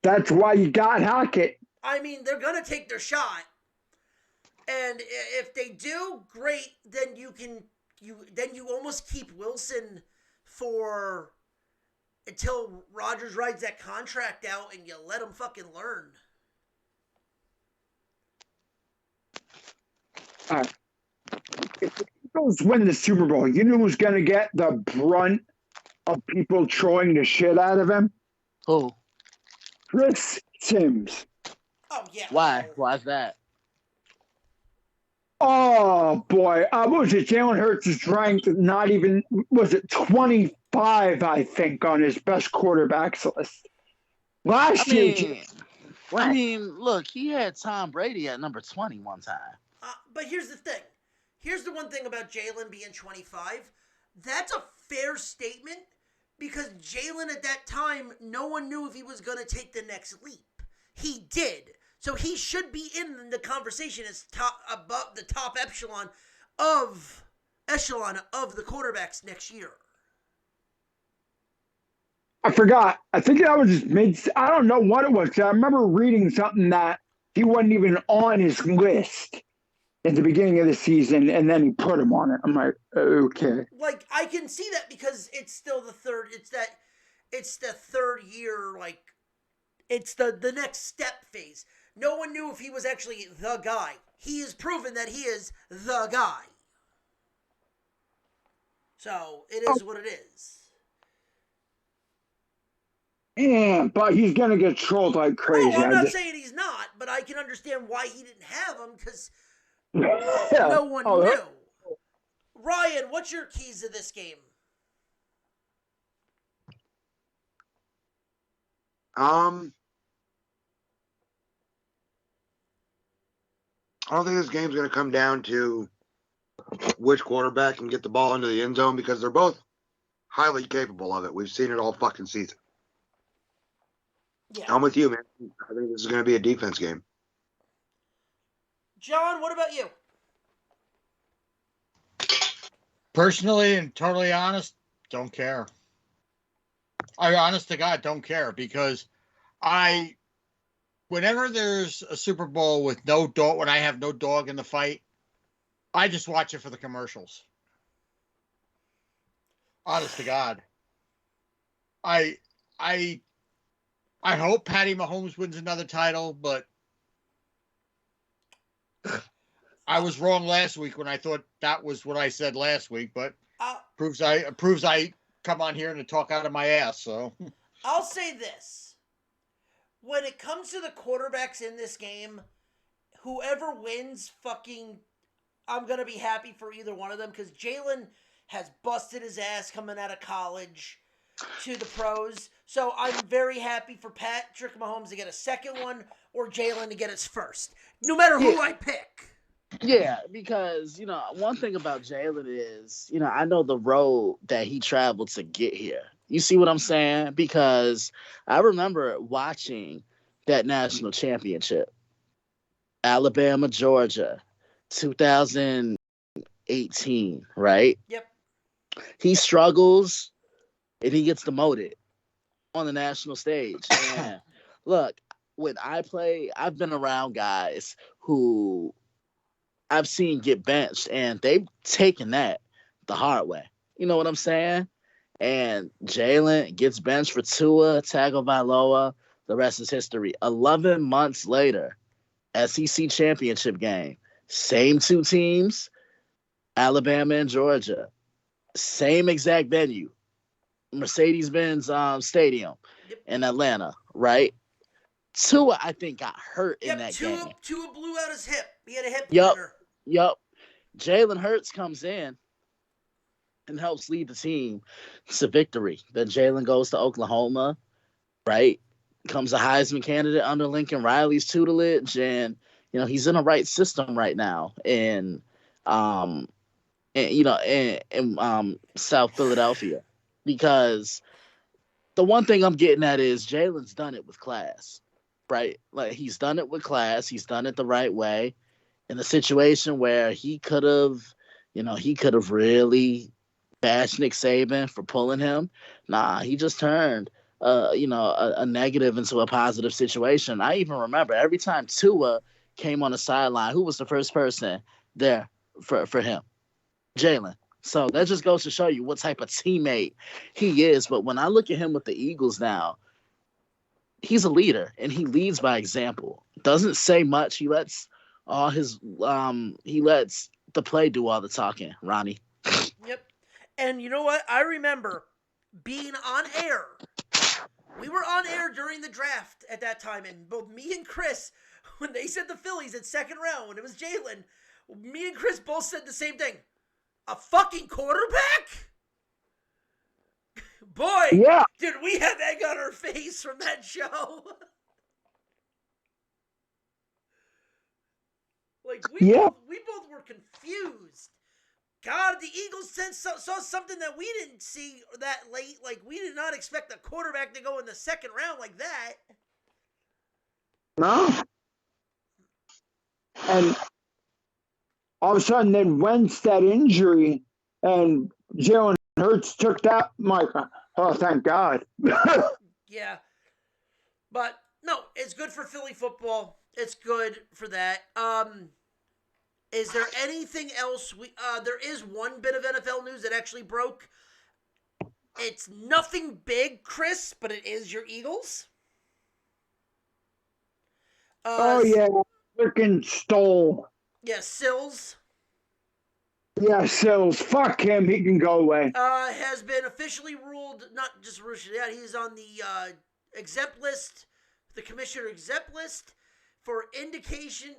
That's why you got Hackett. I mean, they're going to take their shot. And if they do, great, then you almost keep Wilson for until Rodgers rides that contract out and you let him fucking learn. If the Eagles win the Super Bowl, you know who's going to get the brunt of people trolling the shit out of him? Who? Chris Sims. Oh, yeah. Why? Why's that? Oh, boy. What was it? Jalen Hurts is ranked not even, was it 25, I think, on his best quarterbacks list. Last year. I mean, look, he had Tom Brady at number 20 one time. But here's the thing. Here's the one thing about Jalen being 25. That's a fair statement because Jalen at that time, no one knew if he was going to take the next leap. He did. So he should be in the conversation as above the top echelon of the quarterbacks next year. I forgot. I think that was I don't know what it was. I remember reading something that he wasn't even on his list at the beginning of the season, and then he put him on it. I'm like, okay. Like, I can see that because it's still the third. It's the third year. Like, it's the next step phase. No one knew if he was actually the guy. He has proven that he is the guy. So, it is what it is. Yeah, but he's going to get trolled like crazy. No, I'm not saying he's not, but I can understand why he didn't have him because no one knew. Ryan, what's your keys to this game? I don't think this game's going to come down to which quarterback can get the ball into the end zone because they're both highly capable of it. We've seen it all fucking season. Yeah. I'm with you, man. I think this is going to be a defense game. John, what about you? Personally and totally honest, don't care. I honest to God don't care because Whenever there's a Super Bowl with no dog, when I have no dog in the fight, I just watch it for the commercials. Honest to God. I hope Patty Mahomes wins another title, but I was wrong last week when I thought that was what I said last week, but proves I come on here and talk out of my ass. So I'll say this. When it comes to the quarterbacks in this game, whoever wins, I'm going to be happy for either one of them because Jalen has busted his ass coming out of college to the pros. So I'm very happy for Patrick Mahomes to get a second one or Jalen to get his first, no matter who I pick. Yeah, because, one thing about Jalen is, I know the road that he traveled to get here. You see what I'm saying? Because I remember watching that national championship, Alabama, Georgia, 2018, right? Yep. He struggles and he gets demoted on the national stage. And look, when I play, I've been around guys who I've seen get benched and they've taken that the hard way. You know what I'm saying? And Jalen gets benched for Tua Tagovailoa. The rest is history. 11 months later, SEC championship game. Same two teams, Alabama and Georgia. Same exact venue, Mercedes-Benz Stadium in Atlanta, right? Tua, I think, got hurt in that game. Tua blew out his hip. He had a hip Yep. flutter. Yep. Jalen Hurts comes in and helps lead the team to victory. Then Jalen goes to Oklahoma, right? Becomes a Heisman candidate under Lincoln Riley's tutelage, and he's in the right system right now in South Philadelphia. Because the one thing I'm getting at is Jalen's done it with class, right? Like he's done it with class, he's done it the right way. In a situation where he could have really bashed Nick Saban for pulling him. Nah, he just turned, a negative into a positive situation. I even remember every time Tua came on the sideline, who was the first person there for him? Jalen. So that just goes to show you what type of teammate he is. But when I look at him with the Eagles now, he's a leader and he leads by example. Doesn't say much. He lets the play do all the talking, Ronnie. Yep. And you know what? I remember being on air. We were on air during the draft at that time, and both me and Chris, when they said the Phillies at second round, when it was Jalen, me and Chris both said the same thing. A fucking quarterback? Boy, Yeah. did we have egg on our face from that show. We both were confused. God, the Eagles saw something that we didn't see that late. Like, we did not expect a quarterback to go in the second round like that. No. And all of a sudden, then Wentz that injury, and Jalen Hurts took that. Mike, oh, thank God. Yeah. But, no, it's good for Philly football. It's good for that. Is there anything else? There is one bit of NFL news that actually broke. It's nothing big, Chris, but it is your Eagles. Yeah, freaking stole. Yeah, Sills. Yeah, Sills. Fuck him. He can go away. Has been officially ruled, not just ruled out, he's on the exempt list, the commissioner exempt list for indications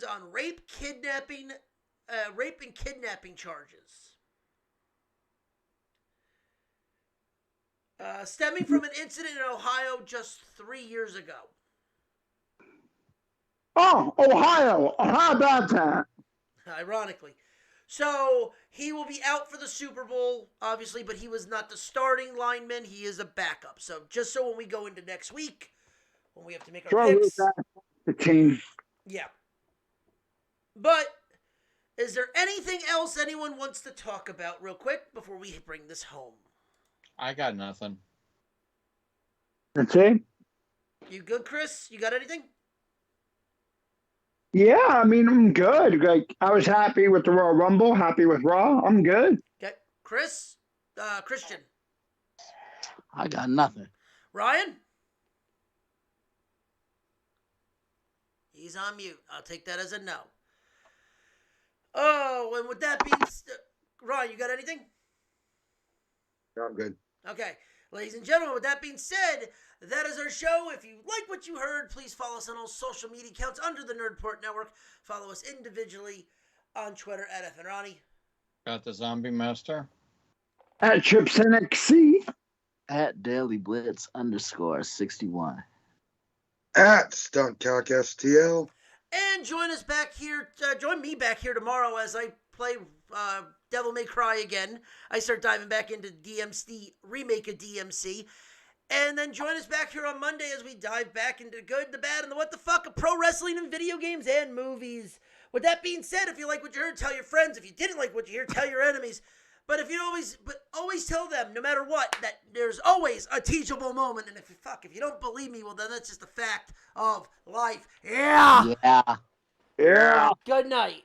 on rape and kidnapping charges. Stemming from an incident in Ohio just 3 years ago. Oh, Ohio. How about that? Ironically. So, he will be out for the Super Bowl, obviously, but he was not the starting lineman. He is a backup. So, just so when we go into next week, when we have to make our picks. The team. Yeah. But, is there anything else anyone wants to talk about real quick before we bring this home? I got nothing. That's it? You good, Chris? You got anything? Yeah, I mean, I'm good. Like, I was happy with the Royal Rumble, happy with Raw. I'm good. Okay. Chris? Christian? I got nothing. Ryan? He's on mute. I'll take that as a no. Oh, and with that being Ryan, you got anything? I'm good. Okay. Ladies and gentlemen, with that being said, that is our show. If you like what you heard, please follow us on all social media accounts under the Nerdport Network. Follow us individually on Twitter at FNRonnie. Got the Zombie Master. At Chips NXC. At Daily Blitz _61. At Stuntcock STL. And join us back here. Join me back here tomorrow as I play Devil May Cry again. I start diving back into DMC, remake of DMC. And then join us back here on Monday as we dive back into the good, the bad, and the what the fuck of pro wrestling and video games and movies. With that being said, if you like what you heard, tell your friends. If you didn't like what you heard, tell your enemies. But if you always tell them, no matter what, that there's always a teachable moment. And if you don't believe me, well then that's just a fact of life. Yeah. Yeah. Yeah. Good night.